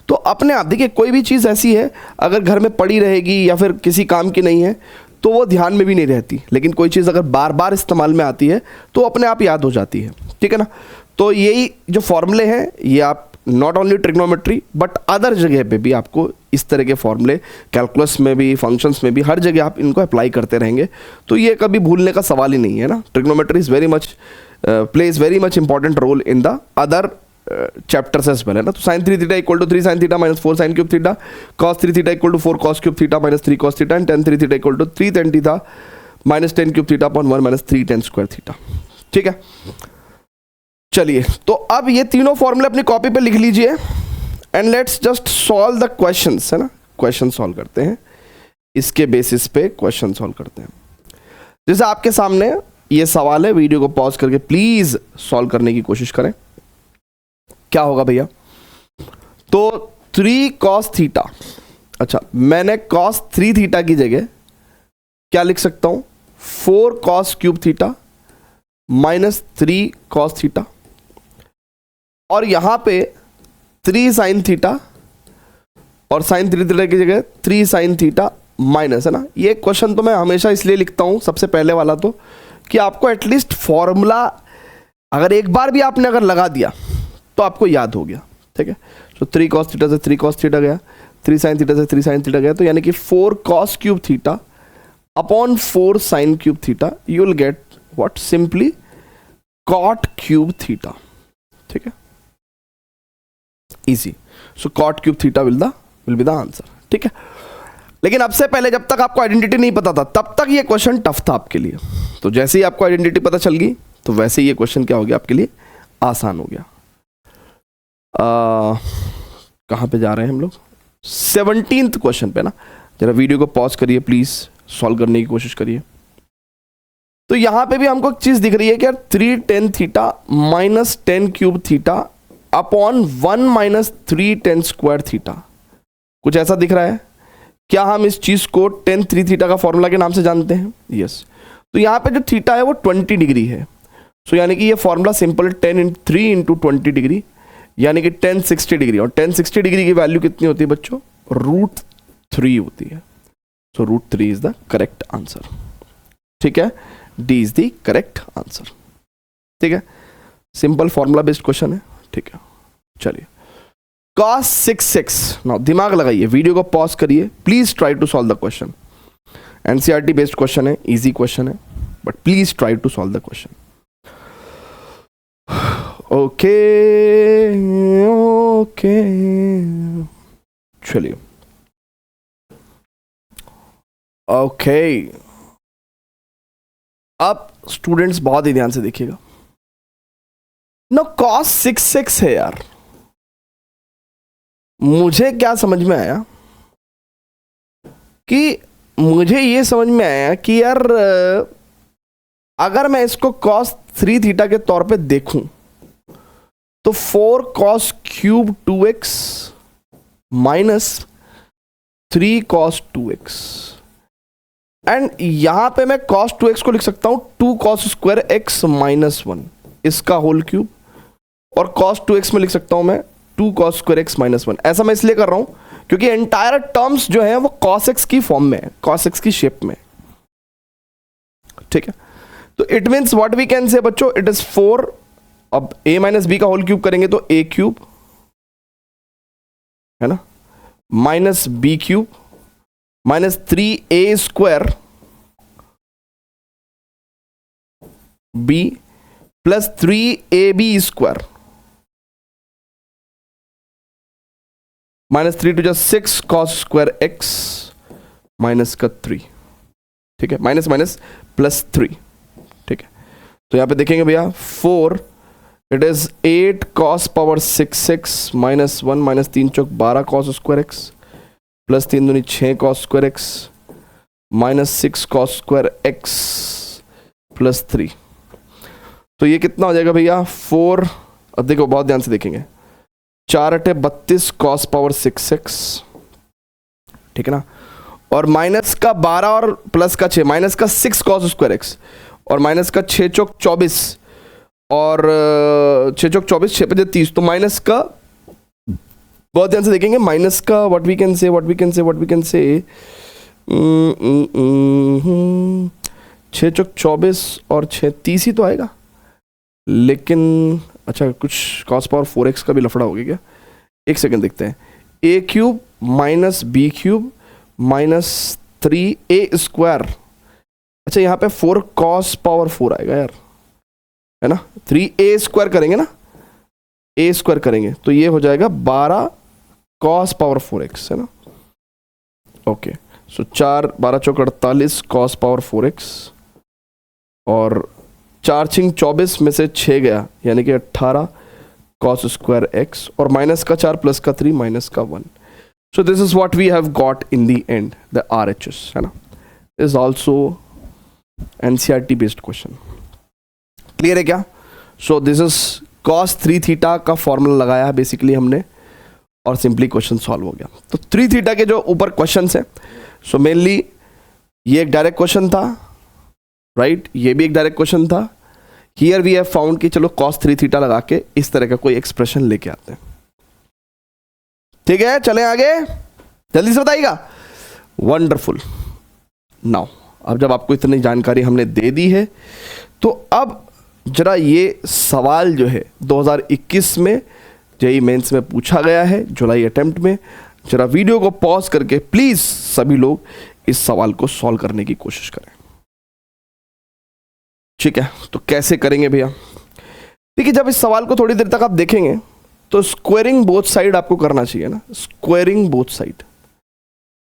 तो अपने आप देखिए कोई भी चीज़ ऐसी है अगर घर में पड़ी रहेगी या फिर किसी काम की नहीं है तो वो ध्यान में भी नहीं रहती, लेकिन कोई चीज़ अगर बार बार इस्तेमाल में आती है तो अपने आप याद हो जाती है, ठीक है ना। तो यही जो फॉर्मूले हैं ये आप not only trigonometry but other जगह पे भी आपको इस तरह के फॉर्मूले, कैलकुलस में भी, फंक्शंस में भी, हर जगह आप इनको अप्लाई करते रहेंगे, तो ये कभी भूलने का सवाल ही नहीं है ना। Trigonometry is very much plays very much important role in the other chapters as well, है ना। तो sin 3 theta equal to 3 sin theta -4 sin cube theta, cos 3 theta equal to 4 cos cube theta -3 cos theta, and tan 3 theta equal to 3 tan theta -10 cube theta upon 1 -3 tan square theta, ठीक है। चलिए तो अब ये तीनों फॉर्मूले अपनी copy पे लिख लीजिए and let's just solve the questions, है ना। क्वेश्चन सॉल्व करते हैं, इसके बेसिस पे क्वेश्चन सॉल्व करते हैं। जैसे आपके सामने ये सवाल है, वीडियो को पॉज करके प्लीज सॉल्व करने की कोशिश करें। क्या होगा भैया, तो 3 cos थीटा, अच्छा मैंने cos 3 थीटा की जगह क्या लिख सकता हूं, 4 cos cube theta -3 cos theta, और यहां पे 3 sin थीटा और sin 3 थीटा की जगह 3 sin थीटा माइनस, है ना। ये क्वेश्चन तो मैं हमेशा इसलिए लिखता हूं सबसे पहले वाला, तो कि आपको एटलीस्ट फॉर्मूला अगर एक बार भी आपने अगर लगा दिया तो आपको याद हो गया, ठीक है। तो 3 cos थीटा से 3 cos थीटा गया, 3 sin थीटा से 3 sin थीटा गया, तो यानी कि 4 cos cube theta upon 4 sin cube theta, you will get what, simply cot cube theta, ठीक है, easy. So cot cube theta will be the answer, ठीक है। लेकिन अब से पहले जब तक आपको आइडेंटिटी नहीं पता था तब तक ये क्वेश्चन टफ था आपके लिए, तो जैसे ही आपको आइडेंटिटी पता चल गई तो वैसे ही ये क्वेश्चन क्या हो गया आपके लिए, आसान हो गया। कहाँ पे जा रहे हैं हम लोग, 17th क्वेश्चन पे ना, जरा वीडियो को पॉज करिए प्लीज, सॉल्व करने की कोशिश करिए। तो यहां पे भी हमको एक चीज दिख रही है कि यार 3 tan theta minus 10 cube theta upon 1 minus 3 tan square theta, कुछ ऐसा दिख रहा है। क्या हम इस चीज को tan 3 थीटा का फॉर्मूला के नाम से जानते हैं? यस। तो यहां पे जो थीटा है वो 20 डिग्री है, सो यानी कि ये फॉर्मूला सिंपल 3 इंटू 20 डिग्री यानी कि 1060 डिग्री, और 1060 डिग्री की वैल्यू कितनी होती है बच्चों? √3 होती है। सो √3 इज द करेक्ट आंसर। ठीक है, D is the correct answer. ठीक है, सिंपल फॉर्मूला बेस्ड क्वेश्चन है। ठीक है, चलिए cos 6x, नाउ दिमाग लगाइए, वीडियो को पॉज करिए, please try to solve the question. NCERT based question है, इजी क्वेश्चन है, but please try to solve the question. Okay okay, चलिए ओके। अब स्टूडेंट्स बहुत ही ध्यान से देखिएगा ना, cos 6x है यार। मुझे क्या समझ में आया कि मुझे ये समझ में आया कि यार अगर मैं इसको cos 3 थीटा के तौर पे देखूं तो 4 cos cube 2x minus 3 cos 2x, and यहां पे मैं cos 2x को लिख सकता हूं 2 cos स्क्वायर x माइनस 1 इसका होल क्यूब, और cos 2x में लिख सकता हूं मैं 2 cos स्क्वायर x माइनस 1। ऐसा मैं इसलिए कर रहा हूं क्योंकि एंटायर टर्म्स जो है वो cos x की फॉर्म में है, cos x की शेप में। ठीक है, तो it means what we can say बच्चों, इट इज 4, अब a माइनस बी का होल क्यूब करेंगे तो a क्यूब है ना, minus B cube minus 3a square b plus 3ab square minus 3 to 6 cos square x minus का 3। ठीक है, माइनस माइनस प्लस 3। ठीक है, तो यहां पे देखेंगे भैया 4, it is 8 cos power 6x minus 1 minus 3 Chowk 12 cos square x plus 3 दूनी 6 cos square x minus 6 cos square x plus 3। तो ये कितना हो जाएगा भैया 4, अब देखो बहुत ध्यान से देखेंगे, 4 × 32 cos पावर 6x, ठीक है ना, और माइनस का 12 और प्लस का 6, माइनस का 6 cos स्क्वायर x और माइनस का 6 चौक 24 और 6 चौक 24 6 5 30, तो माइनस का बहुत ध्यान से देखेंगे, माइनस का व्हाट वी कैन से 6 चौक 24 और 6 30 ही तो आएगा, लेकिन अच्छा कुछ cos पावर 4x का भी लफड़ा हो गया क्या? एक सेकंड देखते हैं, a cube minus B cube minus 3a square, अच्छा यहाँ पे 4 cos पावर 4 आएगा यार, है ना, 3a स्क्वायर करेंगे ना, a स्क्वायर करेंगे तो ये हो जाएगा 12 cos पावर 4x, है ना। ओके, सो 4 12 चौक 48 cos पावर 4x और 4 छिंग 24 में से 6 गया यानी कि 18 cos स्क्वायर x और माइनस का 4 प्लस का 3 माइनस का 1। So this is what we have got in the end, the RHS, है ना, is also NCERT based question. Clear है क्या? So this is cos 3 theta का फॉर्मूला लगाया है बेसिकली हमने और सिंपली क्वेश्चन सॉल्व हो गया। तो 3 थीटा के जो ऊपर क्वेश्चन है, सो मेनली ये एक डायरेक्ट क्वेश्चन था, राइट, ये भी एक डायरेक्ट क्वेश्चन था। हियर वी हैव फाउंड कि चलो cos 3 थीटा लगा के इस तरह का कोई एक्सप्रेशन लेके आते हैं। ठीक है, चलें आगे, जल्दी से बताइएगा। वंडरफुल। नाउ अब जब आपको इतनी जानकारी हमने दे दी है तो अब जरा ये सवाल जो है 2021 में जेईई मेंस में पूछा गया है जुलाई अटेम्प्ट में, जरा वीडियो को पॉज करके प्लीज सभी लोग इस सवाल को सॉल्व करने की कोशिश करें। ठीक है, तो कैसे करेंगे भैया? देखिए, जब इस सवाल को थोड़ी देर तक आप देखेंगे तो स्क्वायरिंग बोथ साइड आपको करना चाहिए ना, squaring both side.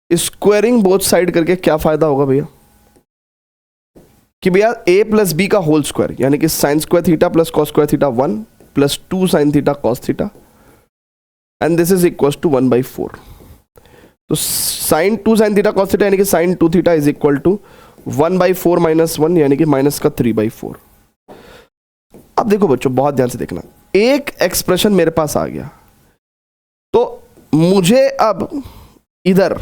Squaring both side करके क्या फायदा होगा भैया कि भैया a प्लस बी का होल स्क्वायर यानी कि sine square theta plus cos square theta 1 plus 2 sine theta cos theta and this is equal to 1/4। तो sine 2 sine theta cos theta यानी कि sine 2 theta is equal to 1/4 minus 1 यानी कि minus का 3/4। अब देखो बच्चों बहुत ध्यान से देखना, एक एक्सप्रेशन मेरे पास आ गया, तो मुझे अब इधर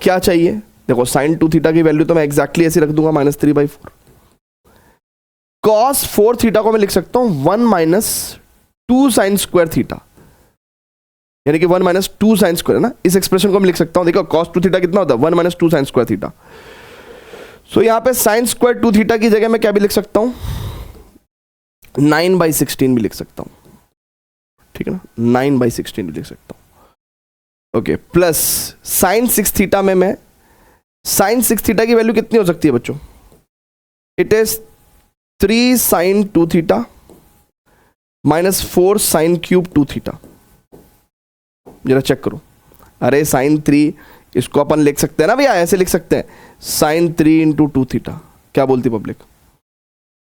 क्या चाहिए? देखो साइन 2 थीटा की वैल्यू तो मैं एग्जैक्टली ऐसे रख दूंगा -3/4। कॉस 4 थीटा को मैं लिख सकता हूं 1 माइनस 2 साइन स्क्वायर थीटा, यानी कि 1 माइनस 2 साइन स्क्वायर है ना। इस एक्सप्रेशन को मैं लिख सकता हूं, देखो कॉस 2 थीटा कितना होता है 1 माइनस 2 साइन स्क्वायर थीटा। सो यहां पे साइन स्क्वायर 2 थीटा की जगह मैं क्या भी लिख सकता हूं 9/16 भी लिख सकता हूं, ठीक है ना, 9/16 भी लिख सकता हूं। ओके, प्लस साइन 6 थीटा में मैं साइन 6 थीटा की वैल्यू कितनी हो सकती है बच्चों? इट इज 3 साइन 2 थीटा माइनस 4 साइन क्यूब 2 थीटा। जरा चेक करो, अरे साइन 3 इसको अपन लिख सकते हैं ना भैया, ऐसे लिख सकते हैं साइन 3 इंटू 2 थीटा। क्या बोलती पब्लिक?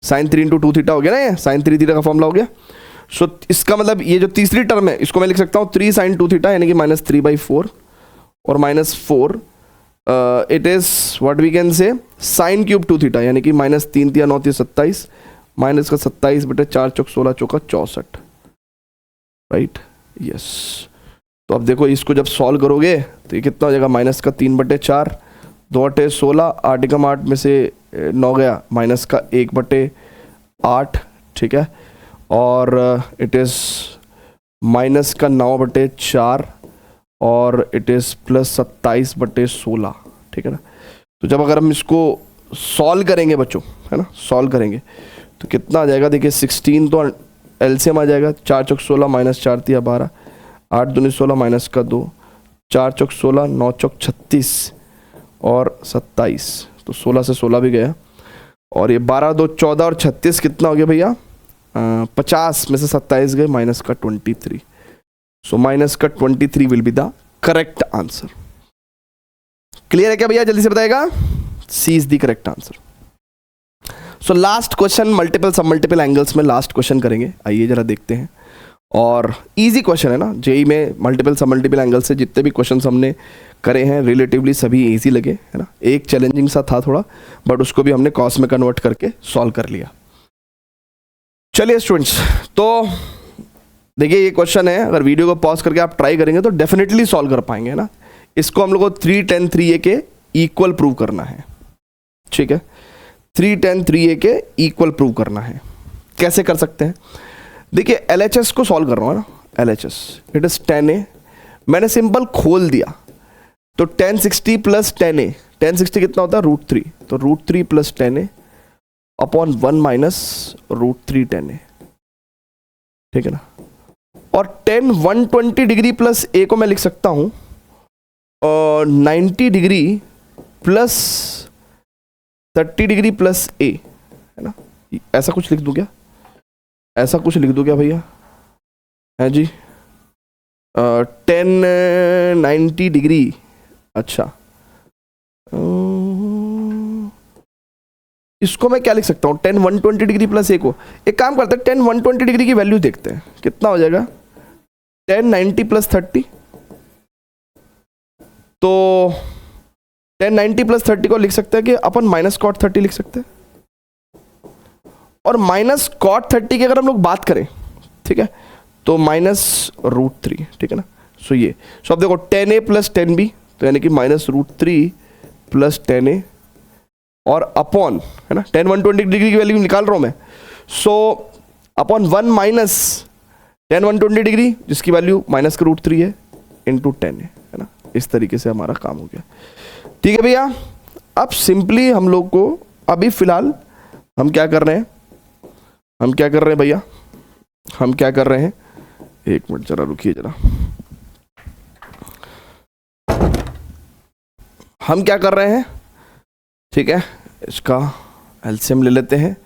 साइन 3 इंटू 2 थीटा हो गया ना, ये साइन 3 थीटा का फॉर्मूला हो गया। सो इसका मतलब ये जो तीसरी टर्म है इसको मैं लिख सकता हूँ 3 साइन 2 थीटा यानी कि -3/4 और -4 it is what we can say sine cube 2 theta यानी कि -3 × 9 = 27 माइनस का 27/4 × 16 = 64, राइट? यस। तो अब देखो इसको जब सॉल्व करोगे तो ये कितना हो जाएगा? माइनस का 3/4, 2/16, 8 में से 9 गया, माइनस का 1/8, ठीक है, और इट इज़ माइनस का 9/4 और इट इज़ प्लस 27/16, ठीक है ना। तो जब अगर हम इसको सॉल्व करेंगे बच्चों, है ना, सॉल्व करेंगे तो कितना आ जाएगा? देखिए 16 तो एलसीएम आ जाएगा, 4 × 16 माइनस 4 × 12, 8 दूनी 16 माइनस का 2, 4 × 16, 9 × 36 और 27, तो 16 से 16 भी गया, और ये 12 2 14 और 36 कितना हो गया भैया? 50 में से 27 गए, माइनस का 23। सो माइनस का 23 will be the correct answer. Clear है क्या भैया? जल्दी से बताएगा। C is the correct answer. So last question multiple submultiple angles में लास्ट क्वेश्चन करेंगे, आइए जरा देखते हैं। और इजी क्वेश्चन है ना, जेई में मल्टीपल सब मल्टीपल एंगल से जितने भी क्वेश्चंस हमने करे हैं रिलेटिवली सभी इजी लगे, है ना। एक चैलेंजिंग सा था थोड़ा, बट उसको भी हमने कॉस में कन्वर्ट करके सॉल्व कर लिया। चलिए स्टूडेंट्स, तो देखिए ये क्वेश्चन है, अगर वीडियो को पॉज करके आप ट्राई करेंगे तो डेफिनेटली सॉल्व कर पाएंगे, है ना। इसको हम लोग को 3 tan 3a के इक्वल प्रूव करना है, ठीक है। 3 tan 3a के इक्वल प्रूव करना है। कैसे कर सकते हैं? देखिए LHS को सॉल्व कर रहा हूँ ना, LHS it is tan a, मैंने सिंपल खोल दिया तो tan 60 plus tan a, tan 60 कितना होता है? √3, तो √3 plus tan a upon 1 minus √3 tan a, ठीक है ना। और tan 120 डिग्री प्लस a को मैं लिख सकता हूँ 90 degree plus 30 degree plus a, है ना। ऐसा कुछ लिख दूँ क्या? ऐसा कुछ लिख दूँ क्या भैया? है जी, 10 90 डिग्री, अच्छा इसको मैं क्या लिख सकता हूँ? 10 120 डिग्री प्लस a को, एक काम करते हैं 10 120 डिग्री की वैल्यू देखते हैं कितना हो जाएगा। 10 90 प्लस 30, तो 10 90 प्लस 30 को लिख सकते हैं कि अपन माइनस कॉट 30 लिख सकते हैं। और माइनस कॉट 30 की अगर हम लोग बात करें, ठीक है, तो माइनस √3, ठीक है ना। सो ये, सो अब देखो 10a प्लस 10b, तो यानी कि माइनस √3 प्लस 10a और अपॉन, है ना, 10 120 डिग्री की वैल्यू निकाल रहा हूं मैं, सो अपॉन 1 माइनस 10 120 डिग्री जिसकी वैल्यू माइनस का √3 है इंटू 10 है ना। इस तरीके से हमारा काम हो गया, ठीक है भैया। अब सिंपली हम लोग को अभी फिलहाल हम क्या कर रहे हैं, हम क्या कर रहे हैं भैया, हम क्या कर रहे हैं, एक मिनट जरा रुकिए जरा, हम क्या कर रहे हैं, ठीक है, इसका एलसीएम ले लेते हैं।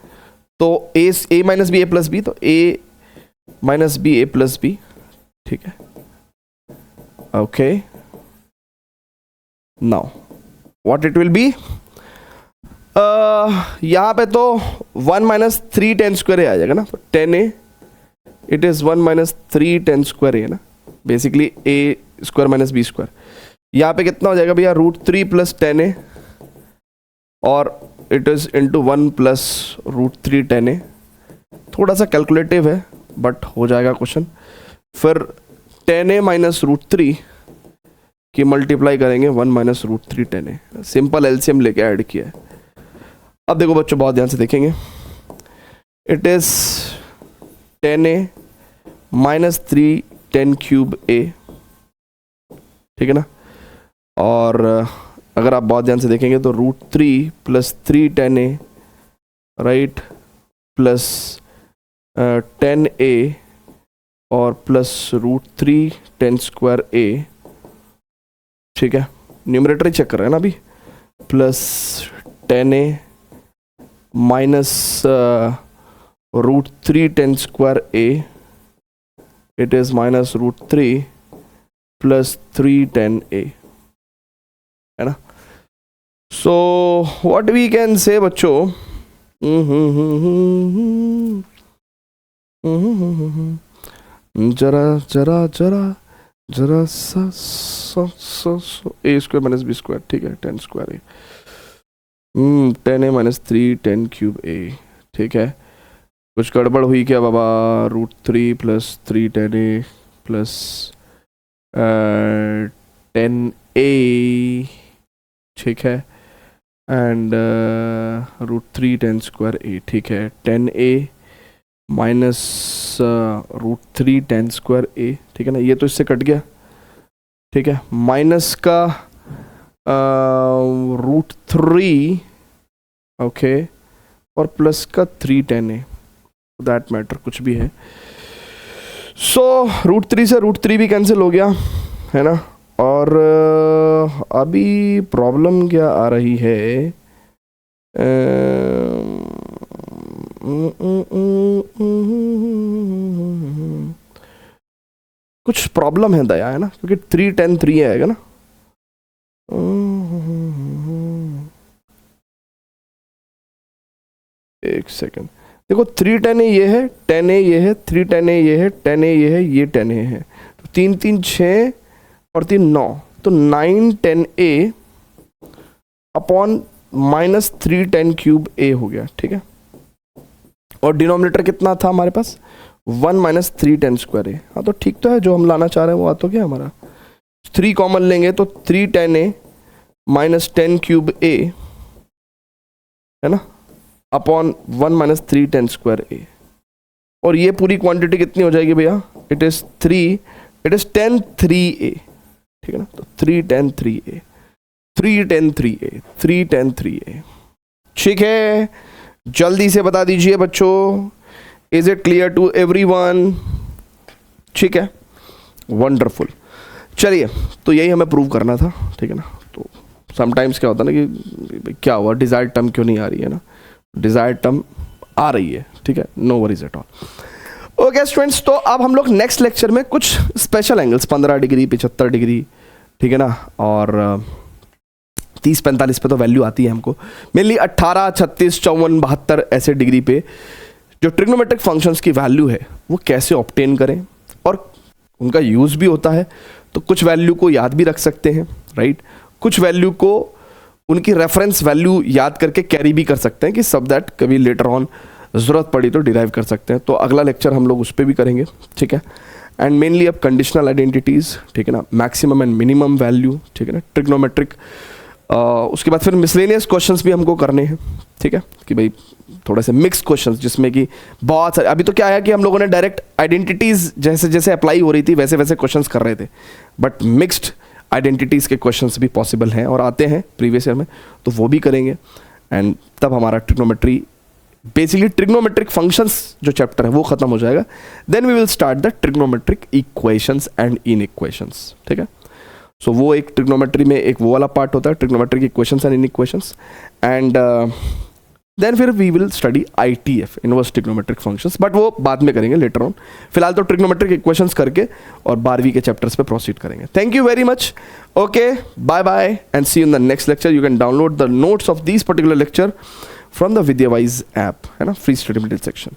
तो a minus B A plus B, तो a minus B A plus B, ठीक है, okay. Now what it will be, यहाँ पे तो 1 माइनस 3 tan स्क्वायर आ जाएगा ना, तो 10a it is 1 minus 3 tan square है ना, basically a square minus B square. यहाँ पे कितना हो जाएगा भैया, √3 प्लस 10a और it is into 1 plus √3 10a। थोड़ा सा कैलकुलेटिव है बट हो जाएगा क्वेश्चन। फिर 10a माइनस √3 की मल्टीप्लाई करेंगे 1 माइनस √3 10a। सिंपल एलसीएम लेके ऐड किया है। अब देखो बच्चों बहुत ध्यान से देखेंगे, it is 10a minus 3 10 cube a, ठीक है ना। और अगर आप बहुत ध्यान से देखेंगे तो √3 plus 3 10a right plus 10a और प्लस √3 10 स्क्वायर a, ठीक है। न्यूमरेटर ही चेक कर रहे हैं ना अभी, plus 10a minus √3 10 square a, it is minus √3 plus 3 10a, है ना। सो व्हाट वी कैन से बच्चों, जरा जरा जरा जरा सा a square minus b square, ठीक है, 10 square a, 10a minus 3 10 cube a, ठीक है। कुछ गड़बड़ हुई क्या बाबा, √3 प्लस 3 10a प्लस 10a, ठीक है, एंड √3 10 स्क्वायर a, ठीक है। 10a माइनस √3 10 स्क्वायर a, ठीक है ना, ये तो इससे कट गया, ठीक है। माइनस का √3, ओके, और प्लस का 3 10a, दैट मैटर कुछ भी है। सो √3 से √3 भी कैंसिल हो गया, है ना। और अभी प्रॉब्लम क्या आ रही है, कुछ प्रॉब्लम है दया, है ना, क्योंकि 3 10 3 आएगा ना। एक सेकेंड, देखो 3 10a ये है, 10a ये है, 3 10a ये है, 10a ये है, ये 10a है, तो 3 3 6 और 3 9, तो 9 10a upon minus 3 10 cube a हो गया, ठीक है। और डिनोमिनेटर कितना था हमारे पास, 1 माइनस 3 10 स्क्वायर a। हाँ तो ठीक तो है, जो हम लाना चाह रहे हैं वो आ तो गया हमारा। 3 कॉमन लेंगे तो 3 10a माइनस 10 क्यूब a, है ना, अपॉन 1 माइनस 3 10 स्क्वायर a। और ये पूरी क्वांटिटी कितनी हो जाएगी भैया, इट इज़ 10 3a, ठीक है ना। तो 3 10 3a, 3 10 3a, 3 10 3a, ठीक है। जल्दी से बता दीजिए बच्चों, is it clear to everyone, ठीक है, वंडरफुल। चलिए, तो यही हमें प्रूव करना था, ठीक है ना। तो समटाइम्स क्या होता है ना कि क्या हुआ, डिजायर्ड टर्म क्यों नहीं आ रही है ना, डिजायर्ड टर्म आ रही है, ठीक है, no worries at all. Okay students, तो अब हम लोग नेक्स्ट लेक्चर में कुछ स्पेशल एंगल्स 15 डिग्री 75 डिग्री, ठीक है ना, और 30 45 पे तो वैल्यू आती है हमको, मेनली 18 36 54 72 ऐसे डिग्री पे जो ट्रिग्नोमेट्रिक फंक्शंस की वैल्यू है वो कैसे ऑब्टेन करें, और उनका यूज़ भी होता है। तो कुछ वैल्यू को याद भी रख सकते हैं, राइट, कुछ वैल्यू को उनकी रेफरेंस वैल्यू याद करके कैरी भी कर सकते हैं कि सब दैट कभी लेटर ऑन ज़रूरत पड़ी तो डिराइव कर सकते हैं। तो अगला लेक्चर हम लोग उस पर भी करेंगे, ठीक है। एंड मेनली अब कंडीशनल आइडेंटिटीज़, ठीक है ना, मैक्सिमम एंड मिनिमम वैल्यू, ठीक है ना, ट्रिग्नोमेट्रिक, उसके बाद फिर मिसलेनियस क्वेश्चंस भी हमको करने हैं, ठीक है, कि भाई थोड़े से मिक्स क्वेश्चंस जिसमें कि बहुत सारे, अभी तो क्या है कि हम लोगों ने डायरेक्ट आइडेंटिटीज़ जैसे जैसे अप्लाई हो रही थी वैसे वैसे क्वेश्चंस कर रहे थे, बट मिक्स्ड आइडेंटिटीज़ के क्वेश्चंस भी पॉसिबल हैं और आते हैं प्रीवियस ईयर में, तो वो भी करेंगे। एंड तब हमारा ट्रिग्नोमेट्री, बेसिकली ट्रिग्नोमेट्रिक फंक्शंस जो चैप्टर है वो खत्म हो जाएगा। Then we will start the trigonometric equations and inequations, ठीक है। सो वो एक ट्रिग्नोमेट्री में एक वो वाला पार्ट होता है, trigonometric equations and inequations, and then फिर we will study ITF, inverse trigonometric functions, but वो बाद में करेंगे लेटर ऑन। फिलहाल तो ट्रिग्नोमेट्रिक इक्वेशंस करके और 12वीं के चैप्टर्स पे प्रोसीड करेंगे। Thank you very much, okay, bye bye and see you in the next lecture. You can download the notes of this particular lecture from the Vidyawise app, है ना, फ्री स्टडी मटेरियल सेक्शन।